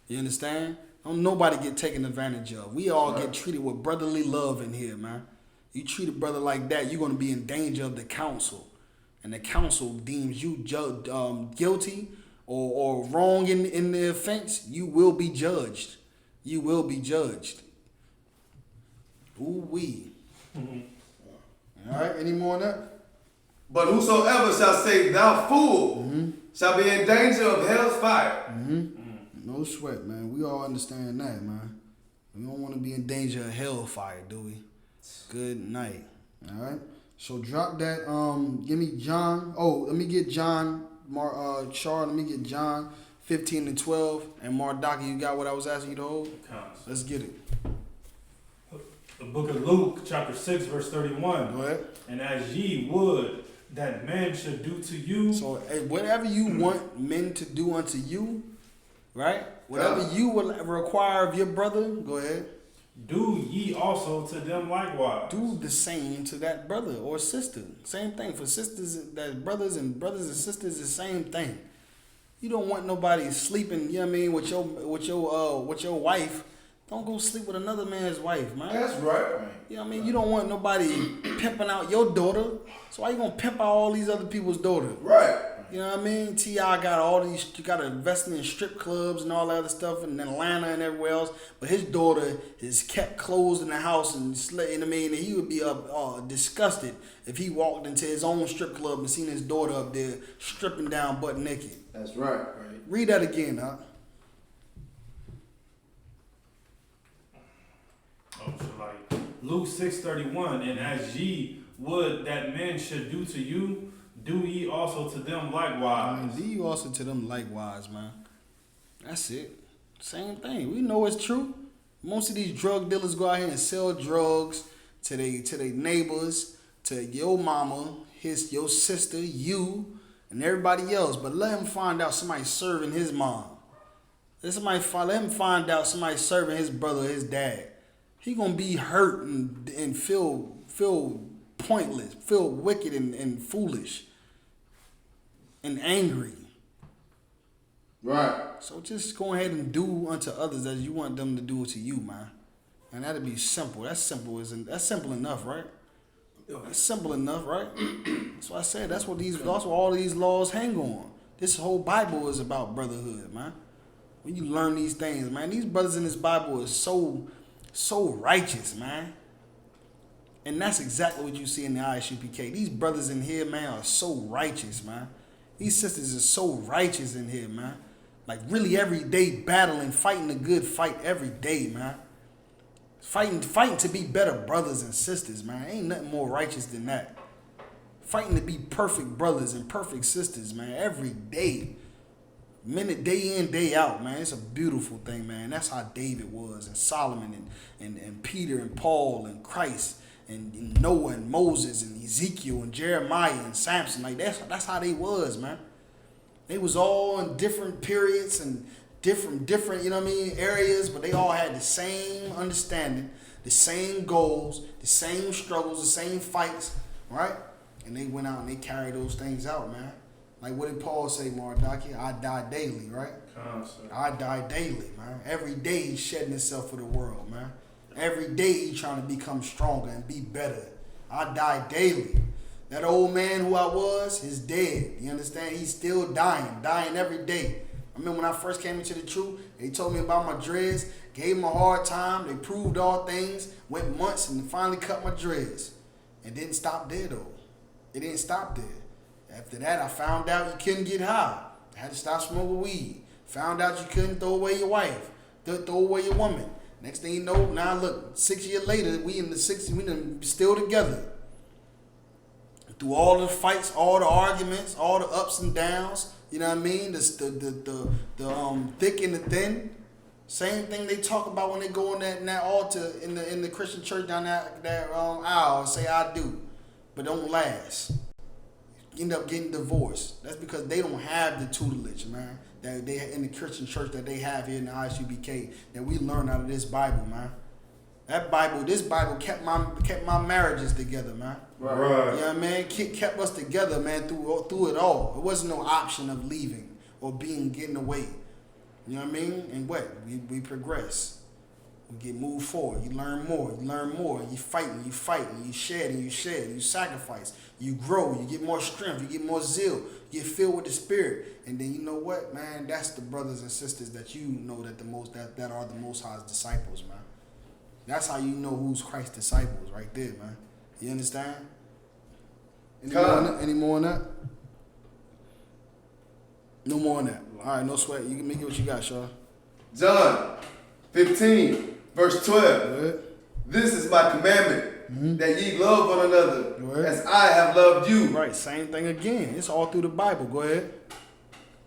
You understand? Don't nobody get taken advantage of. We all get treated with brotherly love in here, man. You treat a brother like that, you're going to be in danger of the council. And the council deems you guilty or wrong in the offense, you will be judged. You will be judged. Ooh-wee. All right, any more on that? But whosoever shall say, thou fool, shall be in danger of hell's fire. No sweat, man. We all understand that, man. We don't want to be in danger of hellfire, do we? Good night. All right. So drop that. Give me John. Oh, let me get John. Char. Let me get John 15 and 12. And Mardaki, you got what I was asking you to hold? Let's get it. The book of Luke, chapter 6, verse 31. Go ahead. And as ye would that men should do to you. So whatever you want men to do unto you, right? Whatever you will require of your brother, go ahead. Do ye also to them likewise. Do the same to that brother or sister. Same thing for sisters, that brothers and sisters, the same thing. You don't want nobody sleeping, you know what I mean, with your wife. Don't go sleep with another man's wife, man. That's right. You know what I mean? You don't want nobody pimping out your daughter. So why you gonna pimp out all these other people's daughters? Right. You know what I mean? T.I. got all these, you got to invest in strip clubs and all that other stuff in Atlanta and everywhere else. But his daughter is kept closed in the house and you know what I mean? And he would be disgusted if he walked into his own strip club and seen his daughter up there stripping down butt naked. That's right. Read that again, huh? Like Luke 6:31, and as ye would that men should do to you, do ye also to them likewise. Do ye also to them likewise, man. That's it. Same thing. We know it's true. Most of these drug dealers go out here and sell drugs to their neighbors, to your mama, your sister, you, and everybody else. But let him find out somebody serving his mom. Let him find out somebody serving his brother, his dad. He gonna be hurt and feel pointless, feel wicked and foolish and angry. Right. So just go ahead and do unto others as you want them to do to you, man. And that'll be simple. That's simple enough, right? That's simple enough, right? That's what I said. That's what all these laws hang on. This whole Bible is about brotherhood, man. When you learn these things, man, these brothers in this Bible is so righteous, man. And that's exactly what you see in the I.S.U.P.K. These brothers in here, man, are so righteous, man. These sisters are so righteous in here, man. Like really every day battling, fighting a good fight every day, man. Fighting to be better brothers and sisters, man. Ain't nothing more righteous than that. Fighting to be perfect brothers and perfect sisters, man, every day. Minute, day in, day out, man. It's a beautiful thing, man. That's how David was, and Solomon, and Peter, and Paul, and Christ, and Noah, and Moses, and Ezekiel, and Jeremiah, and Samson. Like, that's how they was, man. They was all in different periods and different, you know what I mean, areas, but they all had the same understanding, the same goals, the same struggles, the same fights, right? And they went out and they carried those things out, man. Like what did Paul say, Mardaki? I die daily, right? I die daily, man. Every day he's shedding himself for the world, man. Every day he's trying to become stronger and be better. I die daily. That old man who I was is dead. You understand? He's still dying every day. I remember when I first came into the truth, they told me about my dreads, gave them a hard time. They proved all things, went months, and finally cut my dreads. And didn't stop there, though. It didn't stop there. After that, I found out you couldn't get high. I had to stop smoking weed. Found out you couldn't throw away your wife, throw away your woman. Next thing you know, now look, 6 years later, we in the 60s, we done still together. Through all the fights, all the arguments, all the ups and downs, you know what I mean? The thick and the thin. Same thing they talk about when they go on that altar in the Christian church down that aisle and say I do, but don't last. You end up getting divorced. That's because they don't have the tutelage, man, that they in the Christian church that they have here in the I.S.U.P.K. that we learn out of this Bible, man. This Bible kept my marriages together, man. Right. You know what I mean? Kept us together, man, through it all. It wasn't no option of leaving or getting away. You know what I mean? And what? We progress. We get moved forward. You learn more. You fight, you shed, you sacrifice. You grow, you get more strength, you get more zeal, you get filled with the Spirit. And then you know what, man? That's the brothers and sisters that you know that are the Most High's disciples, man. That's how you know who's Christ's disciples right there, man. You understand? Any more on that? No more on that. All right, no sweat. You can make it what you got, Shaw. John 15, verse 12. Go ahead. This is my commandment, that ye love one another as I have loved you. Right, same thing again. It's all through the Bible. Go ahead.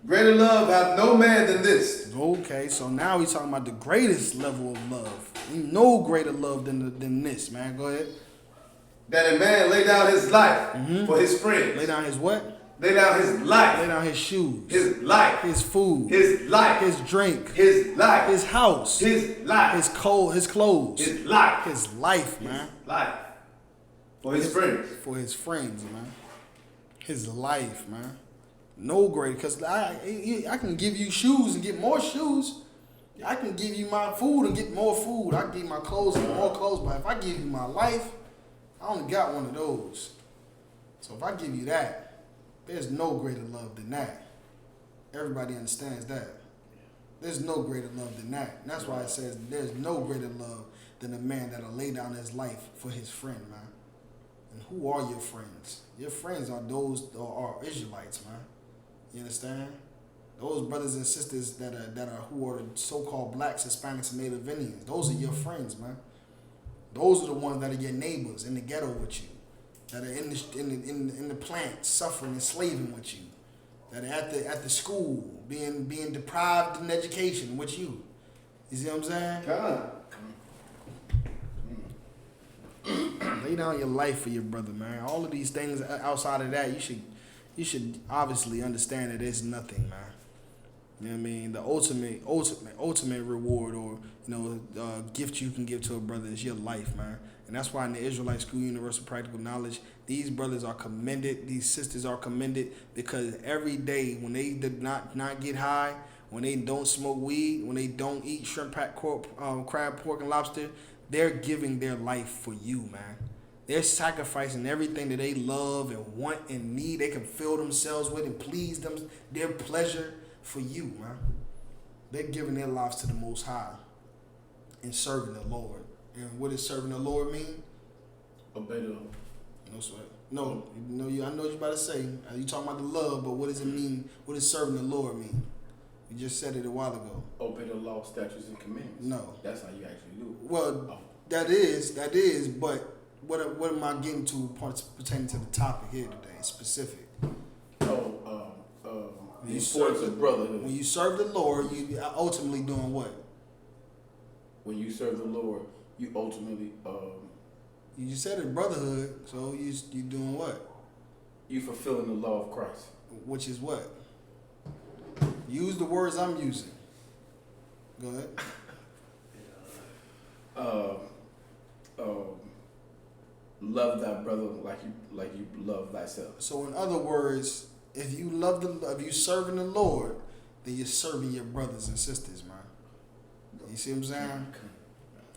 Greater love hath no man than this. Okay, so now we're talking about the greatest level of love. No greater love than this, man. Go ahead. That a man lay down his life for his friends. Lay down his what? Lay down his life. Lay down his shoes. His life. His food. His life. His drink. His life. His house. His life. His clothes. His life. His life, man. Life. For his friends. For his friends, man. His life, man. No great, because I can give you shoes and get more shoes. I can give you my food and get more food. I can give you my clothes and more clothes. But if I give you my life, I only got one of those. So if I give you that, there's no greater love than that. Everybody understands that. There's no greater love than that. And that's why it says there's no greater love than a man that'll lay down his life for his friend, man. And who are your friends? Your friends are those are Israelites, man. You understand? Those brothers and sisters that are who are the so-called blacks, Hispanics, and Native Indians. Those are your friends, man. Those are the ones that are your neighbors in the ghetto with you, that are in the plant suffering and slaving with you, that are at the school being deprived in education with you. You see what I'm saying? Lay down your life for your brother, man. All of these things outside of that, you should obviously understand that it's nothing, man. You know what I mean? The ultimate reward or, gift you can give to a brother is your life, man. And that's why in the Israelite School Universal Practical Knowledge, these brothers are commended, these sisters are commended, because every day when they did not get high, when they don't smoke weed, when they don't eat shrimp, crab, pork, and lobster, they're giving their life for you, man. They're sacrificing everything that they love and want and need. They can fill themselves with and please them, their pleasure for you, man. They're giving their lives to the Most High and serving the Lord. And what does serving the Lord mean? Obey the No sweat. No, I know what you're about to say. You talking about the love, but what does it mean? What does serving the Lord mean? You just said it a while ago. obey the law, statutes, and commandments. No. That's how you actually do it. Well, that is, but what am I getting to pertaining to the topic here today, specific? The importance of brotherhood. When you serve the Lord, you are ultimately doing what? When you serve the Lord, you ultimately You just said it, brotherhood. So you doing what? you fulfilling the law of Christ. Which is what? Use the words I'm using. Go ahead. Love thy brother like you love thyself. So in other words, if you serving the Lord, then you're serving your brothers and sisters, man. You see what I'm saying?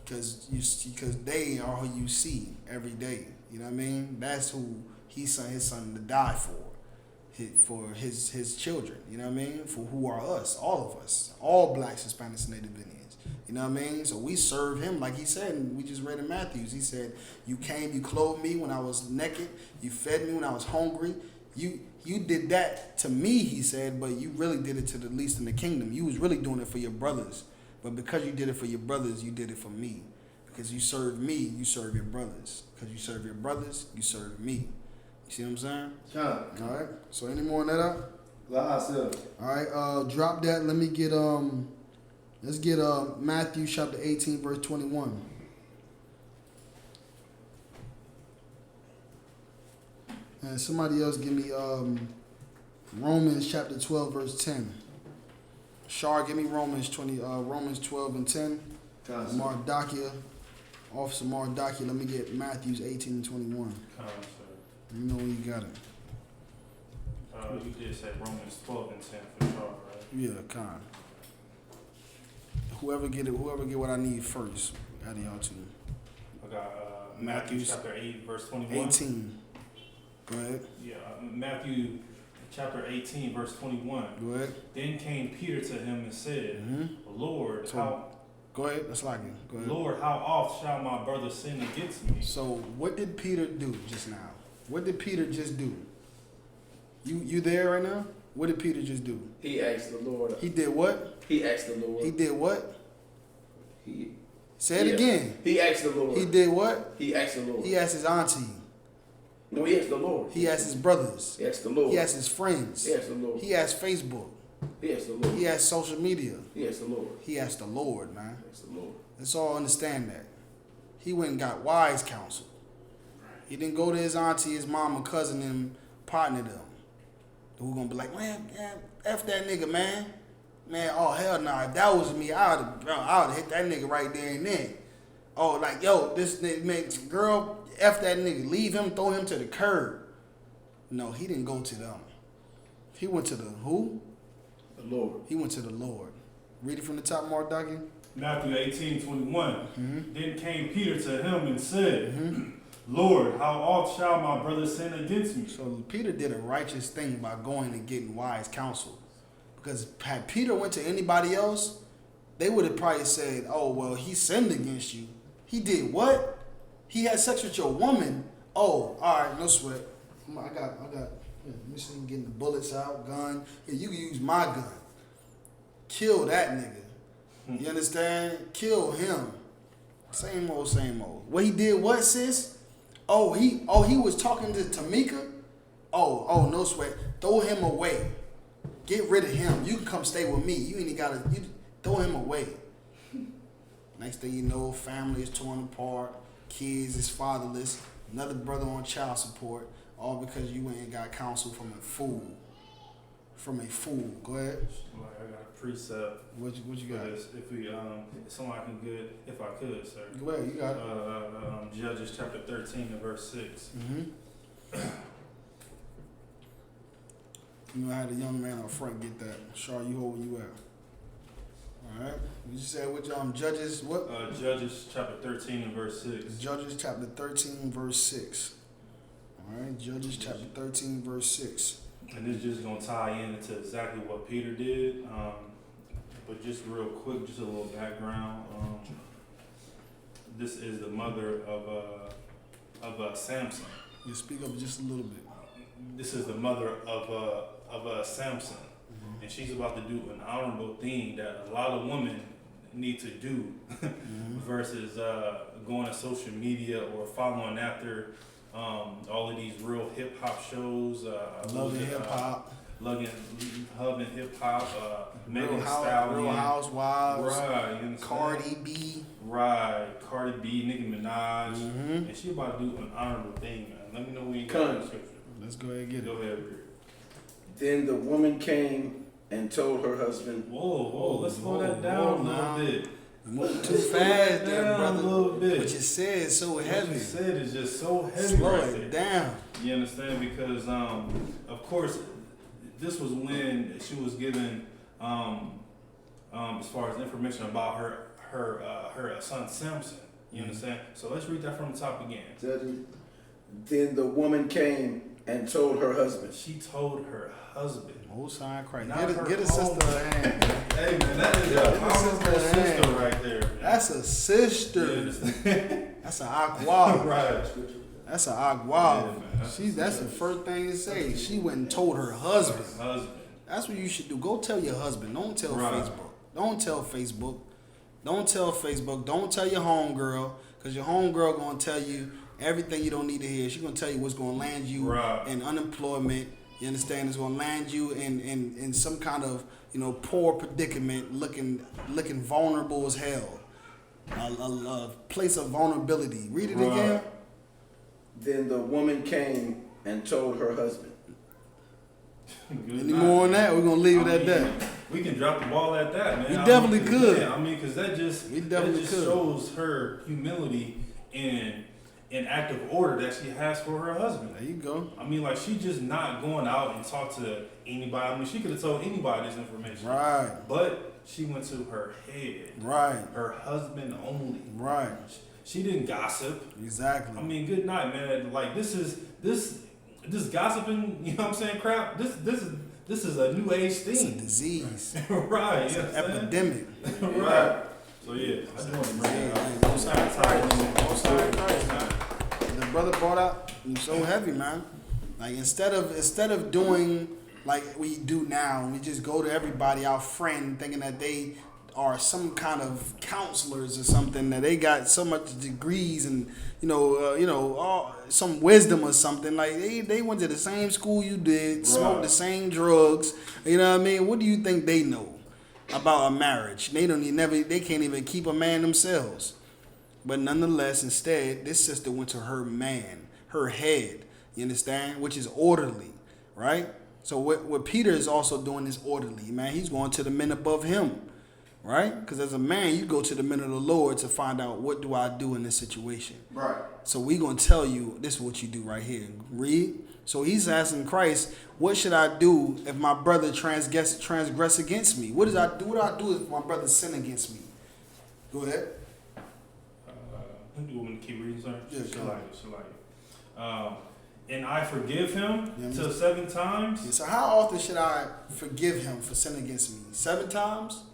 Because they are who you see every day. You know what I mean? That's who he sent his son to die for his children. You know what I mean? For who are us, all of us, all blacks, Hispanics, and Native Indians. You know what I mean? So we serve him like he said, and we just read in Matthews. He said, you came, you clothed me when I was naked, you fed me when I was hungry. You did that to me, he said, but you really did it to the least in the kingdom. You was really doing it for your brothers, But because you did it for your brothers, you did it for me. Because you serve me, you serve your brothers. Because you serve your brothers, you serve me. You see what I'm saying? Con. All right. So any more on that up? All All right. Drop that. Let me get let's get Matthew chapter 18 verse 21. And somebody else give me Romans chapter 12 verse 10. Shar, give me Romans 12 and 10. Mardakia, Officer Mardakia, let me get Matthews 18 and 21. You know when you got it. You did say Romans 12 and 10 for sure, right? Yeah, con. Whoever get what I need first. Out of y'all two. I got Matthew chapter 8 verse 21. 18. Go ahead. Yeah, Matthew chapter 18 verse 21. Go ahead. Then came Peter to him and said, Lord, Go ahead. That's like it. Go ahead. Lord, how oft shall my brother sin against me? So what did Peter do just now? What did Peter just do? You there right now? What did Peter just do? He asked the Lord. He did what? He asked the Lord. He did what? He Say it again. He asked the Lord. He did what? He asked the Lord. He asked his auntie. No, he asked the Lord. He asked his brothers. He asked the Lord. He asked his friends. He asked the Lord. He asked Facebook. He asked the Lord. He asked social media. He asked the Lord. He asked the Lord, man. He asked the Lord. Let's all understand that. He went and got wise counsel. He didn't go to his auntie, his mama, cousin, and partner them. Who gonna be like, man, F that nigga, man. Man, oh hell nah. If that was me, I would've hit that nigga right there and then. Oh, like, yo, this nigga makes girl, F that nigga. Leave him, throw him to the curb. No, he didn't go to them. He went to the who? The Lord. He went to the Lord. Read it from the top, Mark Duggan. Matthew 18:21. Then came Peter to him and said, Lord, how oft shall my brother sin against me? So Peter did a righteous thing by going and getting wise counsel. Because had Peter went to anybody else, they would have probably said, oh, well, he sinned against you. He did what? He had sex with your woman. Oh, all right, no sweat. I got, let me see him getting the bullets out, gun. Yeah, you can use my gun. Kill that nigga. You understand? Kill him. Same old. What he did, what, sis? Oh, he was talking to Tamika? Oh, no sweat. Throw him away. Get rid of him. You can come stay with me. You ain't gotta throw him away. Next thing you know, family is torn apart, kids is fatherless, another brother on child support, all because you went and got counsel from a fool. Go ahead. Like I got a precept. What you got? If we somebody can get, if I could, sir. Go ahead, you got it. Judges chapter 13 and verse 6. You know, I had a young man up front get that. Shar, you hold where you at. All right. You said which Judges what? Judges chapter 13 and verse 6. Judges chapter 13 verse 6. All right. Judges chapter 13 verse 6. And this is just gonna tie into exactly what Peter did. But just real quick, just a little background. This is the mother of Samson. You speak up just a little bit. This is the mother of Samson, and she's about to do an honorable thing that a lot of women need to do, versus going to social media or following after all of these real hip hop shows. Loving hip hop. Loving hip hop. Megan Stallion. Real Housewives. Right. Cardi B. Right. Cardi B, Nicki Minaj. And she about to do an honorable thing, man. Let me know when you got the scripture. Let's go ahead and get it. Go ahead, Rick. Then the woman came and told her husband. Whoa, let's slow that down a little bit. Move too fast there, brother. A little bit. What you said is so heavy. What you said is just so heavy. Slow right it there. down. You understand? Because, of course, this was when she was given, as far as information about her son Samson. You understand? So let's read that from the top again. Then the woman came and told her husband. She told her husband. Most High Christ. Not Get a sister a hand. Hey man, that is a powerful sister right there. Man. That's a sister. That's an aqua. Right. That's an aqua. Yeah, That's the first thing to say. She went and told her husband. Husband. That's what you should do. Go tell your husband. Don't tell Facebook. Don't tell Facebook. Don't tell Facebook. Don't tell your homegirl, because your homegirl gonna tell you everything you don't need to hear. She's gonna tell you what's gonna land you in unemployment. You understand? It's gonna land you in some kind of poor predicament, looking vulnerable as hell. A place of vulnerability. Read it again. Then the woman came and told her husband. Any more on that? We're gonna leave it at that. We can drop the ball at that, man. We definitely could. Yeah, because that just shows her humility and an act of order that she has for her husband. There you go. Like she just not going out and talk to anybody. She could have told anybody this information. Right. But she went to her head. Right. Her husband only. Right. She didn't gossip. Exactly. Good night, man. Like this gossiping, you know what I'm saying, crap. This is a new age thing. It's a disease. Right. It's an epidemic. Right. So yeah, I just want to bring it up. The brother brought out so heavy, man. Like instead of doing like we do now, we just go to everybody, our friend, thinking that they are some kind of counselors or something, that they got so much degrees and some wisdom or something. Like they went to the same school you did, smoked the same drugs. You know what I mean? What do you think they know about a marriage? They can't even keep a man themselves. But nonetheless, instead, this sister went to her man, her head. You understand? Which is orderly, right? So what Peter is also doing is orderly, man. He's going to the men above him. Right? Because as a man, you go to the men of the Lord to find out, what do I do in this situation? Right. So we're going to tell you, this is what you do right here. Read. So he's asking Christ, what should I do if my brother transgress against me? What do I do if my brother sin against me? Go ahead. Do you want me to keep reading, sir? Yeah, and I forgive him till 7 times. Yeah, so how often should I forgive him for sin against me? 7 times?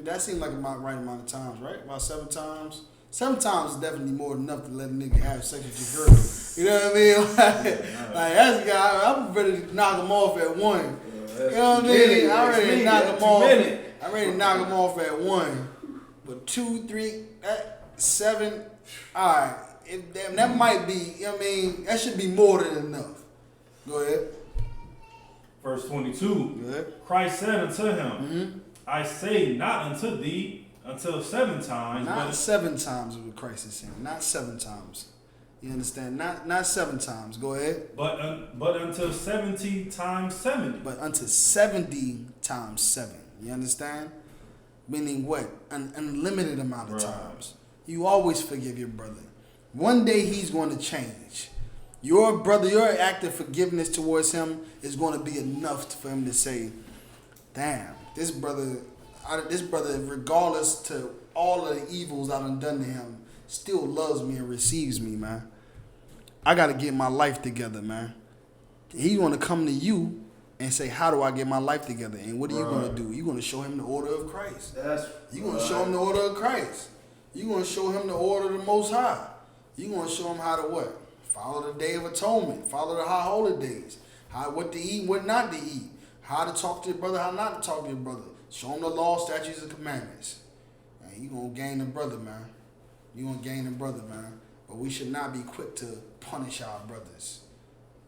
That seems like about the right amount of times, right? About 7 times. 7 times is definitely more than enough to let a nigga have sex with your girl. You know what I mean? Like that's the guy. I'm ready to knock him off at 1. You know what I mean? I'm ready to knock him off. I'm ready to knock him off at 1. But 2, 3, 7. All right. That might be. You know what I mean? That should be more than enough. Go ahead. Verse 22. Go ahead. Christ said unto him, I say not unto thee until 7 times. Not 7 times is what Christ is saying. Not 7 times. You understand? Not 7 times. Go ahead. But until 70 times 70. But until 70 times 7. You understand? Meaning what? An unlimited amount of times. You always forgive your brother. One day he's going to change. Your brother, your act of forgiveness towards him is going to be enough for him to say, damn, this brother, regardless to all of the evils I've done to him, still loves me and receives me, man. I got to get my life together, man. He's going to come to you and say, how do I get my life together? And what are you going to do? You're going to show him the order of Christ. You're going to show him the order of Christ. You're going to show him the order of the Most High. You're going to show him how to what? Follow the Day of Atonement. Follow the high holidays. What to eat, what not to eat. How to talk to your brother, how not to talk to your brother. Show him the law, statutes, and commandments. Man, you're going to gain the brother, man. You're going to gain the brother, man. But we should not be quick to punish our brothers.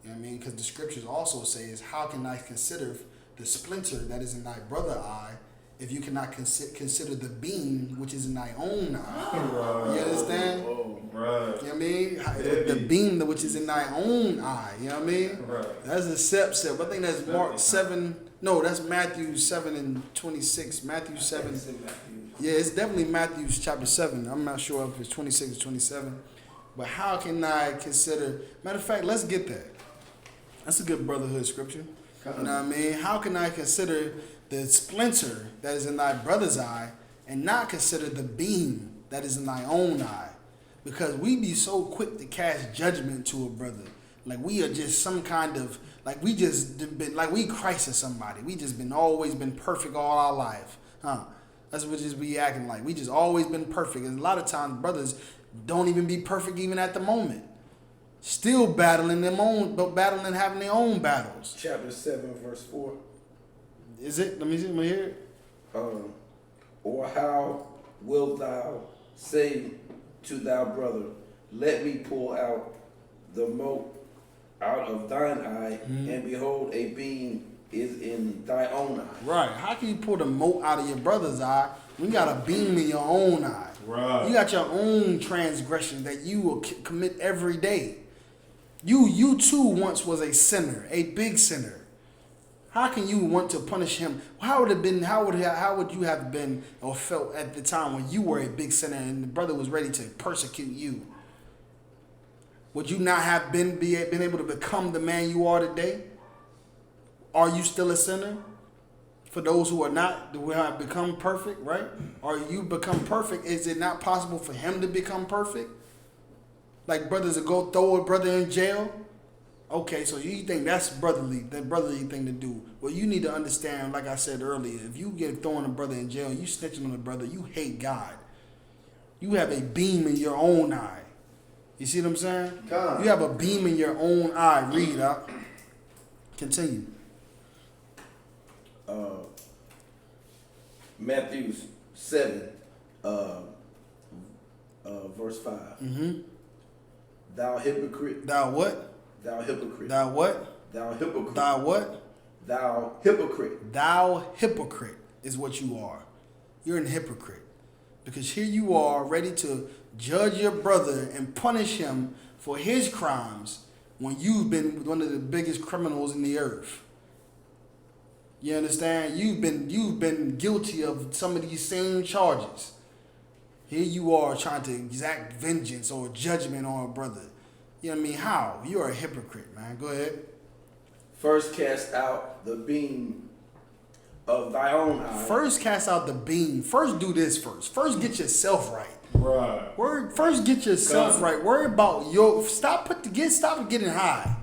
You know what I mean? Because the scriptures also says, how can I consider the splinter that is in thy brother's eye if you cannot consider the beam which is in thy own eye? Right. You understand? Right. You know what I mean? The beam which is in thy own eye. You know what I mean? Right. That's a step. I think that's Mark 7. No, that's Matthew 7 and 26. Matthew 7. Yeah, it's definitely Matthew chapter 7. I'm not sure if it's 26 or 27. But how can I consider... Matter of fact, let's get that. That's a good brotherhood scripture. You know what I mean? How can I consider the splinter that is in thy brother's eye and not consider the beam that is in thy own eye? Because we be so quick to cast judgment to a brother. Like we are just some kind of... Like we just been... Like we Christ or somebody. We just always been perfect all our life. That's what just we acting like. We just always been perfect. And a lot of times brothers don't even be perfect even at the moment. Still battling having their own battles. Chapter 7, verse 4. Is it? Let me hear it. Or how wilt thou say to thy brother, let me pull out the mote out of thine eye, and behold, a beam is in thy own eye. Right. How can you pull the mote out of your brother's eye when you got a beam in your own eye? Right. You got your own transgression that you will commit every day. You too once was a sinner, a big sinner. How can you want to punish him? How would you have been or felt at the time when you were a big sinner and the brother was ready to persecute you? Would you not have been able to become the man you are today? Are you still a sinner? For those who are not, who have become perfect, right? Are you become perfect? Is it not possible for him to become perfect? Like brothers to go throw a brother in jail? Okay, so you think that's the brotherly thing to do. Well, you need to understand, like I said earlier, if you get throwing a brother in jail, you snitching on a brother, you hate God. You have a beam in your own eye. You see what I'm saying? God. You have a beam in your own eye. Read up. Continue. Matthew 7, verse 5. Thou hypocrite. Thou what? Thou hypocrite. Thou what? Thou hypocrite. Thou what? Thou hypocrite. Thou hypocrite is what you are. You're an hypocrite. Because here you are ready to judge your brother and punish him for his crimes when you've been one of the biggest criminals in the earth. You understand? You've been guilty of some of these same charges. Here you are trying to exact vengeance or judgment on a brother. You know what I mean? How? You are a hypocrite, man. Go ahead. First cast out the beam of thy own eye. First cast out the beam. First do this first. First get yourself right. Right. First get yourself right. Worry about stop getting high.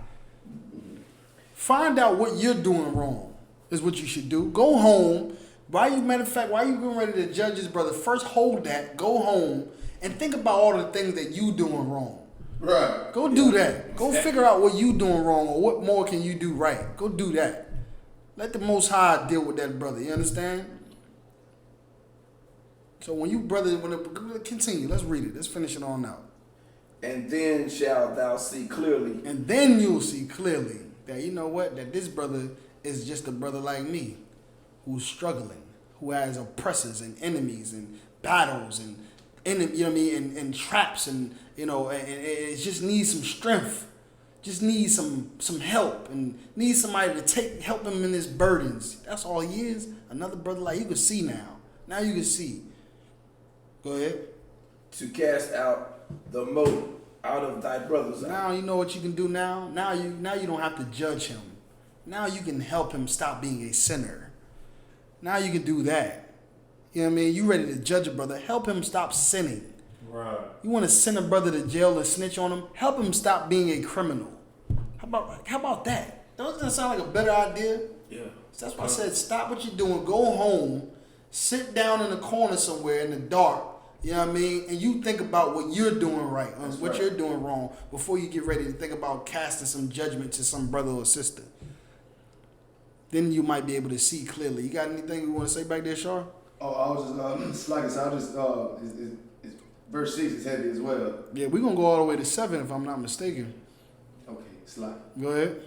Find out what you're doing wrong is what you should do. Go home. Matter of fact, while you getting ready to judge his brother, first hold that, go home, and think about all the things that you doing wrong. Right. Go do that. Go figure out what you doing wrong or what more can you do right. Go do that. Let the Most High deal with that brother. You understand? So when continue, let's read it. Let's finish it on out. And then shalt thou see clearly. And then you'll see clearly that, you know what, that this brother is just a brother like me who's struggling, who has oppressors and enemies and battles and you know what I mean, and traps and you know, and it just needs some strength, just needs some help and needs somebody to help him in his burdens. That's all he is. Another brother like you can see now. Now you can see. Go ahead. To cast out the mote out of thy brother's eye. Now you know what you can do now. Now you don't have to judge him. Now you can help him stop being a sinner. Now you can do that. You know what I mean? You ready to judge a brother. Help him stop sinning. Right. You want to send a brother to jail and snitch on him? Help him stop being a criminal. How about that? Doesn't that sound like a better idea? Yeah. That's why I said stop what you're doing. Go home. Sit down in the corner somewhere in the dark. You know what I mean? And you think about what you're doing right and what you're doing wrong before you get ready to think about casting some judgment to some brother or sister. Then you might be able to see clearly. You got anything you want to say back there, Shar? Oh, I was just like I said, verse 6 is heavy as well. Yeah, we're gonna go all the way to 7 if I'm not mistaken. Okay, slide. Go ahead.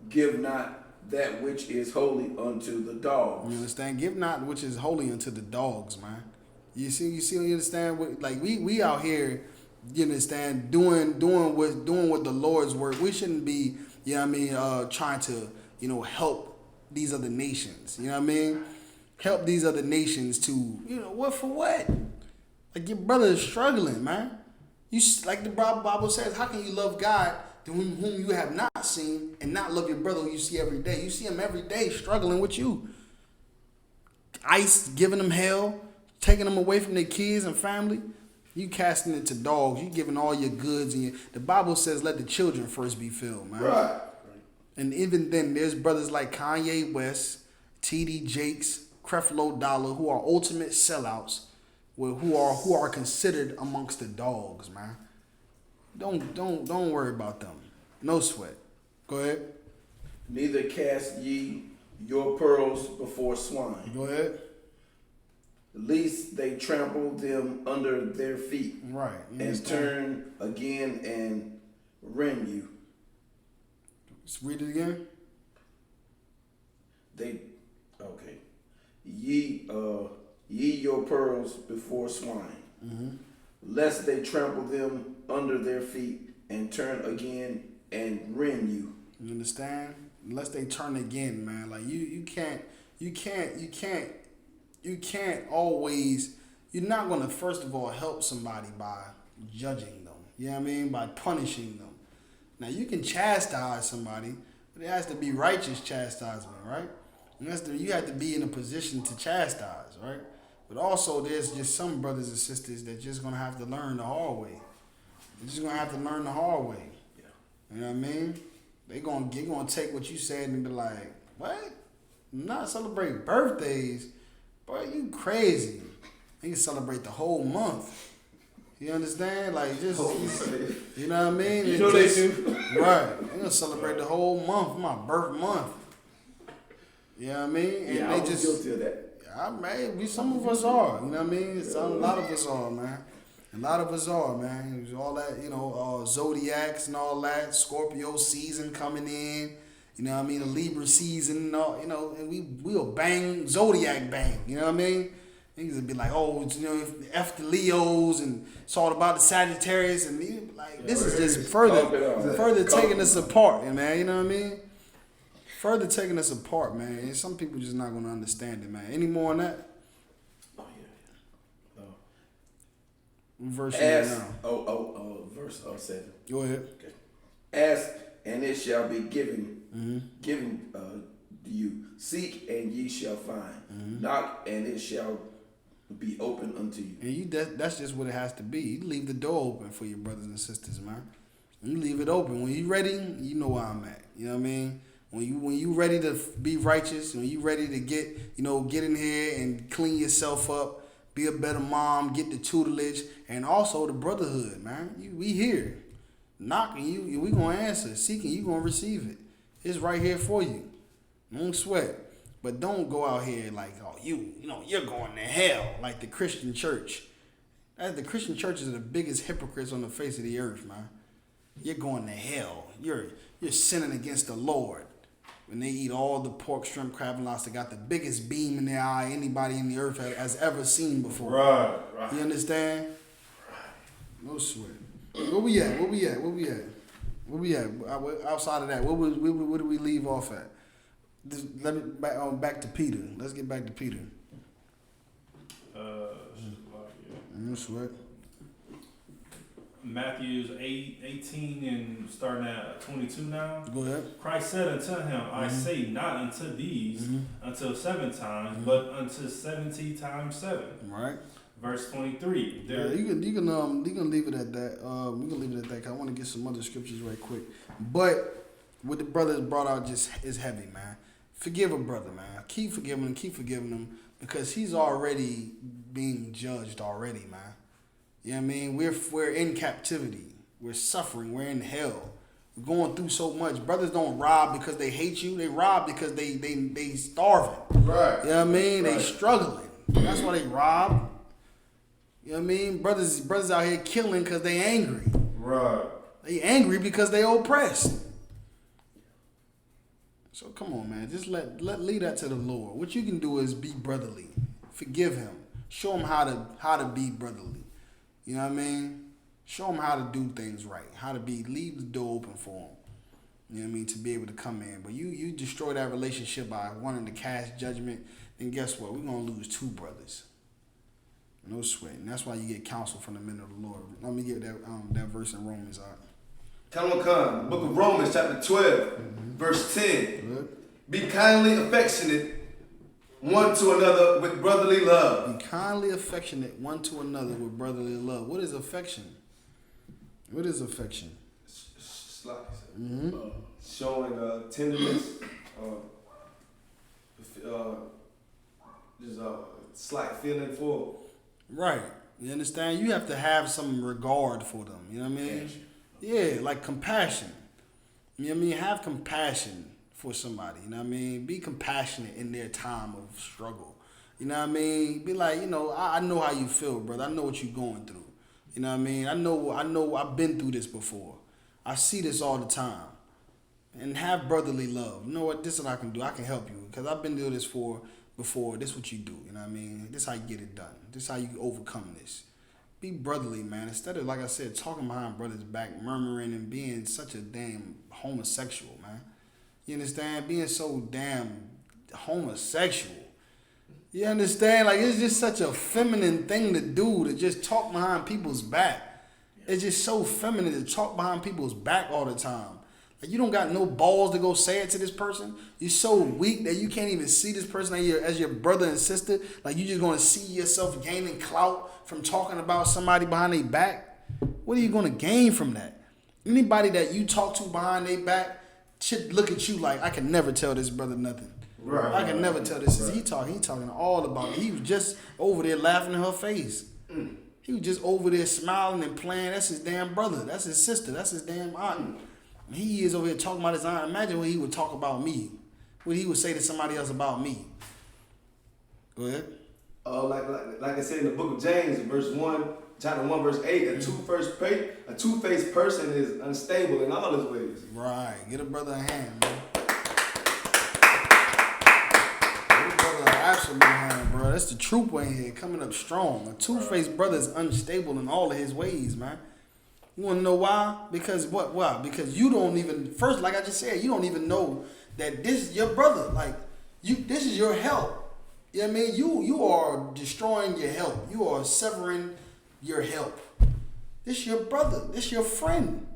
Give not that which is holy unto the dogs. You understand? Give not which is holy unto the dogs, man. You understand? We out here, you understand, doing what the Lord's work. We shouldn't be, you know what I mean, trying to, you know, help these other nations. You know what I mean? Help these other nations to, you know, what for what? Like your brother is struggling, man. You like the Bible says, how can you love God whom you have not seen and not love your brother who you see every day? You see him every day struggling with you. ICE giving them hell, taking them away from their kids and family. You casting it to dogs. You giving all your goods. And the Bible says let the children first be filled, man. Right. And even then, there's brothers like Kanye West, T.D. Jakes, Creflo Dollar, who are ultimate sellouts, who are considered amongst the dogs, man. Don't worry about them. No sweat. Go ahead. Neither cast ye your pearls before swine. Go ahead. lest they trample them under their feet. Right. And turn again and rend you. Let's read it again. Ye your pearls before swine, lest they trample them under their feet and turn again and rend you. You understand? Unless they turn again, man. Like you can't always. You're not gonna first of all help somebody by judging them. You know what I mean? By punishing them. Now you can chastise somebody, but it has to be righteous chastisement, right? And you have to be in a position to chastise, right? But also there's just some brothers and sisters that just gonna have to learn the hard way. They're just gonna have to learn the hard way. Yeah. You know what I mean? They're gonna take what you said and be like, what? Not celebrate birthdays? Boy, you crazy. They can celebrate the whole month. You understand? Like, just, you know what I mean? You know they do. Right. They're gonna celebrate the whole month, my birth month. You know what I mean? And yeah, they I was just guilty of that. Some of us are, you know what I mean? A lot of us are, man. A lot of us are, man. All that, zodiacs and all that. Scorpio season coming in. You know what I mean? The Libra season and all, and we'll bang, zodiac bang. You know what I mean? Niggas would be like, F the Leos and it's all about the Sagittarius and like this is just further taking us apart, man. You know what I mean? Further taking us apart, man. And some people just not gonna understand it, man. Any more on that? Oh yeah. Verse now. Verse 7. Go ahead. Okay. Ask and it shall be given you. Seek and ye shall find. Knock and it shall be open unto you. And that's just what it has to be. You leave the door open for your brothers and sisters, man. You leave it open. When you ready, you know where I'm at. You know what I mean? When you ready to be righteous, when you ready to get in here and clean yourself up, be a better mom, get the tutelage, and also the brotherhood, man. We here. Knocking you, we gonna answer. Seeking, you gonna receive it. It's right here for you. Don't sweat. But don't go out here like, you're going to hell, like the Christian church. The Christian churches are the biggest hypocrites on the face of the earth, man. You're going to hell. You're sinning against the Lord. When they eat all the pork, shrimp, crab, and lobster, got the biggest beam in their eye anybody in the earth has ever seen before. Right. You understand? No sweat. Where we at? Outside of that, where do we leave off at? Let me back to Peter. Let's get back to Peter. No sweat. Matthew 8:18 and starting at 22 now. Go ahead. Christ said unto him, I say not unto these until 7 times, but unto 70 times 7. Right. Verse 23. Yeah, you can leave it at that. We can leave it at that. 'Cause I want to get some other scriptures right quick. But what the brothers brought out just is heavy, man. Forgive a brother, man. Keep forgiving him because he's already being judged already, man. You know what I mean? We're in captivity. We're suffering. We're in hell. We're going through so much. Brothers don't rob because they hate you. They rob because they starving. Right. You know what I mean? Right. They struggling. That's why they rob. You know what I mean? Brothers out here killing because they angry. Right. They angry because they oppressed. So come on, man. Just leave that to the Lord. What you can do is be brotherly. Forgive him. Show him how to be brotherly. You know what I mean? Show him how to do things right. Leave the door open for him. You know what I mean? To be able to come in. But you destroy that relationship by wanting to cast judgment, then guess what? We're going to lose 2 brothers. No sweat. And that's why you get counsel from the men of the Lord. Let me get that verse in Romans out. Come, Book of Romans, chapter 12, verse 10. Good. Be kindly affectionate one to another with brotherly love. Be kindly affectionate one to another with brotherly love. What is affection? Showing tenderness, just slight feeling for. Right. You understand? You have to have some regard for them. You know what I mean? Yeah, like compassion. You know what I mean? Have compassion for somebody. You know what I mean? Be compassionate in their time of struggle. You know what I mean? Be like, I know how you feel, brother. I know what you're going through. You know what I mean? I know I've been through this before. I see this all the time. And have brotherly love. You know what? This is what I can do. I can help you. Because I've been doing this before. This is what you do. You know what I mean? This is how you get it done. This is how you overcome this. Be brotherly, man. Instead of, like I said, talking behind brothers' back, murmuring and being such a damn homosexual, man. You understand? Being so damn homosexual. You understand? Like, it's just such a feminine thing to do, to just talk behind people's back. It's just so feminine to talk behind people's back all the time. Like, you don't got no balls to go say it to this person. You're so weak that you can't even see this person as your brother and sister. Like, you just going to see yourself gaining clout from talking about somebody behind their back. What are you going to gain from that? Anybody that you talk to behind their back should look at you like, I can never tell this brother nothing. Right. I can never tell this. Right. He talking all about it. He was just over there laughing in her face. He was just over there smiling and playing. That's his damn brother. That's his sister. That's his damn aunt. He is over here talking about his aunt. Imagine what he would talk about me. What he would say to somebody else about me. Go ahead. Like I said in the book of James, verse 1, chapter 1, verse 8, a two-faced person is unstable in all his ways. Right. Get a brother a hand, man. Get a brother an absolute hand, bro. That's the trooper in here coming up strong. A two-faced brother is unstable in all of his ways, man. You want to know why? Because what? Why? Because you don't even, first, like I just said, you don't even know that this is your brother. Like, this is your help. You know what I mean? You are destroying your help. You are severing your help. This your brother. This your friend.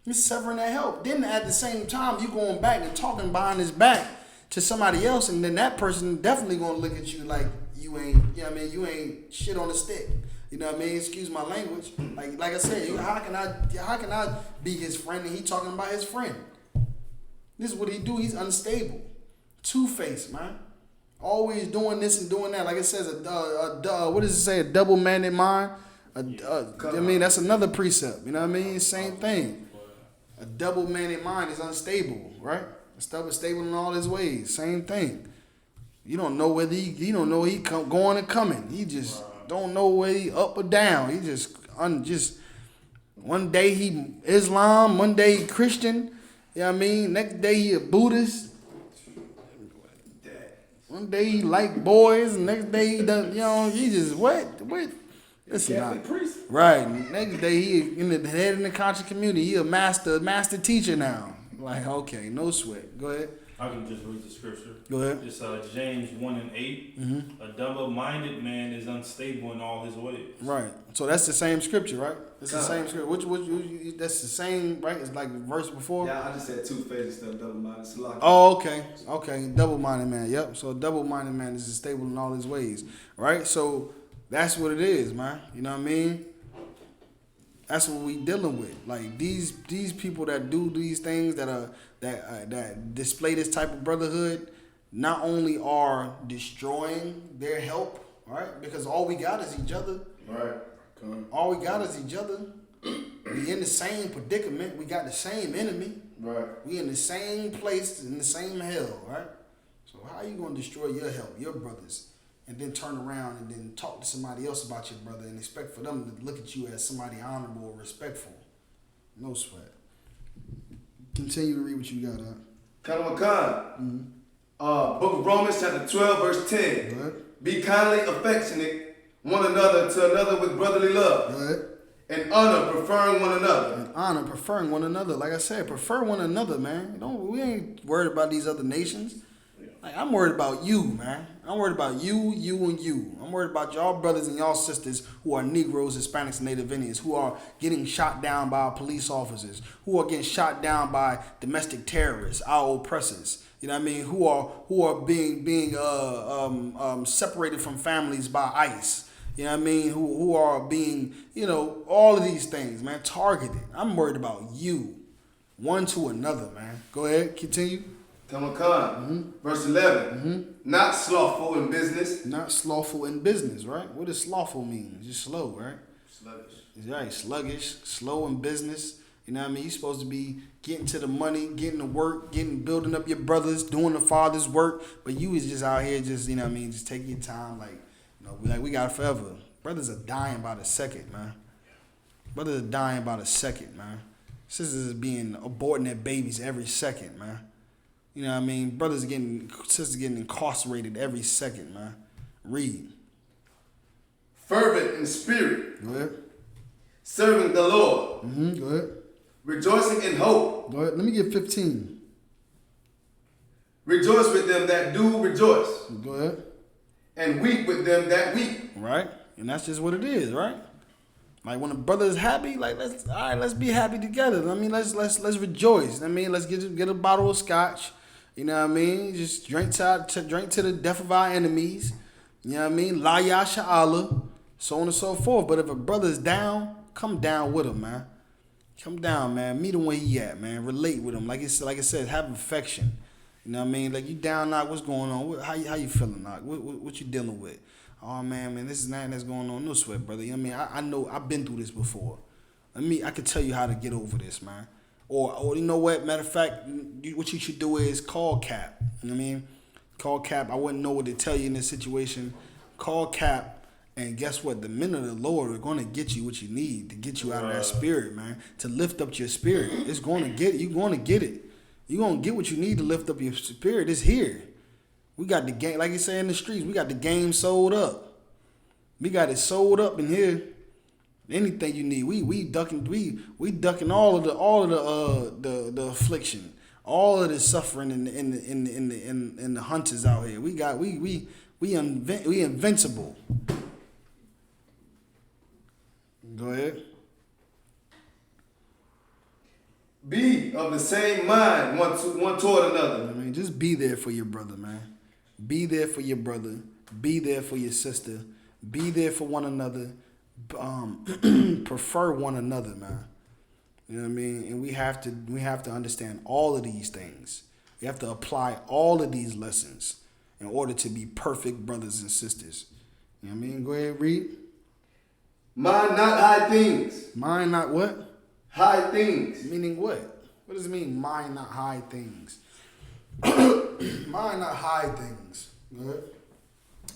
You're severing that help. Then at the same time, you going back and talking behind his back to somebody else, and then that person definitely going to look at you like you ain't, you know what I mean? You ain't shit on the stick. You know what I mean? Excuse my language. Like I said, how can I be his friend and he talking about his friend? This is what he do. He's unstable. Two-faced, man. Always doing this and doing that. Like it says, what does it say? A double-minded mind? I mean, that's another precept. You know what I mean? Same thing. A double-minded mind is unstable, right? Stable in all his ways. Same thing. You don't know whether he going and coming. He just don't know whether he up or down. He just one day he Islam, one day he Christian. You know what I mean? Next day he a Buddhist. One day he like boys, and next day he does. He just what? Listen, not right. Next day he in the head in the conscious community. He a master teacher now. Like, okay, no sweat. Go ahead. I can just read the scripture. Go ahead. It's James 1:8. Mm-hmm. A double-minded man is unstable in all his ways. Right. So that's the same scripture, right? It's the same scripture. Which that's the same, right? It's like the verse before. Yeah, I just said two-faced instead of double-minded. Oh, okay. Okay. Double-minded man. Yep. So a double-minded man is unstable in all his ways, right? So that's what it is, man. You know what I mean? That's what we dealing with. Like these people that do these things that display this type of brotherhood, not only are destroying their help, right? Because all we got is each other. Right. All we got is each other. We in the same predicament. We got the same enemy. Right. We in the same place, in the same hell, right? So how you gonna destroy your help, your brothers, and then turn around and then talk to somebody else about your brother and expect for them to look at you as somebody honorable or respectful? No sweat. Continue to read what you got, COMCAST. Book of Romans, chapter 12, verse 10. Go ahead. Be kindly affectionate one another to another with brotherly love. Go ahead. And honor, preferring one another. And honor, preferring one another. Like I said, prefer one another, man. We ain't worried about these other nations. Like, I'm worried about you, man. I'm worried about you, and you. I'm worried about y'all brothers and y'all sisters who are Negroes, Hispanics, and Native Indians, who are getting shot down by police officers, who are getting shot down by domestic terrorists, our oppressors. You know what I mean? Who are being separated from families by ICE. You know what I mean? Who are being, all of these things, man, targeted. I'm worried about you, one to another, man. Go ahead, continue. COMCAST. Verse 11. Not slothful in business. Not slothful in business, right? What does slothful mean? Just slow, right? Sluggish. Right, sluggish, slow in business. You know what I mean? You're supposed to be getting to the money, getting to work, building up your brothers, doing the father's work. But you was just out here just, you know what I mean, just taking your time. Like, you know, we got it forever. Brothers are dying by the second, man. Brothers are dying by the second, man. Sisters are being aborting their babies every second, man. You know what I mean? Sisters getting incarcerated every second, man. Read. Fervent in spirit. Go ahead. Serving the Lord. Go ahead. Rejoicing in hope. Go ahead. Let me get 15. Rejoice with them that do rejoice. Go ahead. And weep with them that weep. Right? And that's just what it is, right? Like when a brother is happy, like let's be happy together. I mean, let's rejoice. I mean, let's get a bottle of scotch. You know what I mean? Just drink to the death of our enemies. You know what I mean? La ya sha'ala, so on and so forth. But if a brother's down, come down with him, man. Come down, man. Meet him where he at, man. Relate with him. Like I said, have affection. You know what I mean? Like you down, knock. What's going on? How you feeling, knock? What you dealing with? Oh man, this is nothing that's going on. No sweat, brother. You know what I mean? I know I've been through this before. I can tell you how to get over this, man. Or you know what? Matter of fact, what you should do is call Cap. You know what I mean? Call Cap. I wouldn't know what to tell you in this situation. Call Cap, and guess what? The men of the Lord are going to get you what you need to get you out of that spirit, man. To lift up your spirit. It's going to get it. You're going to get it. You're going to get what you need to lift up your spirit. It's here. We got the game, like you say in the streets, we got the game sold up. We got it sold up in here. Anything you need, we ducking all of the affliction, all of the suffering in the hunters out here. We invincible. Go ahead. Be of the same mind one toward another. I mean, just be there for your brother, man. Be there for your brother. Be there for your sister. Be there for one another. Prefer one another, man. You know what I mean? And we have to understand all of these things. We have to apply all of these lessons in order to be perfect brothers and sisters. You know what I mean? Go ahead, read. Mind not high things. Mind not what? High things. Meaning what? What does it mean, mind not high things? Mind not high things. Go ahead.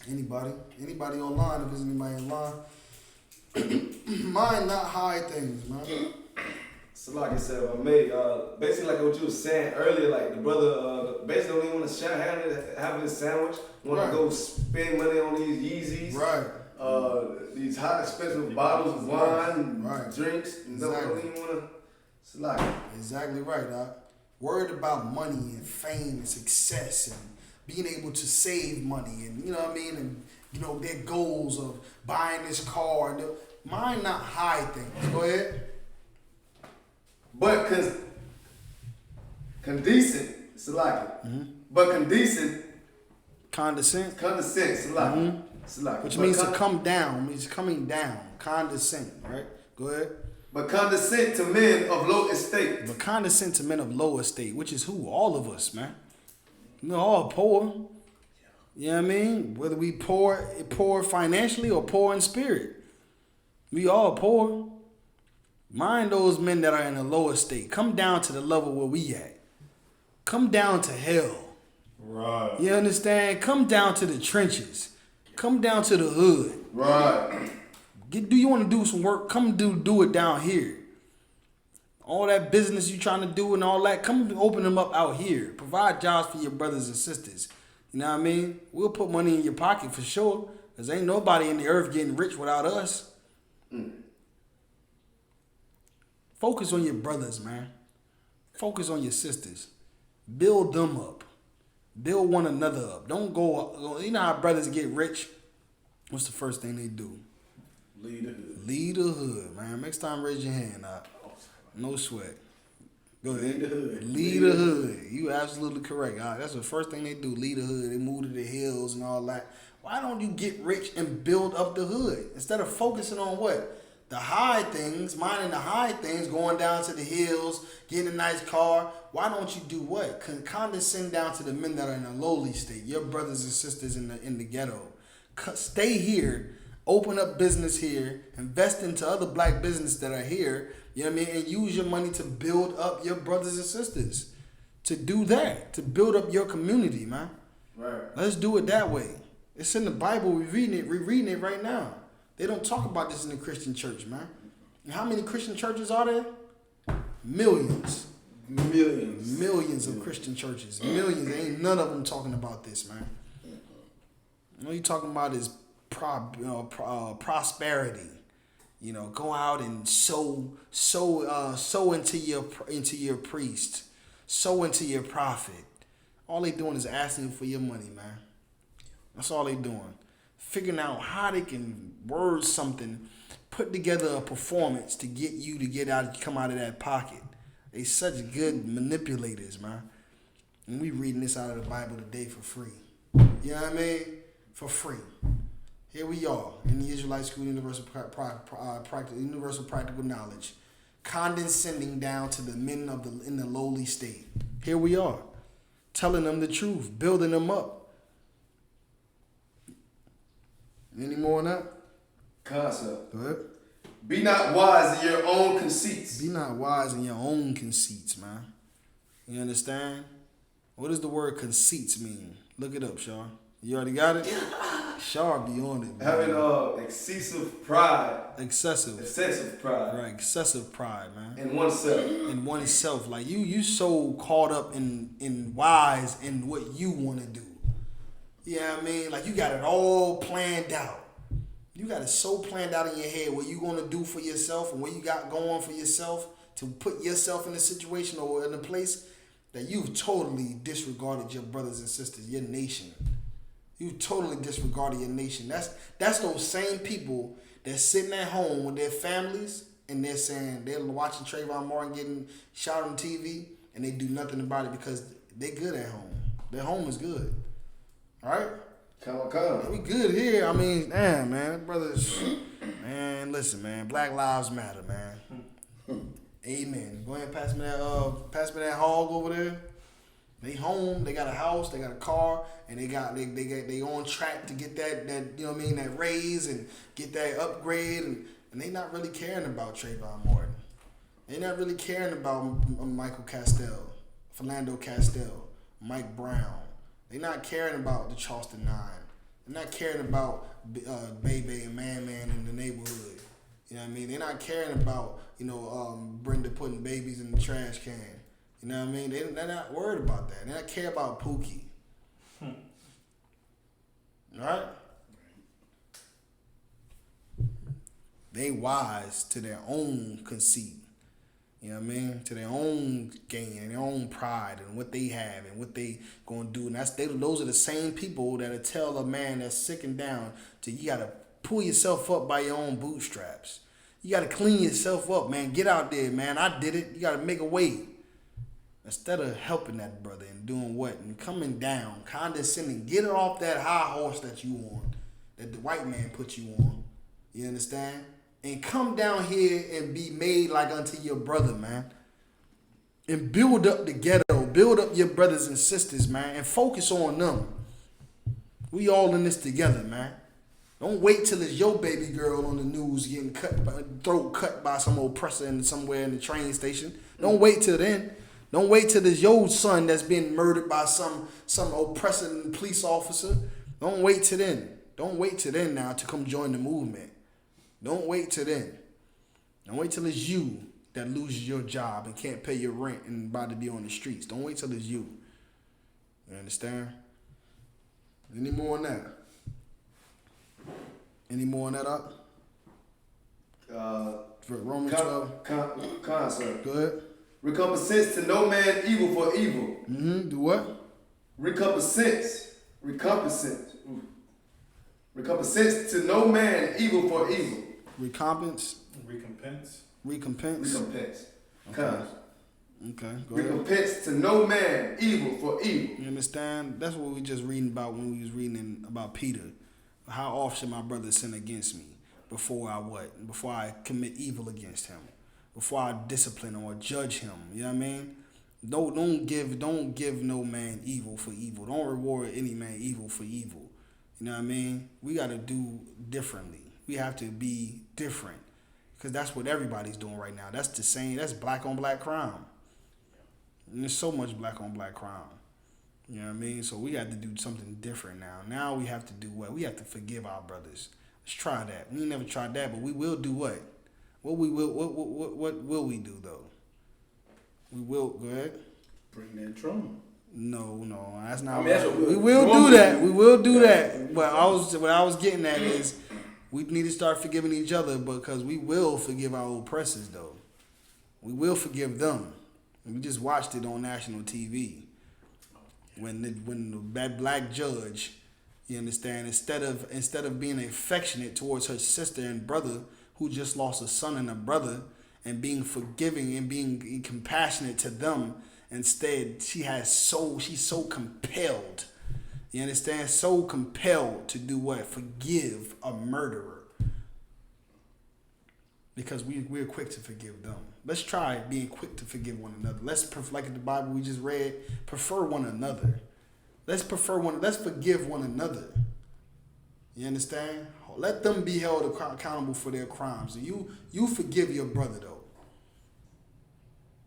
Anybody online, if there's anybody online. Mind not high things, man. So like I said, basically like what you were saying earlier, like the brother basically don't even want to having a sandwich, want to go spend money on these Yeezys. Right. These high expensive bottles of wine, right. Drinks, and don't even want to. It's like exactly right, Doc. Worried about money and fame and success and being able to save money and you know what I mean, and you know their goals of buying this car. And mind not high things. Go ahead. But condescent, it's like it. Mm-hmm. But condescent, it's like mm-hmm. It's like which means to come down, means coming down. Condescent, right? Go ahead. But condescent to men of low estate. But condescent to men of low estate, which is who? All of us, man. We're all poor. You know what I mean? Whether we poor financially or poor in spirit. We all poor. Mind those men that are in a low estate. Come down to the level where we at. Come down to hell. Right. You understand? Come down to the trenches. Come down to the hood. Right. Do you want to do some work? Come do it down here. All that business you trying to do and all that, come open them up out here. Provide jobs for your brothers and sisters. You know what I mean? We'll put money in your pocket for sure. Because ain't nobody in the earth getting rich without us. Focus on your brothers, man. Focus on your sisters. Build them up. Build one another up. Don't go, you know how brothers get rich? What's the first thing they do? Lead the hood. Lead the hood, man. Next time, raise your hand up. No sweat. Go ahead. Lead the hood. Lead the hood. You absolutely correct. All right, that's the first thing they do. Lead the hood. They move to the hills and all that. Why don't you get rich and build up the hood? Instead of focusing on what? The high things, minding the high things, going down to the hills, getting a nice car. Why don't you do what? Condescend down to the men that are in a lowly state, your brothers and sisters in the ghetto. Stay here Open up business here, invest into other black businesses that are here, you know what I mean, and use your money to build up your brothers and sisters. To do that, to build up your community, man. Right. Let's do it that way. It's in the Bible. We're reading it right now. They don't talk about this in the Christian church, man. And how many Christian churches are there? Millions. Millions of Christian churches. Millions. Ain't none of them talking about this, man. What you talking about is prosperity. You know, go out and sow into your priest, sow into your prophet. All they doing is asking for your money, man. That's all they doing. Figuring out how they can word something, put together a performance to get you to come out of that pocket. They such good manipulators, man. And we reading this out of the Bible today for free. You know what I mean? For free. Here we are in the Israelite School Universal Practical Knowledge, condescending down to the men in the lowly state. Here we are, telling them the truth, building them up. Any more on that? Concept. Go ahead. Be not wise in your own conceits. Be not wise in your own conceits, man. You understand? What does the word conceits mean? Look it up, Shaw. You already got it? Shaw be on it, man. Having excessive pride. Excessive pride. Right, excessive pride, man. In oneself. In oneself. Like you so caught up in wise in what you want to do. You know what I mean? Like you got it all planned out. You got it so planned out in your head what you going to do for yourself and what you got going for yourself to put yourself in a situation or in a place that you've totally disregarded your brothers and sisters, your nation. You totally disregarded your nation. That's those same people that's sitting at home with their families and they're saying they're watching Trayvon Martin getting shot on TV and they do nothing about it because they good at home. Their home is good. All right? Come. We good here. I mean, damn, man, brothers. Man, listen, man. Black lives matter, man. Amen. Go ahead and pass me that hog over there. They home, they got a house, they got a car, and they on track to get that you know what I mean, that raise and get that upgrade, and they not really caring about Trayvon Martin. They not really caring about Michael Castell, Philando Castell, Mike Brown. They not caring about the Charleston Nine. They're not caring about Bebe and Man in the neighborhood. You know what I mean? They're not caring about, Brenda putting babies in the trash can. You know what I mean? They're not worried about that. They don't care about Pookie. Right? They wise to their own conceit. You know what I mean? To their own gain and their own pride and what they have and what they gonna do. And those are the same people that'll tell a man that's sick and down you gotta pull yourself up by your own bootstraps. You gotta clean yourself up, man. Get out there, man. I did it. You gotta make a way. Instead of helping that brother and doing what? And coming down, condescending, get it off that high horse that you on, that the white man put you on. You understand? And come down here and be made like unto your brother, man. And build up the ghetto. Build up your brothers and sisters, man. And focus on them. We all in this together, man. Don't wait till it's your baby girl on the news getting throat cut by some oppressor somewhere in the train station. Don't wait till then. Don't wait till it's your son that's been murdered by some oppressing police officer. Don't wait till then. Don't wait till then now to come join the movement. Don't wait till then. Don't wait till it's you that loses your job and can't pay your rent and about to be on the streets. Don't wait till it's you. You understand? Any more on that? Any more on that up? For Romans 12? Concept. Go ahead. Recompense to no man evil for evil. Do what? Recompense to no man evil for evil. Recompense. Okay. Go ahead. Recompense to no man evil for evil. You understand? That's what we just reading about when we was reading about Peter. How often should my brother sin against me before I what? Before I commit evil against him. Before I discipline or judge him. You know what I mean? Don't give no man evil for evil. Don't reward any man evil for evil. You know what I mean? We got to do differently. We have to be different. Because that's what everybody's doing right now. That's the same. That's black on black crime. And there's so much black on black crime. You know what I mean? So we have to do something different now. Now we have to do what? We have to forgive our brothers. Let's try that. We never tried that, but we will do what? What will we do though? We will go ahead. Bring that trauma. No, that's not. I mean, that's what we will do that. We will do that. But what I was getting at is we need to start forgiving each other because we will forgive our oppressors though. We will forgive them. We just watched it on national TV. When that black judge, you understand, instead of being affectionate towards her sister and brother who just lost a son and a brother, and being forgiving and being compassionate to them, instead she's so compelled. You understand? So compelled to do what? Forgive a murderer. Because we're quick to forgive them. Let's try being quick to forgive one another. Let's, like in the Bible we just read, prefer one another. Let's forgive one another. You understand? Let them be held accountable for their crimes. And you forgive your brother though.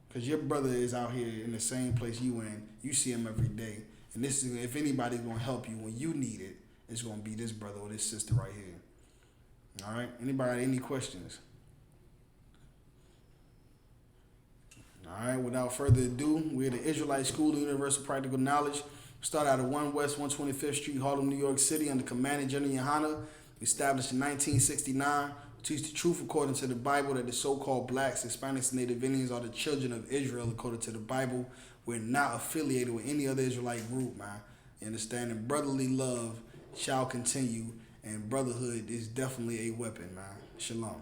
Because your brother is out here in the same place you in. You see him every day. And this is, if anybody's going to help you when you need it, it's going to be this brother or this sister right here. All right? Anybody, any questions? All right, without further ado, we're the Israelite School of Universal Practical Knowledge. We start out at 1 West 125th Street, Harlem, New York City, under Command and General YAHANNA. Established in 1969. We teach the truth according to the Bible that the so-called blacks, Hispanics, and Native Indians are the children of Israel according to the Bible. We're not affiliated with any other Israelite group, man. You understand? And brotherly love shall continue, and brotherhood is definitely a weapon, man. Shalom.